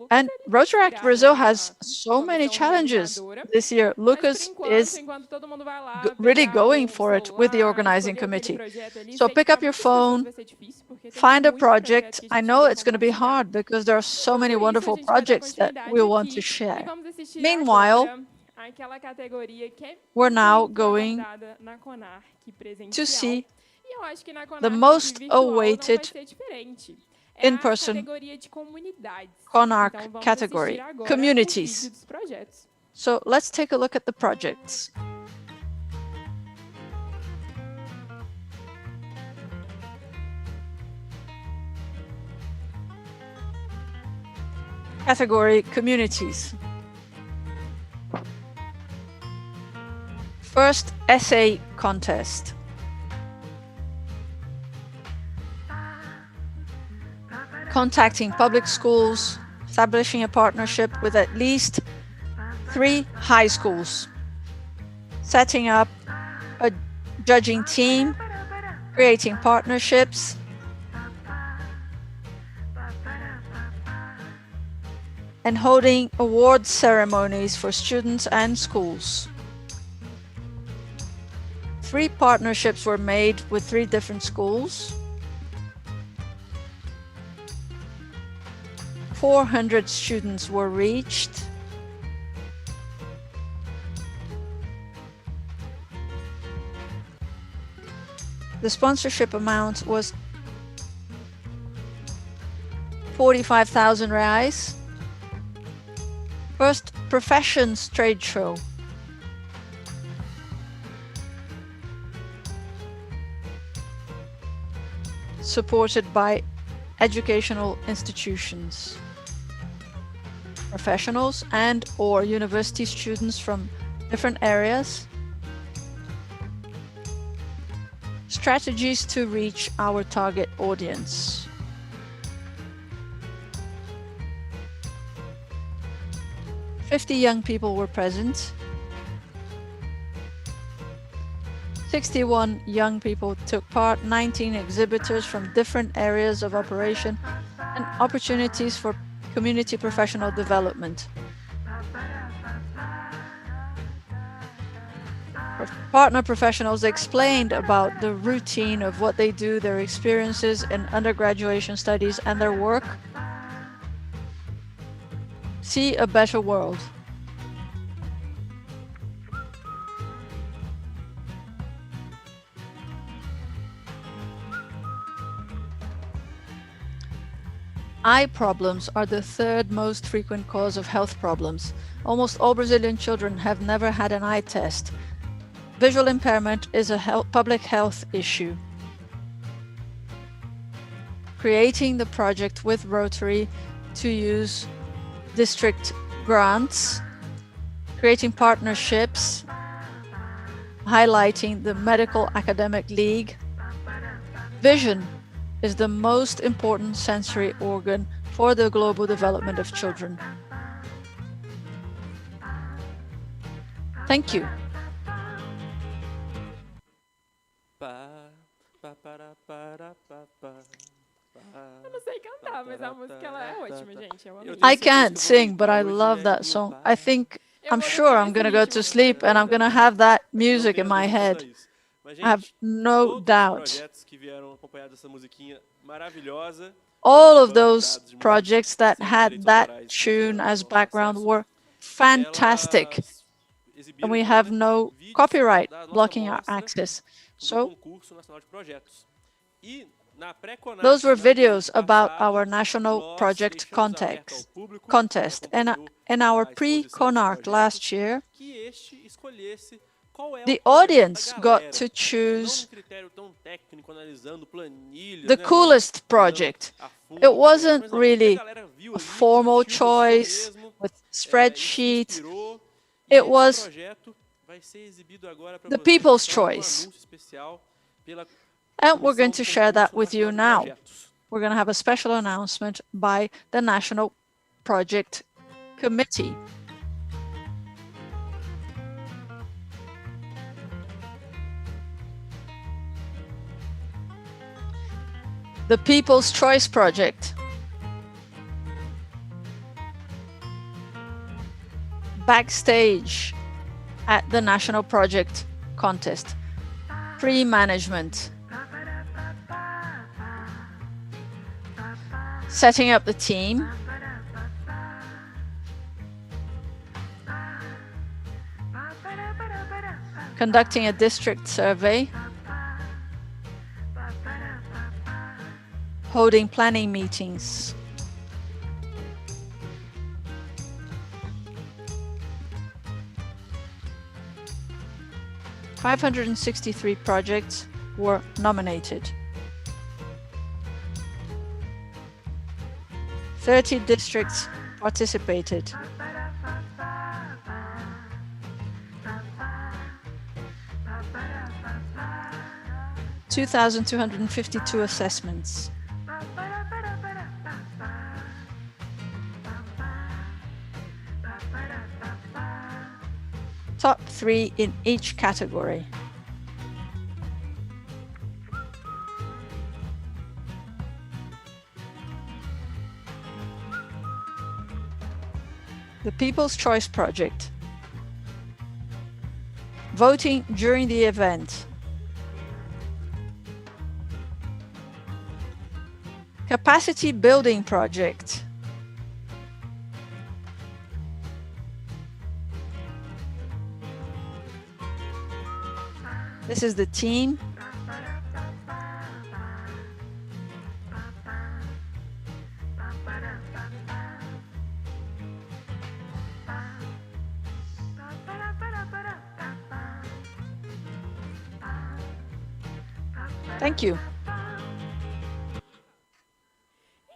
And Rotaract Brazil has so many challenges this year. Lucas is really going for it with the organizing committee. So pick up your phone, find a project. I know it's going to be hard because there are so many wonderful projects that we want to share. Meanwhile, we're now going to see the most awaited in-person CONARC category, communities. So let's take a look at the projects. Category communities. First essay contest. Contacting public schools, establishing a partnership with at least 3 high schools, setting up a judging team, creating partnerships, and holding award ceremonies for students and schools. 3 partnerships were made with 3 different schools. 400 students were reached. The sponsorship amount was 45,000 reais. First professions trade show. Supported by educational institutions, professionals and/or university students from different areas. Strategies to reach our target audience. "50 young people were present. 61 young people took part, 19 exhibitors from different areas of operation, and opportunities for community professional development. Partner professionals explained about the routine of what they do, their experiences in undergraduate studies, and their work. See a better world. Eye problems are the 3rd most frequent cause of health problems. Almost all Brazilian children have never had an eye test. Visual impairment is a public health issue. Creating the project with Rotary to use district grants, creating partnerships, highlighting the Medical Academic League. Vision is the most important sensory organ for the global development of children. Thank you. Eu não sei cantar, mas a música ela é ótima, gente. Eu amei. I can't sing, but I love that song. I'm sure I'm gonna go to sleep and I'm gonna have that music in my head. I have no doubt. All of those projects that had that tune as background were fantastic. And we have no copyright blocking our access. So those were videos about our national project contest. And in our pre-CONARC last year, the audience got to choose the coolest project. It wasn't really a formal choice with spreadsheets. It was the people's choice. And we're going to share that with you now. We're going to have a special announcement by the National Project Committee. The People's Choice Project. Backstage at the National Project Contest. Pre-management. Setting up the team. Conducting a district survey. Holding planning meetings. "563 projects were nominated. 30 districts participated. (2,252 assessments. Top 3 in each category. The People's Choice Project. Voting during the event. Capacity Building Project. This is the team. Thank you.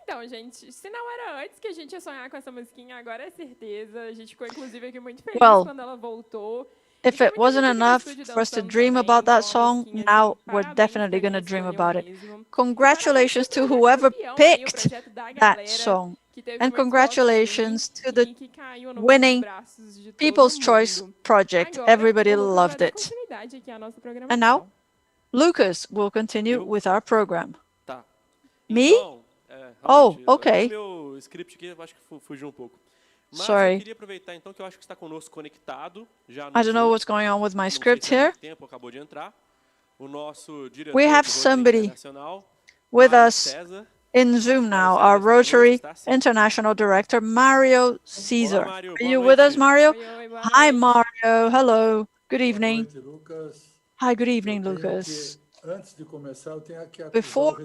Então, gente, se não era antes que a gente ia sonhar com essa musiquinha, agora é certeza. A gente ficou, inclusive, aqui muito feliz quando ela voltou. If it wasn't enough for us to dream about that song, now we're definitely going to dream about it. Congratulations to whoever picked that song. And congratulations to the winning People's Choice Project. Everybody loved it. And now, Lucas will continue with our program. Tá. Me? Então, Oh, okay. Meu script aqui, eu acho que fugiu um pouco. Mas Sorry. eu queria aproveitar então que eu acho que está conosco conectado. Já I don't know what's going on with my script here. Tempo acabou de entrar. O nosso diretor We have somebody with us in Zoom now, our Rotary International Director, Mario Caesar. Mario, Are you with us, Mario? Hi, Mario. Hello. Good evening. Hi, good evening, Lucas. Before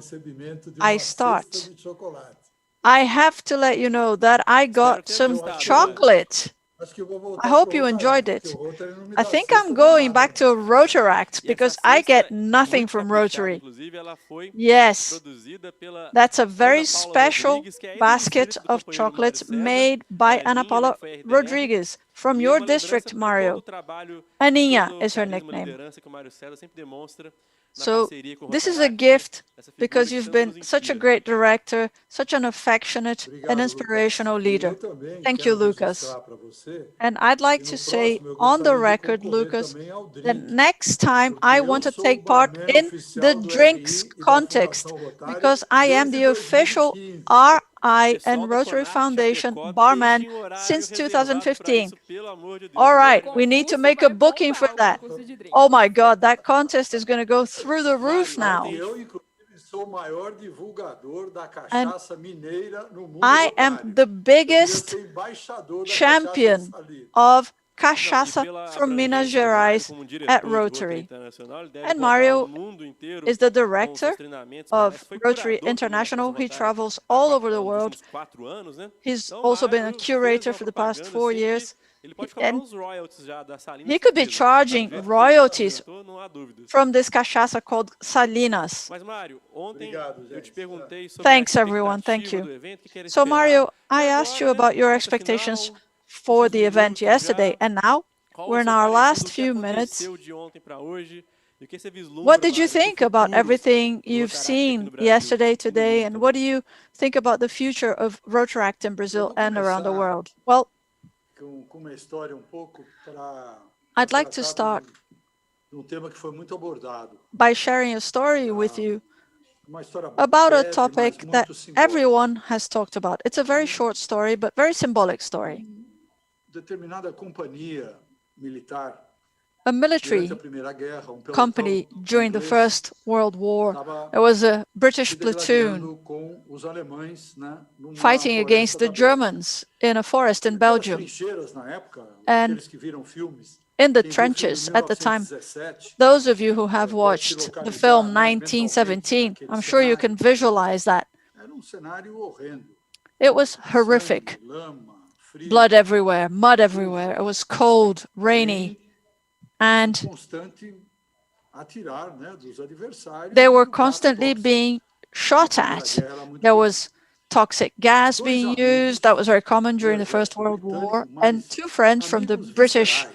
I start, I have to let you know that I got some chocolate. I hope you enjoyed it. I think I'm going back to Rotaract because I get nothing from Rotary. Yes, that's a very special basket of chocolates made by Ana Paula Rodrigues from your district, Mario. Aninha is her nickname. So this is a gift because you've been such a great director, such an affectionate and inspirational leader. Thank you, Lucas. And I'd like to say on the record, Lucas, that next time I want to take part in the drinks contest because I am the official RI and Rotary Foundation barman since 2015. All right, we need to make a booking for that. Oh my God, that contest is going to go through the roof now. And I am the biggest champion of cachaça from Minas Gerais at Rotary. And Mario is the director of Rotary International. He travels all over the world. He's also been a curator for the past 4 years. And he could be charging royalties from this cachaça called Salinas. Thanks, everyone. Thank you. So, Mario, I asked you about your expectations for the event yesterday, and now we're in our last few minutes. What did you think about everything you've seen yesterday, today, and what do you think about the future of Rotaract in Brazil and around the world? Well, I'd like to start by sharing a story with you about a topic that everyone has talked about. It's a very short story, but very symbolic story. A military company during the First World War. There was a British platoon fighting against the Germans in a forest in Belgium. And in the trenches at the time, those of you who have watched the film 1917, I'm sure you can visualize that. It was horrific. Blood everywhere, mud everywhere. It was cold, rainy. And they were constantly being shot at. There was toxic gas being used. That was very common during the First World War. And two friends from the British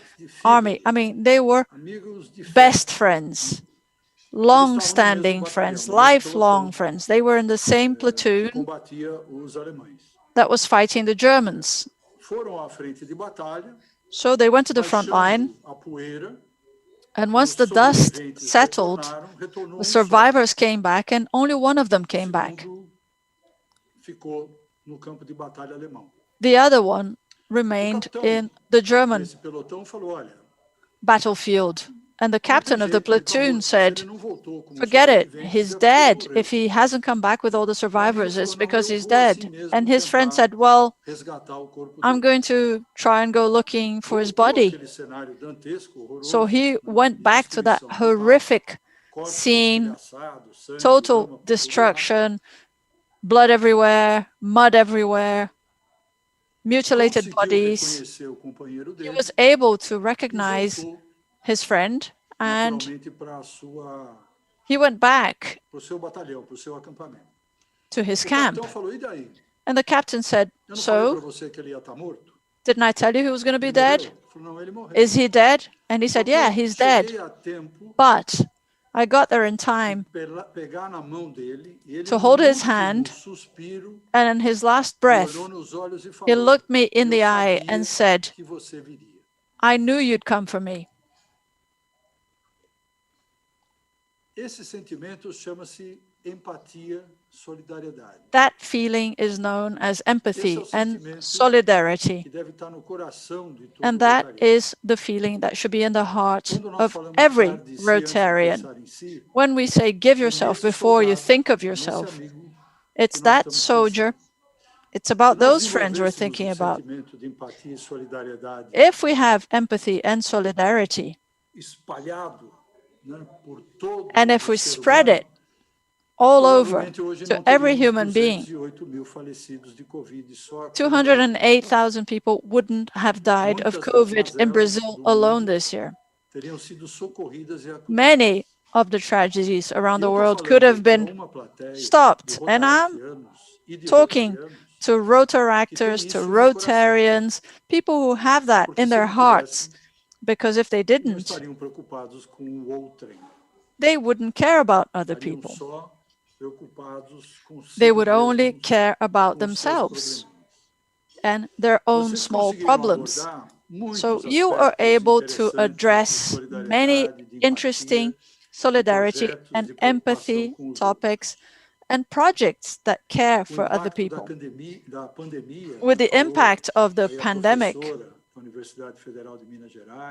Army, I mean, they were best friends, long-standing friends, lifelong friends. They were in the same platoon that was fighting the Germans. So they went to the front line, and once the dust settled, the survivors came back, and only one of them came back. The other one remained in the German battlefield. And the captain of the platoon said, "Forget it, he's dead. If he hasn't come back with all the survivors, it's because he's dead." And his friend said, "Well, I'm going to try and go looking for his body." So he went back to that horrific scene, total destruction, blood everywhere, mud everywhere, mutilated bodies. He was able to recognize his friend, and he went back to his camp. And the captain said, "So, didn't I tell you he was going to be dead? Is he dead?" And he said, "Yeah, he's dead. But I got there in time to hold his hand, and in his last breath, he looked me in the eye and said, 'I knew you'd come for me.'" That feeling is known as empathy and solidarity. And that is the feeling that should be in the heart of every Rotarian. When we say give yourself before you think of yourself, it's that soldier, it's about those friends we're thinking about. If we have empathy and solidarity, and if we spread it all over to every human being, 208,000 people wouldn't have died of COVID in Brazil alone this year. Many of the tragedies around the world could have been stopped. And I'm talking to Rotaractors, to Rotarians, people who have that in their hearts, because if they didn't, they wouldn't care about other people. They would only care about themselves and their own small problems. So you are able to address many interesting solidarity and empathy topics and projects that care for other people. With the impact of the pandemic,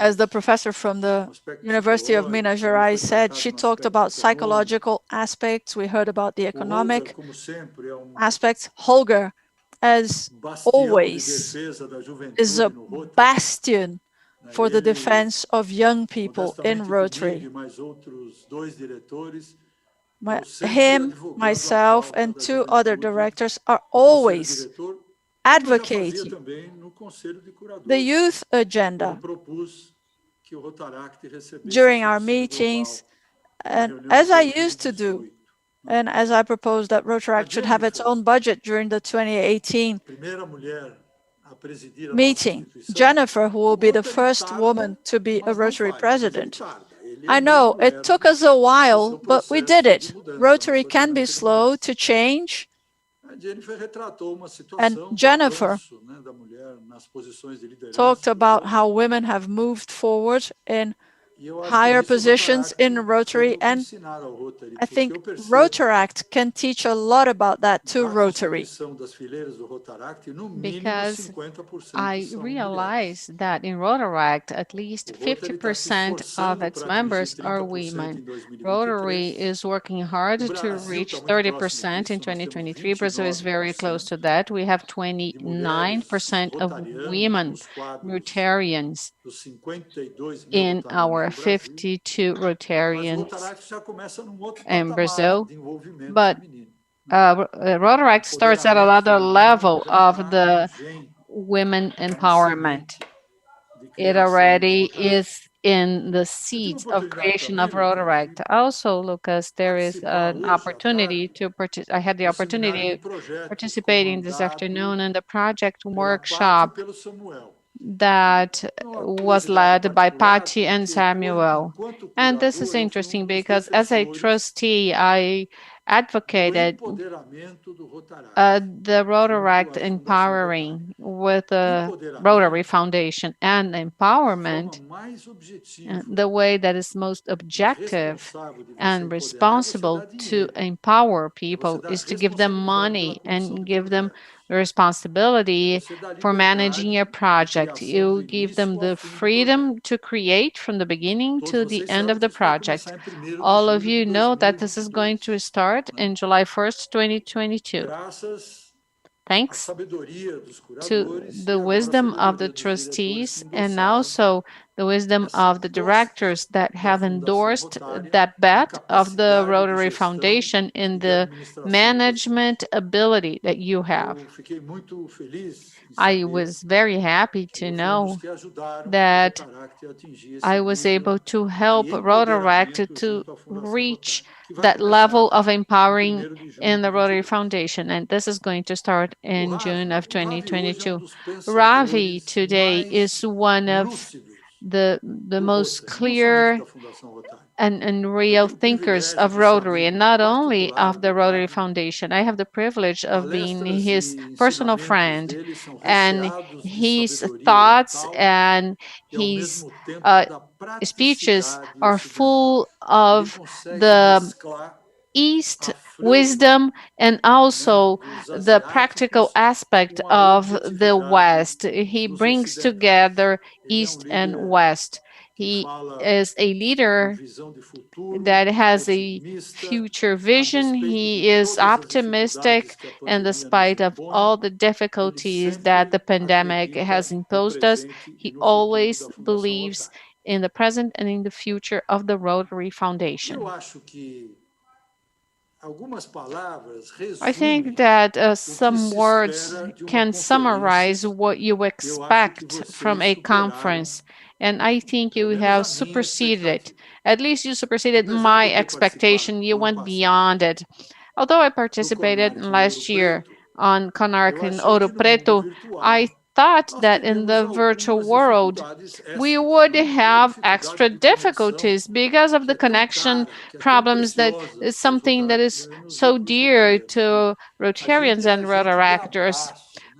as the professor from the University of Minas Gerais said, she talked about psychological aspects. We heard about the economic aspects. Holger, as always, is a bastion for the defense of young people in Rotary. Him, myself, and two other directors are always advocating the youth agenda during our meetings, and as I used to do, and as I proposed that Rotaract should have its own budget during the 2018 meeting. Jennifer, who will be the first woman to be a Rotary president. I know it took us a while, but we did it. Rotary can be slow to change. And Jennifer talked about how women have moved forward in higher positions in Rotary, and I think Rotaract can teach a lot about that to Rotary. Because I realize that in Rotaract, at least 50% of its members are women. Rotary is working hard to reach 30% in 2023. Brazil is very close to that. We have 29% of women Rotarians in our 52 Rotarians in Brazil. But Rotaract starts at another level of the women empowerment. It already is in the seeds of creation of Rotaract. Also, Lucas, there is an opportunity to I had the opportunity participating this afternoon in the project workshop that was led by Patty and Samuel. And this is interesting because as a trustee, I advocated the Rotaract empowering with the Rotary Foundation and empowerment, the way that is most objective and responsible to empower people is to give them money and give them the responsibility for managing a project. You give them the freedom to create from the beginning to the end of the project. All of you know that this is going to start in July 1st, 2022. Thanks to the wisdom of the trustees and also the wisdom of the directors that have endorsed that bet of the Rotary Foundation in the management ability that you have. I was very happy to know that I was able to help Rotaract to reach that level of empowering in the Rotary Foundation, and this is going to start in June of 2022. Ravi today is one of the most clear and real thinkers of Rotary, and not only of the Rotary Foundation. I have the privilege of being his personal friend, and his thoughts and his speeches are full of the East wisdom and also the practical aspect of the West. He brings together East and West. He is a leader that has a future vision. He is optimistic, and despite of all the difficulties that the pandemic has imposed us, he always believes in the present and in the future of the Rotary Foundation. I think that some words can summarize what you expect from a conference, and I think you have superseded it. At least you superseded my expectation. You went beyond it. Although I participated last year on CONARC in Ouro Preto, I thought that in the virtual world we would have extra difficulties because of the connection problems. That is something that is so dear to Rotarians and Rotaractors.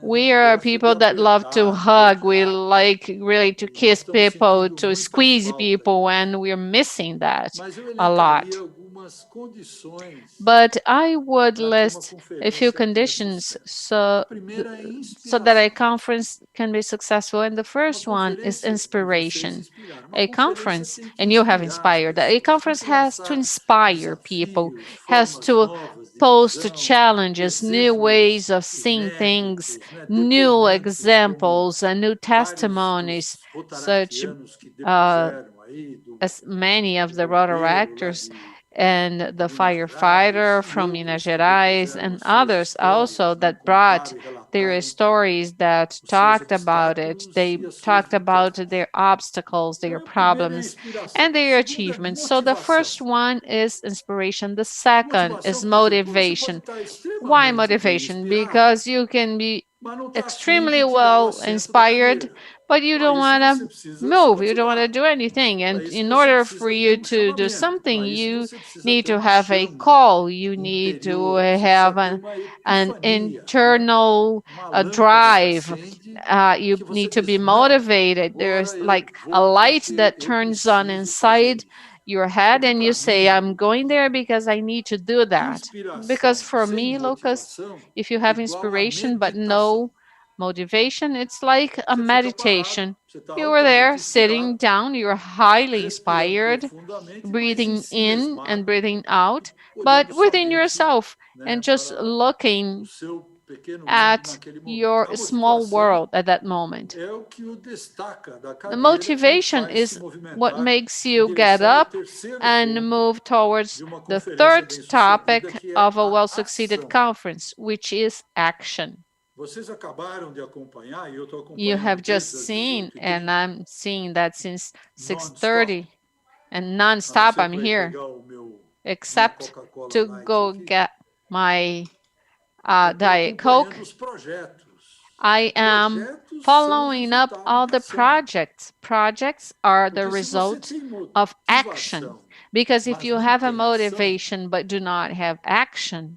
We are people that love to hug. We like really to kiss people, to squeeze people, and we're missing that a lot. But I would list a few conditions so that a conference can be successful. And the first one is inspiration. A conference, and you have inspired, a conference has to inspire people, has to post challenges, new ways of seeing things, new examples, and new testimonies, such as many of the Rotaractors and the firefighter from Minas Gerais and others also that brought their stories that talked about it. They talked about their obstacles, their problems, and their achievements. So the first one is inspiration. The second is motivation. Why motivation? Because you can be extremely well inspired, but you don't want to move, you don't want to do anything. And in order for you to do something, you need to have a call, you need to have an internal drive. You need to be motivated. There's like a light that turns on inside your head, and you say, I'm going there because I need to do that. Because for me, Lucas, if you have inspiration but no motivation, it's like a meditation. You are there sitting down, you're highly inspired, breathing in and breathing out, but within yourself and just looking at your small world at that moment. The motivation is what makes you get up and move towards the third topic of a well-succeeded conference, which is action. You have just seen, and I'm seeing that since 6:30, and non-stop I'm here, except to go get my Diet Coke. I am following up all the projects. Projects are the result of action Because if you have a motivation but do not have action,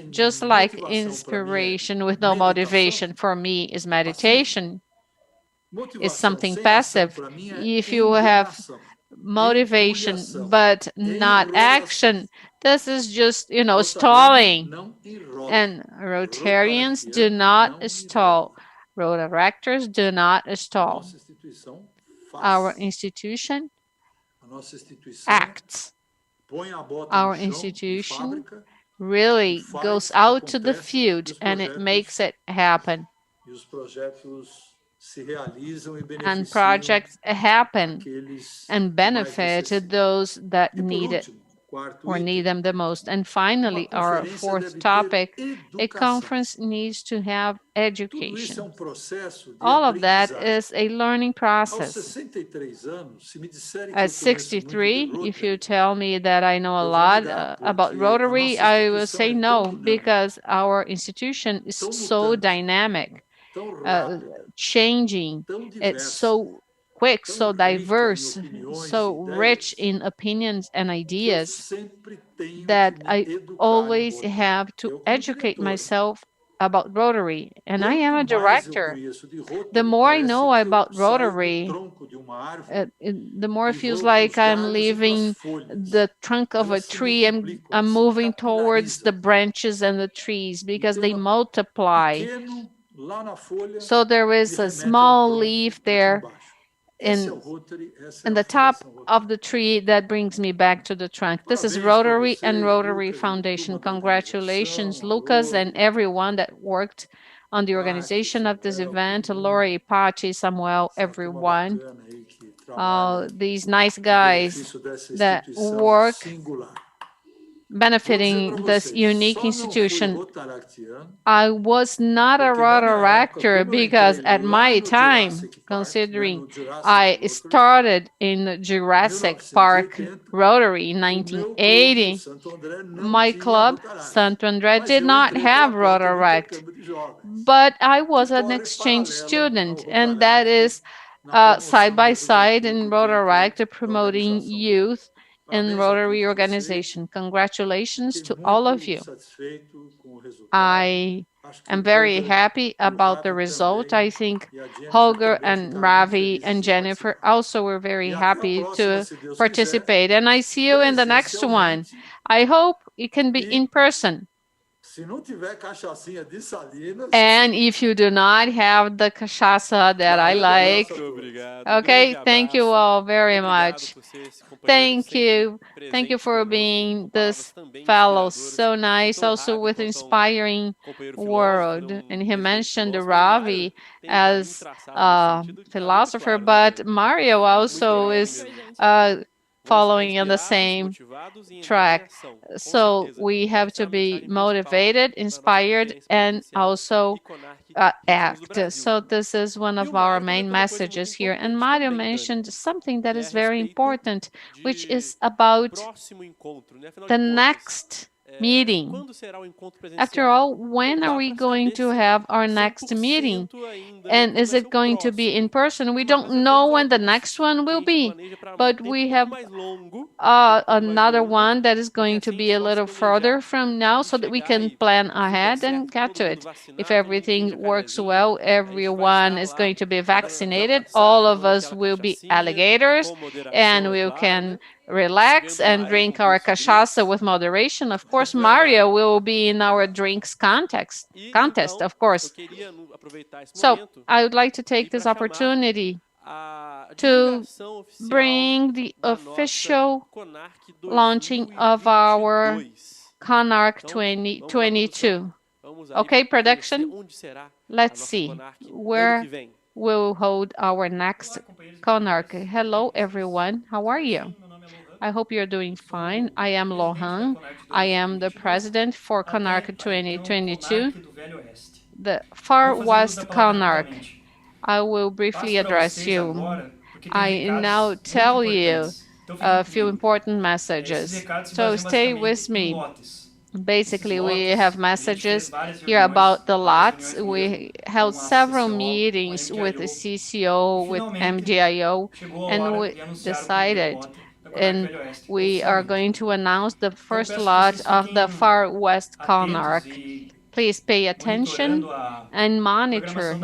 just like inspiration with no motivation for me is meditation, is something passive. If you have motivation but not action, this is just, stalling. And Rotarians do not stall. Rotaractors do not stall. Our institution acts. Our institution really goes out to the field and it makes it happen. And projects happen and benefit those that need it or need them the most. And finally, our fourth topic, a conference needs to have education. All of that is a learning process. At 63, if you tell me that I know a lot about Rotary, I will say no, because our institution is so dynamic, changing. It's so quick, so diverse, so rich in opinions and ideas that I always have to educate myself about Rotary. And I am a director. The more I know about Rotary, the more it feels like I'm leaving the trunk of a tree and I'm moving towards the branches and the trees because they multiply. So there is a small leaf there in the top of the tree that brings me back to the trunk. This is Rotary and Rotary Foundation. Congratulations, Lucas, and everyone that worked on the organization of this event. Lori, Pachi, Samuel, everyone. These nice guys that work benefiting this unique institution. I was not a Rotaractor because at my time, considering I started in Jurassic Park Rotary in 1980, my club, Santo André, did not have Rotaract. But I was an exchange student, and that is side by side in Rotaract promoting youth in Rotary organization. Congratulations to all of you. I am very happy about the result. I think Holger and Ravi and Jennifer also were very happy to participate. And I see you in the next one. I hope it can be in person. And if you do not have the cachaça that I like, okay, thank you all very much. Thank you. Thank you for being this fellow so nice, also with inspiring world. And he mentioned Ravi as a philosopher, but Mario also is following on the same track. So we have to be motivated, inspired, and also act. So this is one of our main messages here. And Mario mentioned something that is very important, which is about the next meeting. After all, when are we going to have our next meeting? And is it going to be in person? We don't know when the next one will be, but we have another one that is going to be a little further from now so that we can plan ahead and get to it. If everything works well, everyone is going to be vaccinated. All of us will be alligators and we can relax and drink our cachaça with moderation. Of course, Mario will be in our drinks contest, of course. So I would like to take this opportunity to bring the official launching of our CONARC 2022. Okay, production? Let's see. Where we'll hold our next CONARC. Hello, everyone. How are you? I hope you're doing fine. I am Lohan. I am the president for CONARC 2022, the Far West CONARC. I will briefly address you. I now tell you a few important messages. So stay with me. Basically, we have messages here about the lots. We held several meetings with the CCO, with MDIO, and we decided and we are going to announce the first lot of the Far West CONARC. Please pay attention and monitor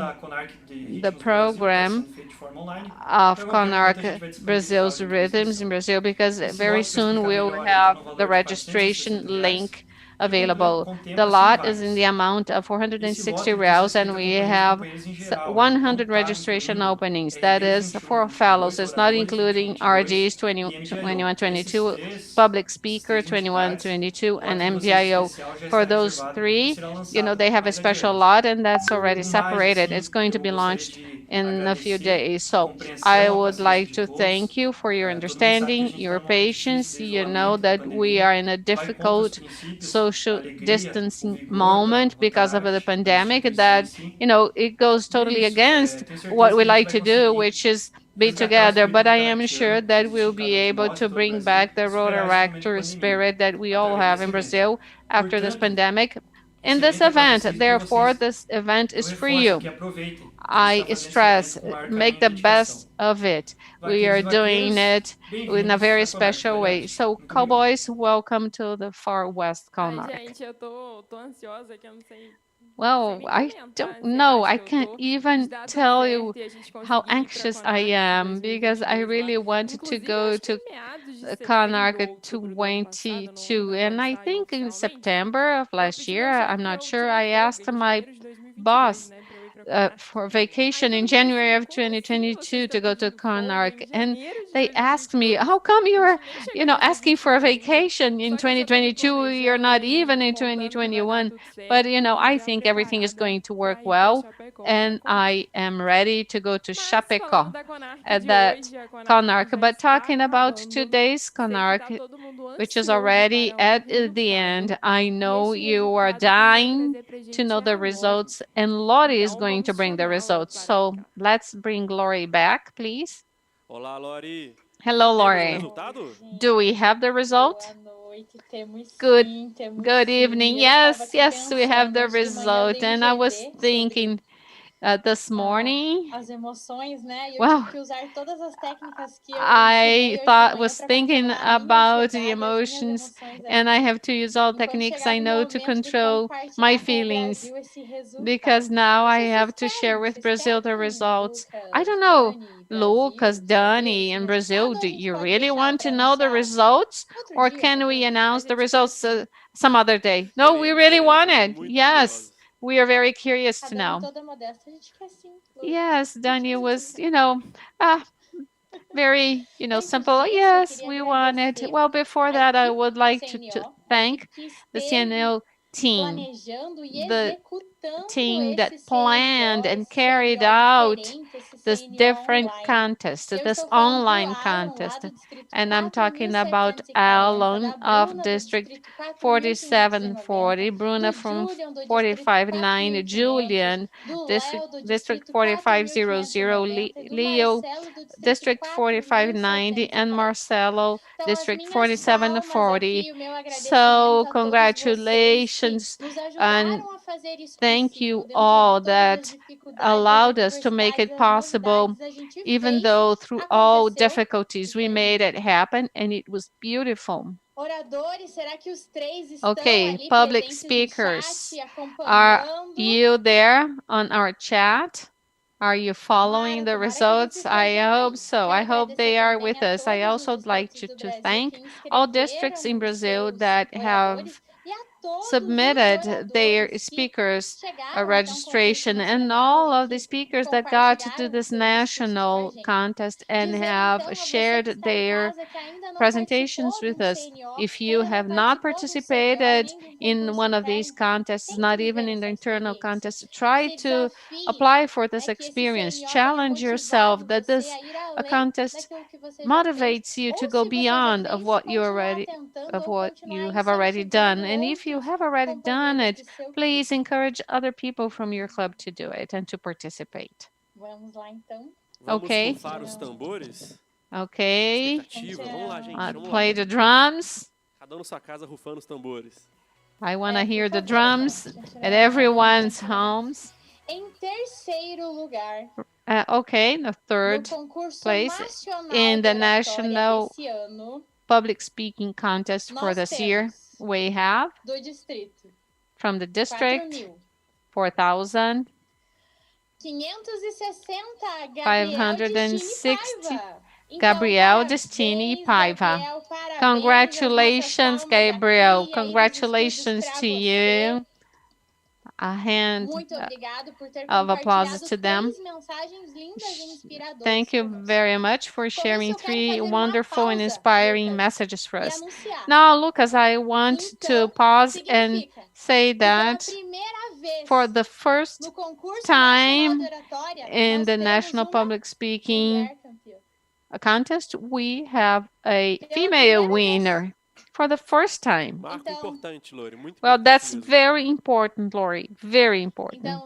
the program of CONARC Brazil's Rhythms in Brazil, because very soon we will have the registration link available. The lot is in the amount of 460 reais, and we have 100 registration openings. That is for fellows. It's not including RDs 21, 22, public speaker 21, 22, and MDIO. For those three, they have a special lot, and that's already separated. It's going to be launched in a few days. So I would like to thank you for your understanding, your patience. You know that we are in a difficult social distancing moment because of the pandemic, that, it goes totally against what we like to do, which is be together. But I am sure that we'll be able to bring back the Rotaract spirit that we all have in Brazil after this pandemic in this event. Therefore, this event is for you. I stress, make the best of it. We are doing it in a very special way. So, cowboys, welcome to the Far West Ai, CONARC. gente, eu tô ansiosa que eu não sei Well, nem I comentar. don't Sei lá, know. acho I que eu can't tô even de dar tudo tell certo you e a gente how conseguir ir pra anxious I CONARC am, because I 2022 lá. really wanted to Inclusive, go acho que to em meados de CONARC setembro ou outubro do ano passado, não 22, lembro and quando I saiu think in oficialmente. September of Eu last pedi year, meu chefe I'm pra not eu sure, tirar I folga asked em my janeiro de 2022, boss né, pra eu ir pra CONARC. for Aí vacation todo in mundo falou January assim, of como assim você 2022 fica to go to pedindo folga CONARC, em and janeiro de they asked me, 2022? how come A you're, gente nem chegou em asking for a 2022 ainda. vacation in Só que eu só tô aqui 2022? You're planejando not e even in contando que vai dar 2021. tudo But, certo e I já think everything is preparada going to work pra ir pra well, Chapecó pra and CONARC. I am ready to go to Mas falando Chapecó da CONARC at de that hoje, a CONARC CONARC. já But está talking about acabando. today's Sei que tá CONARC, todo mundo which is ansioso already para at ouvir o the resultado. end, I E know este you are resultado quem vai dying trazer pra to gente know é the a Lori. results, and Lori is Então going to vamos bring the chamá-la results. para So cá. let's bring Lori back, please. Olá, Lori. Hello, Temos o Lori. resultado? Do we have the result? Boa noite, temos Good, sim, temos good sim. evening. Eu estava Yes, aqui yes, we have pensando the hoje de manhã, eu result. dei um And I was GT sobre thinking this morning, as emoções, né? E eu well, tive que usar todas as técnicas que eu I ensinei hoje de thought, manhã was para thinking controlar a minha about the ansiedade, as minhas emotions, emoções and I ali, have to use all enquanto techniques I chegava o know to momento de control my compartilhar com o feelings, Brasil esse because resultado. now I Vocês have to share with vocês Brazil the querem, results. I Lucas, don't know, Dani, Lucas, Brasil, saber Dani, esse in Brazil, resultado? Ou do a gente you pode really deixar want to para know the anunciar results, outro or dia? can we A announce the gente quer results sim. some other day? No, we Queremos, really queremos. want Estamos it. muito Yes, curiosos. we are very curious A to Dani know. toda modesta, a gente quer sim, Lu. Yes, Dani Antes was, disso, very, antes simple. disso, eu Yes, queria we want it. agradecer Well, before a that, I equipe would do like to CNO, a thank equipe que the esteve CNO team, planejando e the executando team that esse planned CNO, and esse carried CNO out diferente, esse this CNO different online. contest, Eu this estou falando do online Alan, lá contest. do Distrito And I'm talking about 4740, Alan da of Bruna do District Distrito 4740, 4590, Bruna do from Julian do Distrito 459, 4500, Julian, do District, Léo do District Distrito 4500, 4590 e do Leo, Marcelo do Distrito District 4590, and 4740. Marcelo, Então, as District minhas palmas 4740. aqui, o meu So, agradecimento a todos vocês que congratulations nos and ajudaram a fazer isso thank possível. you Dentro de all todas as that dificuldades, as allowed us to make adversidades, it as possible. novidades, a gente Even fez, though through all aconteceu e difficulties, we foi made it lindo. happen and it was beautiful. Oradores, será que os três estão Okay, ali public presentes no speakers, chat, are acompanhando? you there on our chat? Are you following the Tomara que eles results? I estejam hope aí. so. Quero I hope agradecer they are também with a us. I todos also os would like distritos do to Brasil thank que all districts inscreveram in os Brazil seus that have oradores e a todos os submitted their oradores que speakers chegaram até um concurso registration, and nacional all e of the que speakers that got to compartilharam this o seu discurso com a national gente. contest and Dizer have então a você que shared está em their casa que ainda não presentations participou de with um us. CNO, If que you ainda não have not participou de um CBO e participated nem de um in concurso one of these interno, contests, tente not even viver in the essa internal experiência. contest, try Se to desafie, apply for this né, que esse experience. CNO tenha Challenge yourself motivado that você this a ir a além contest daquilo que você já fez, motivates you to ou go se você já beyond of fez, what you continuar already tentando of ou what continuar you have already done. incentivando And if you outros have already done companheiros it, de seu please time. encourage other people from your club to do it and to participate. Vamos lá então. Vamos Okay. rufar os tambores? Okay. Expectativa. Vamos lá, gente. Vamos lá. Play the drums. Cada um na sua casa rufando os tambores. I want to hear the favor, drums gente. at everyone's homes. Em terceiro lugar, Okay, the No third concurso place nacional in de the oratória national desse ano, public speaking contest for nós this year, temos we have do distrito from the district 4.560 4,560 Gabriel Destiny Paiva. Então, Gabriel Destiny parabéns, Paiva. Gabriel, parabéns. Congratulations, As nossas palmas Gabriel. aqui, aí dos Congratulations estúdios to pra you. você. A hand Muito obrigado por ter of applause compartilhado to them. 3 mensagens lindas e inspiradoras Thank you conosco. very much for sharing isso, eu quero 3 fazer uma wonderful and pausa, inspiring Lucas, messages for e us. anunciar. Now, Lucas, I want to Então, pause and significa say que pela that primeira vez for the first no concurso nacional de time oratória, in nós the temos National uma Public Speaking mulher campeã. contest, we have a Pela female primeira vez. winner for the first time. Marco Então, importante, Lori, muito Well, importante that's mesmo. very important, Lori. Very important. então,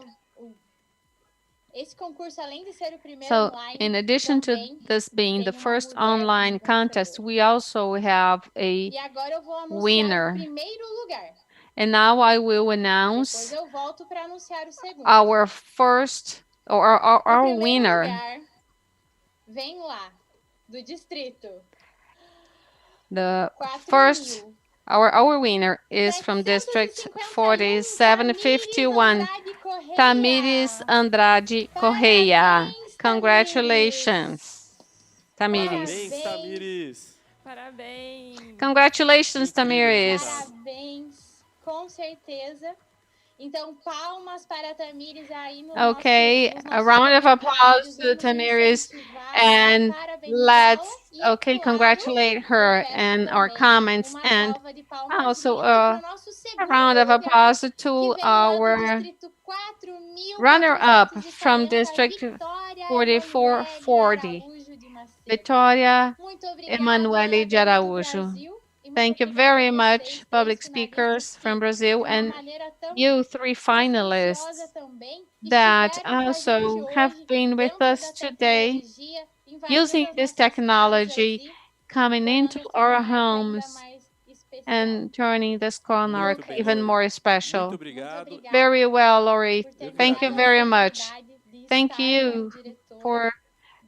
esse concurso, além de ser o primeiro So, online, in addition to também this being the tem uma first mulher como online contest, vencedora. we also have a E agora eu vou anunciar winner. o primeiro lugar. And now I will Depois announce eu volto para anunciar o segundo. our first or O our primeiro winner. lugar vem lá, do distrito. The first, our winner is from District 4751, Tamires Andrade Correia. Congratulations, Tamires. Parabéns, Tamires. Parabéns. Congratulations, Tamires. Parabéns, com certeza. Então, palmas para a Tamires aí no Okay, nos a nossos round of comentários. applause to Vamos Tamires, incentivar, and parabenizá-la. let's E, é claro, congratulate eu her peço and our também comments, uma and salva de palmas also linda pro nosso a segundo round of lugar, applause que to vem lá do our distrito runner-up 4.440, from District Vitória 4440, Araújo de Macedo. Vitória Muito obrigada, Emanuele de Davi do Araújo. Brasil. E muito Thank you obrigada very a much, vocês, public três speakers finalistas, from que, Brazil, de uma and maneira tão you 3 finalists atenciosa também, that estiveram com a gente also have hoje been with dentro us da today, tecnologia, invadindo using as this nossas technology, casas e coming into tornando esse our CONARC ainda homes, mais especial. and turning this CONARC Muito bem, even Lori. more Muito special. obrigado. Very well, Lori. por ter Thank me you dado a very much. oportunidade de Thank estar como you diretora for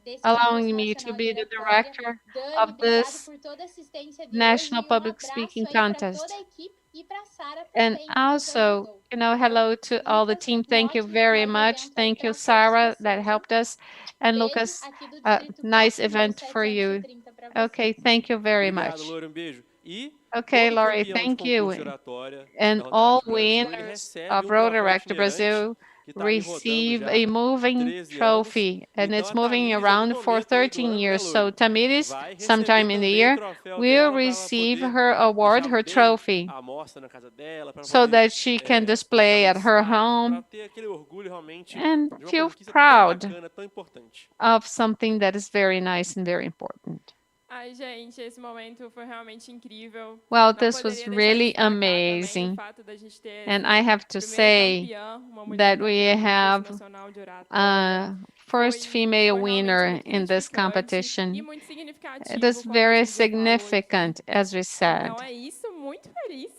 desse allowing concurso me nacional to de be the oratória. director Dani, of obrigado this por toda a assistência de National hoje e Public abraço Speaking aí para Contest. toda a equipe e para Sara And também, que nos also, ajudou. hello to all the Lucas, team. Thank you ótimo very final de much. evento aí Thank you, para todos Sarah, that vocês, helped us. And Beijo Lucas, aqui do a distrito nice event for you. 4730 para vocês. Okay, thank you very Obrigado, much. Lori, um beijo. E Okay, todo Lori, campeão de thank you. concurso de oratória And da all Rotaract Brasil, ele winners recebe of um troféu Rotaract itinerante Brazil que está ali rodando receive já a há moving 13 anos. trophy, and Então it's a moving Tamires, em algum around for momento aí do 13 ano, né, years. So Lori, Tamires, vai receber sometime in the também o year, troféu will dela para ela receive poder her award, deixar her bem trophy, à mostra na casa dela, para so poder that she can deixar display no at her destaque, para home ter aquele orgulho realmente and de uma feel conquista tão proud bacana, tão importante. of something that is very nice and very important. Ai, gente, esse momento foi realmente incrível. Well, Não this was poderia deixar de really destacar também o amazing. fato da gente ter And esse I have to primeiro say campeã, uma mulher that we campeã do concurso have nacional de oratória. first female winner in this E competition. muito It significativo, is como a very gente já falou aqui. significant, as we said. Então é isso, muito feliz.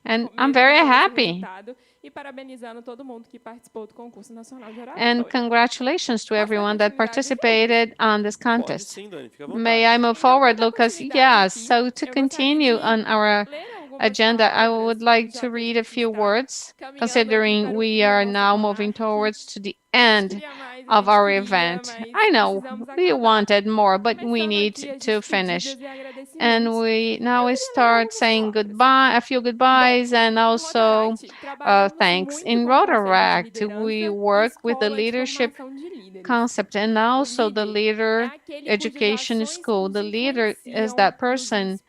And mesmo I'm very com esse happy. resultado, e parabenizando todo mundo que participou do concurso nacional de And oratória. congratulations to everyone that participated on this Pode contest. sim, Dani, fica à May I vontade. move forward, Lucas? Yes. So to continue on our agenda, I would like to read a few words, considering we are now moving towards to the end of our event. I know we wanted more, but we need to finish. And we now start saying goodbye, a few goodbyes, and also thanks. In Rotaract, we work with the leadership concept and also the leader education school. The leader is that person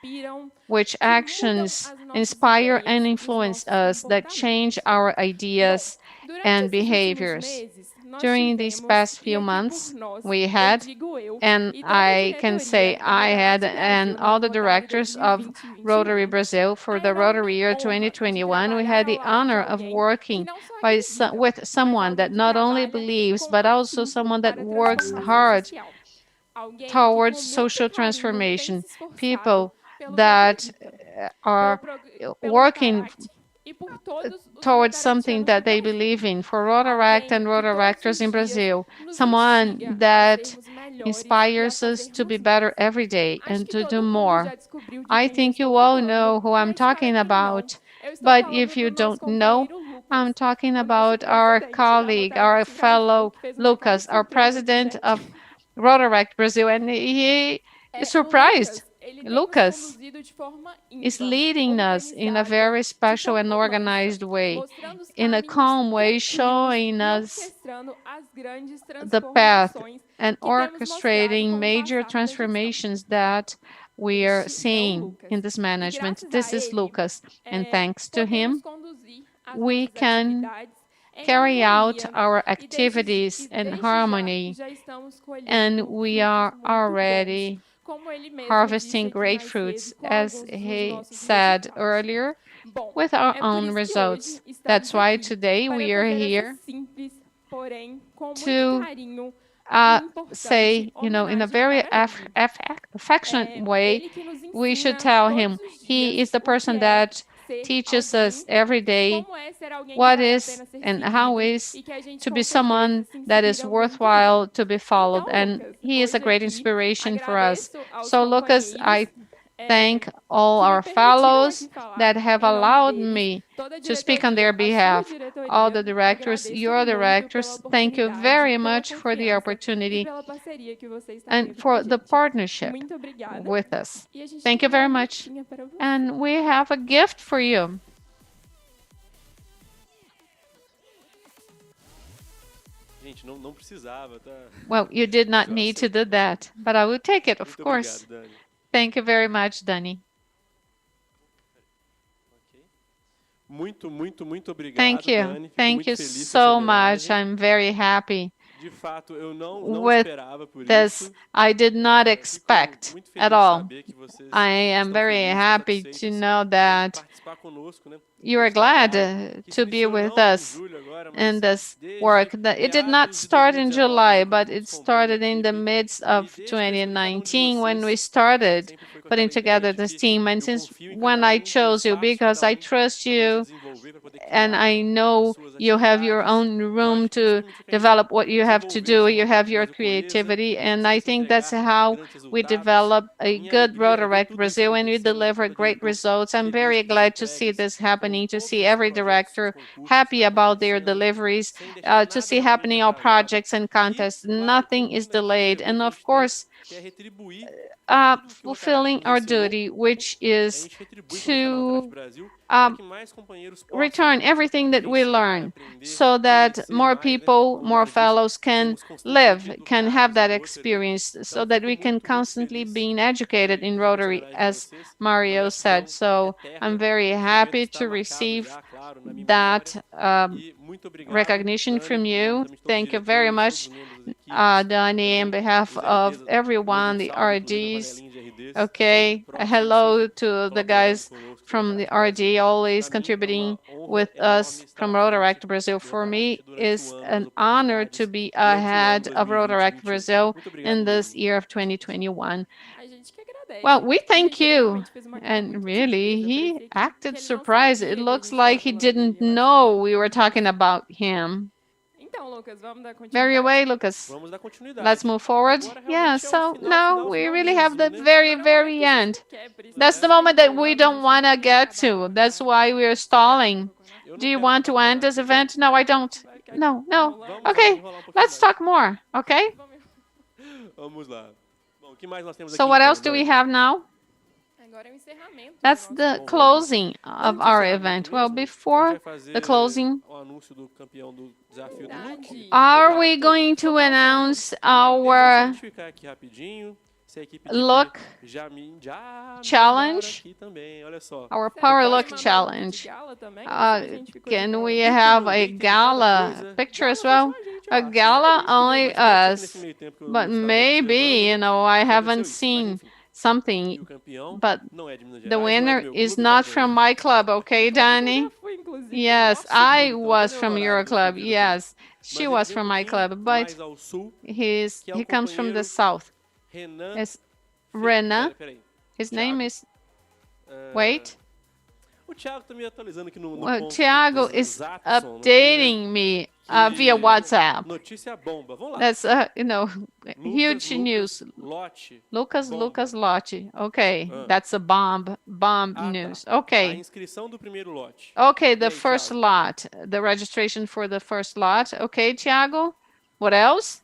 which actions inspire and influence us, that change our ideas and behaviors. During these past few months, we had, and I can say I had, and all the directors of Rotary Brazil for the Rotary year 2021, we had the honor of working with someone that not only believes, but also someone that works hard towards social transformation. People that are working towards something that they believe in. For Rotaract and Rotaractors in Brazil, someone that inspires us to be better every day and to do more. I think you all know who I'm talking about, but if you don't know, I'm talking about our colleague, our fellow Lucas, our president of Rotaract Brazil, and he is surprised. Lucas is leading us in a very special and organized way, in a calm way, showing us the path and orchestrating major transformations that we are seeing in this management. This is Lucas, and thanks to him, we can carry out our activities in harmony, and we are already harvesting great fruits, as he said earlier, with our own results. That's why today we are here to say, in a very affectionate way, we should tell him he is the person that teaches us every day what is and how is to be someone that is worthwhile to be followed. And he is a great inspiration for us. So, Lucas, I thank all our fellows that have allowed me to speak on their behalf. All the directors, your directors, thank you very much for the opportunity and for the partnership with us. Thank you very much. And we have a gift for you. Well, you did not need to do that, but I will take it, of course. Thank you very much, Dani. Thank you. Thank you so much. I'm very happy with this. I did not expect at all. I am very happy to know that you are glad to be with us in this work. It did not start in July, but it started in the midst of 2019 when we started putting together this team. And since when I chose you, because I trust you and I know you have your own room to develop what you have to do. You have your creativity. And I think that's how we develop a good Rotaract Brazil and we deliver great results. I'm very glad to see this happening, to see every director happy about their deliveries, to see happening all projects and contests. Nothing is delayed. And of course, fulfilling our duty, which is to return everything that we learn so that more people, more fellows can live, can have that experience so that we can constantly be educated in Rotary, as Mario said. So I'm very happy to receive that recognition from you. Thank you very much, Dani, on behalf of everyone, the RDs. Okay, hello to the guys from the RD, always contributing with us from Rotaract Brazil. For me, it's an honor to be ahead of Rotaract Brazil in this year of 2021. Well, we thank you. And really, he acted surprised. It looks like he didn't know we were talking about him. Very way, Lucas. Let's move forward. Yeah, so now we really have the very, very end. That's the moment that we don't want to get to. That's why we're stalling. Do you want to end this event? No, I don't. No, no. Okay, let's talk more, okay? So what else do we have now? That's the closing of our event. Well, before the closing, are we going to announce our look challenge, our power look challenge? Can we have a gala picture as well? A gala only us, but maybe, I haven't seen something, but the winner is not from my club, okay, Dani? Yes, I was from your club. Yes, she was from my club, but he comes from the south. It's Renan. His name is, wait, Well, Thiago is updating me via WhatsApp. That's, huge news. Lucas Lotti. Okay, that's a bomb news. Okay. Okay, the first lot, the registration for the first lot. Okay, Thiago. What else?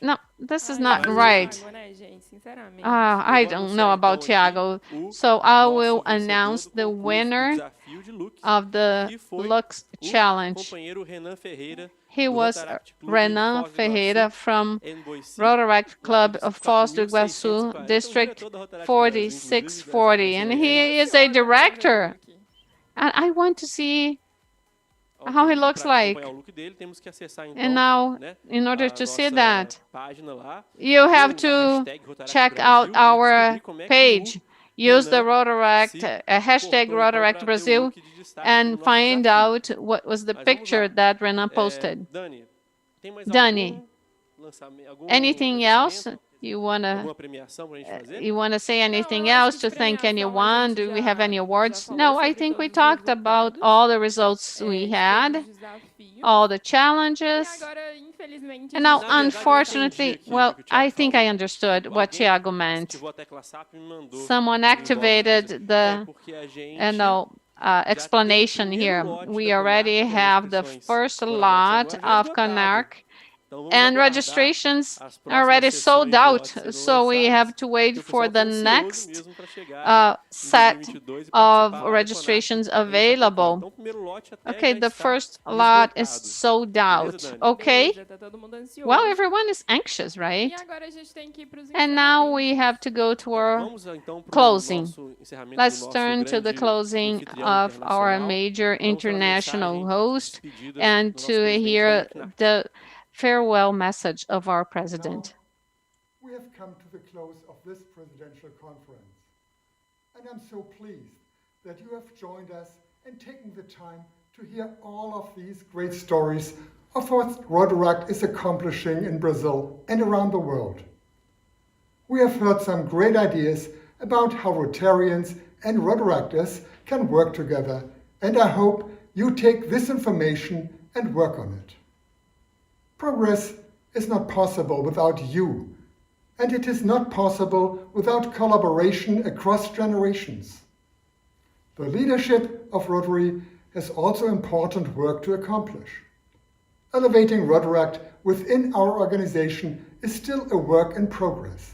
No, this is not right. I don't know about Thiago. So I will announce the winner of the Lux Challenge. He was Renan Ferreira from Rotaract Club of Foz do Iguaçu, District 4640. And he is a director. And I want to see how he looks like. And now, in order to see that, you have to check out our page. Use the Rotaract, hashtag Rotaract Brazil, and find out what was the picture that Renan posted. Dani, anything else? You wanna say anything else to thank anyone? Do we have any awards? No, I think we talked about all the results we had, all the challenges. And now, unfortunately, well, I think I understood what Thiago meant. Someone activated the, explanation here. We already have the first lot of CONARC, and registrations are already sold out. So we have to wait for the next set of registrations available. Okay, the first lot is sold out. Okay. Well, everyone is anxious, right? And now we have to go to our closing. Let's turn to the closing of our major international host and to hear the farewell message of our president. Now, we have come to the close of this presidential conference, and I'm so pleased that you have joined us and taken the time to hear all of these great stories of what Rotaract is accomplishing in Brazil and around the world. We have heard some great ideas about how Rotarians and Rotaractors can work together, and I hope you take this information and work on it. Progress is not possible without you, and it is not possible without collaboration across generations. The leadership of Rotary has also important work to accomplish. Elevating Rotaract within our organization is still a work in progress,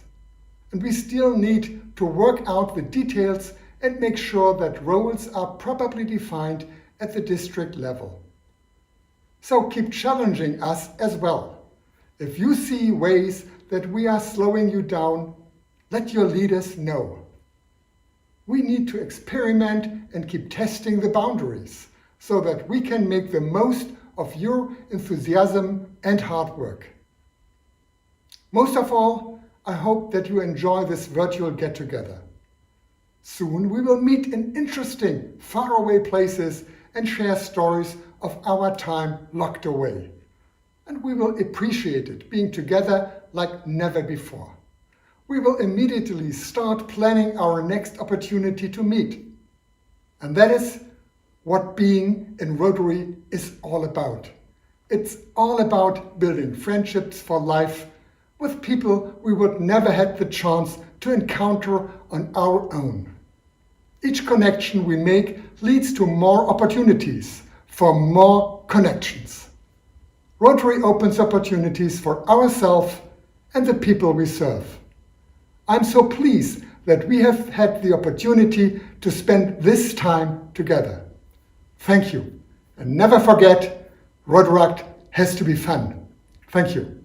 and we still need to work out the details and make sure that roles are properly defined at the district level. So keep challenging us as well. If you see ways that we are slowing you down, let your leaders know. We need to experiment and keep testing the boundaries so that we can make the most of your enthusiasm and hard work. Most of all, I hope that you enjoy this virtual get-together. Soon we will meet in interesting, faraway places and share stories of our time locked away. And we will appreciate it being together like never before. We will immediately start planning our next opportunity to meet. And that is what being in Rotary is all about. It's all about building friendships for life with people we would never had the chance to encounter on our own. Each connection we make leads to more opportunities for more connections. Rotary opens opportunities for ourselves and the people we serve. I'm so pleased that we have had the opportunity to spend this time together. Thank you. And never forget, Rotaract has to be fun. Thank you.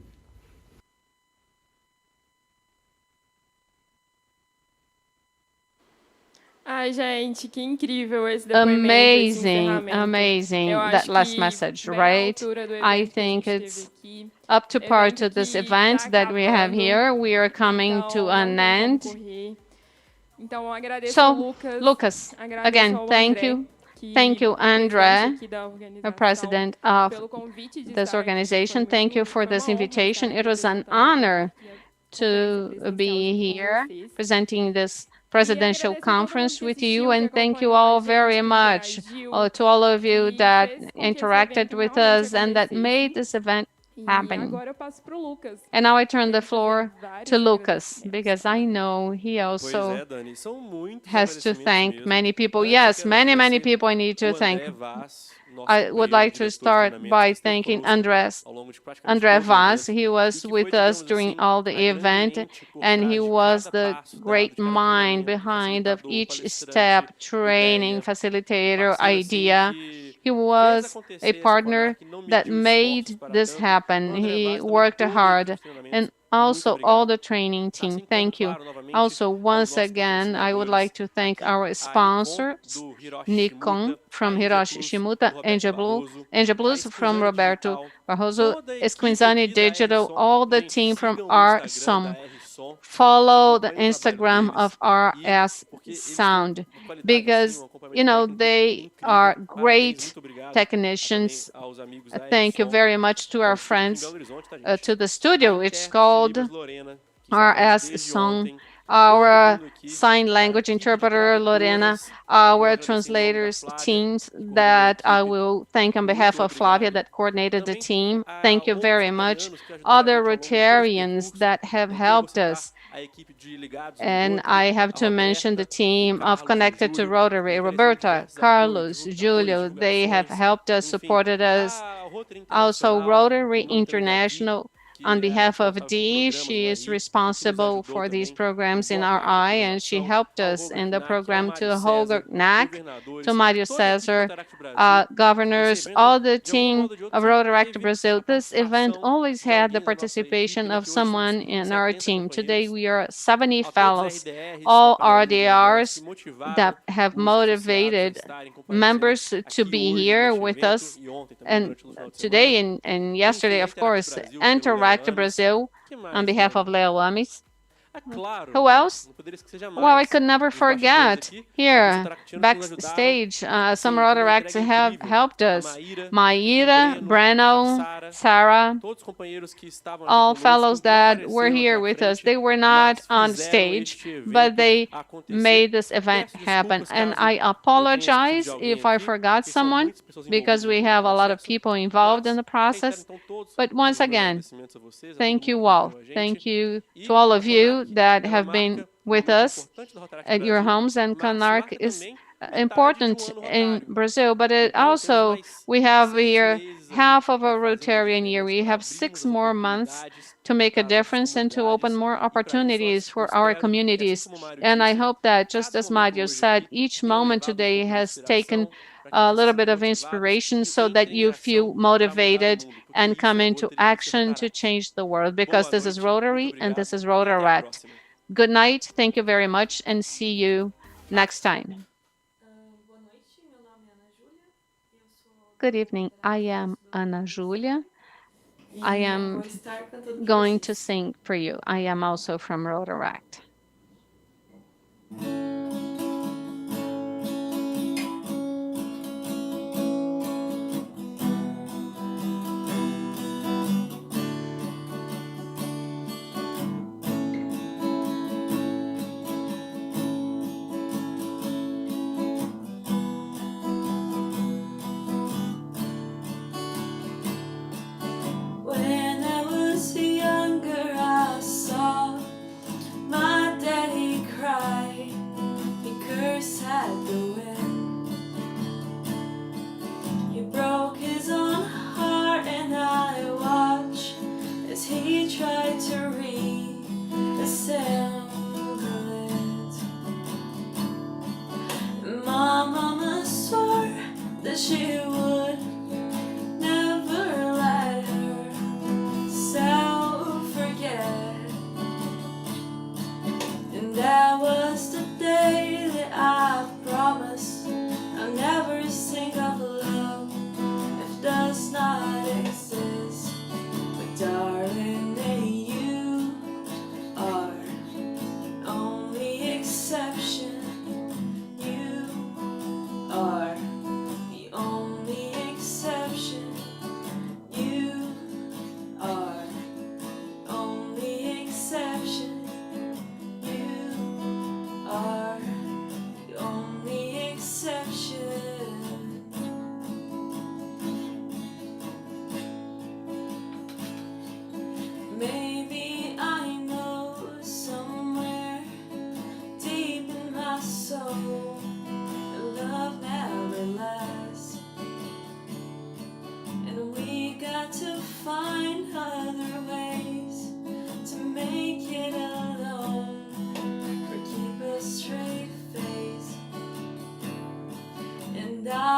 Ai, gente, que incrível esse depoimento, amazing, that last message, right? I think it's up to par to this event that we have here. We are coming to an end. So, Lucas, again, thank you. Thank you, André, the president of this organization. Thank you for this invitation. It was an honor to be here presenting this presidential conference with you, and thank you all very much to all of you that interacted with us and that made this event happen. And now I turn the floor to Lucas, because I know he also has to thank many people. Yes, many people I need to thank. I would like to start by thanking André Vaz. He was with us during all the event, and he was the great mind behind of each step, training, facilitator, idea. He was a partner that made this happen. He worked hard, and also all the training team. Thank you. Also, once again, I would like to thank our sponsors, Nikon from Hiroshi Shimuta, Angel Blues from Roberto Barroso, Esquinzani Digital, all the team from RSOM. Follow the Instagram of RS Sound, because they are great technicians. Thank you very much to our friends to the studio. It's called RS Song. Our sign language interpreter, Lorena, our translators teams that I will thank on behalf of Flavia that coordinated the team. Thank you very much. Other Rotarians that have helped us. And I have to mention the team of Connected to Rotary, Roberta, Carlos, Julio. They have helped us, supported us. Also, Rotary International, on behalf of Dee, she is responsible for these programs in RI, and she helped us in the program, to Holger Knack, to Mario Cesar, governors, all the team of Rotaract Brazil. This event always had the participation of someone in our team. Today we are 70 fellows, all RDRs that have motivated members to be here with us, and today and yesterday, of course, Interact Brazil on behalf of Leo Amis. Who else? Well, I could never forget here backstage. Some Rotaracts have helped us. Maíra, Breno, Sarah, all fellows that were here with us. They were not on stage, but they made this event happen. And I apologize if I forgot someone, because we have a lot of people involved in the process. But once again, thank you all. Thank you to all of you that have been with us at your homes. And CONARC is important in Brazil, but it also, we have here half of a Rotarian year. We have 6 more months to make a difference and to open more opportunities for our communities. And I hope that, just as Mario said, each moment today has taken a little bit of inspiration so that you feel motivated and come into action to change the world, because this is Rotary and this is Rotaract. Good night. Thank you very much, and see you next time. Good evening. I am Ana Julia. I am going to sing for you. I am also from Rotaract. She would never let herself forget. And that was the day that I promised I'll never think of love if it does not exist. But darling, you are the only exception. You are only exception.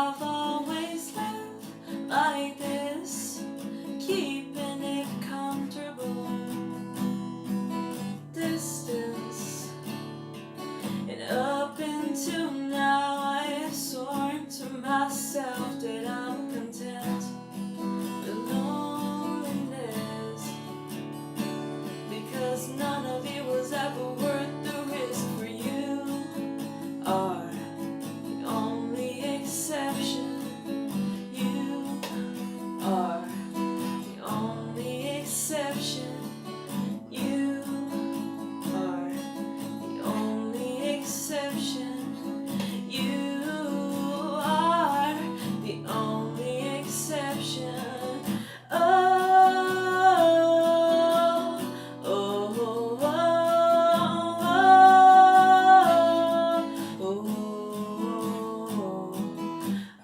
I've always lived like this, keeping it comfortable. Distance, and up until now I have sworn to myself that I'm content with loneliness, because none of it was ever worth the risk. For you are the only exception. You are the only exception. You are the only exception. You are the only exception. Oh, oh, oh, oh,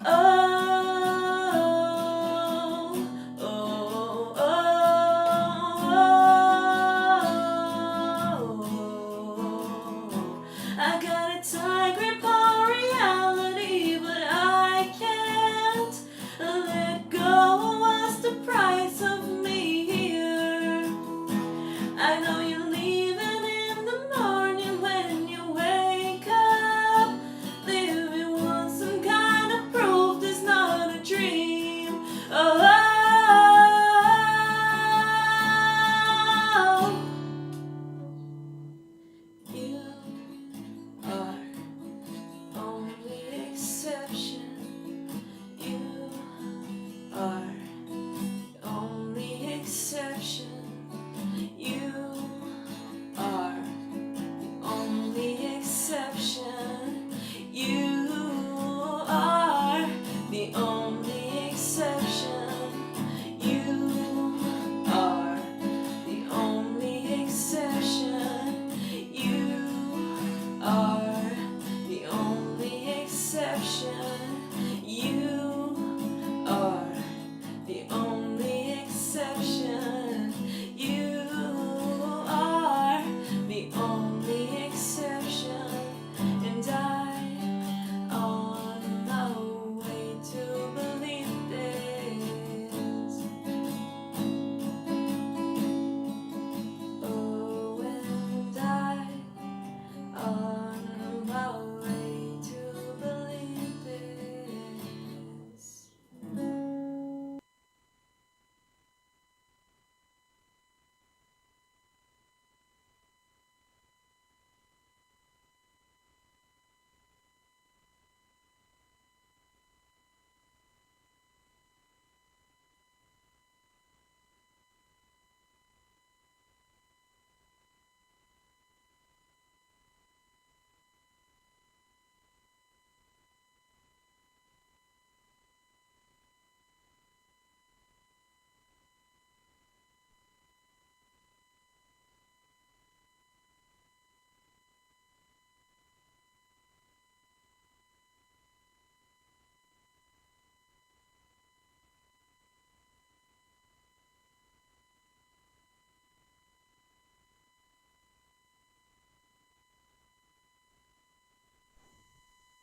oh, oh, oh, oh. I got a tiger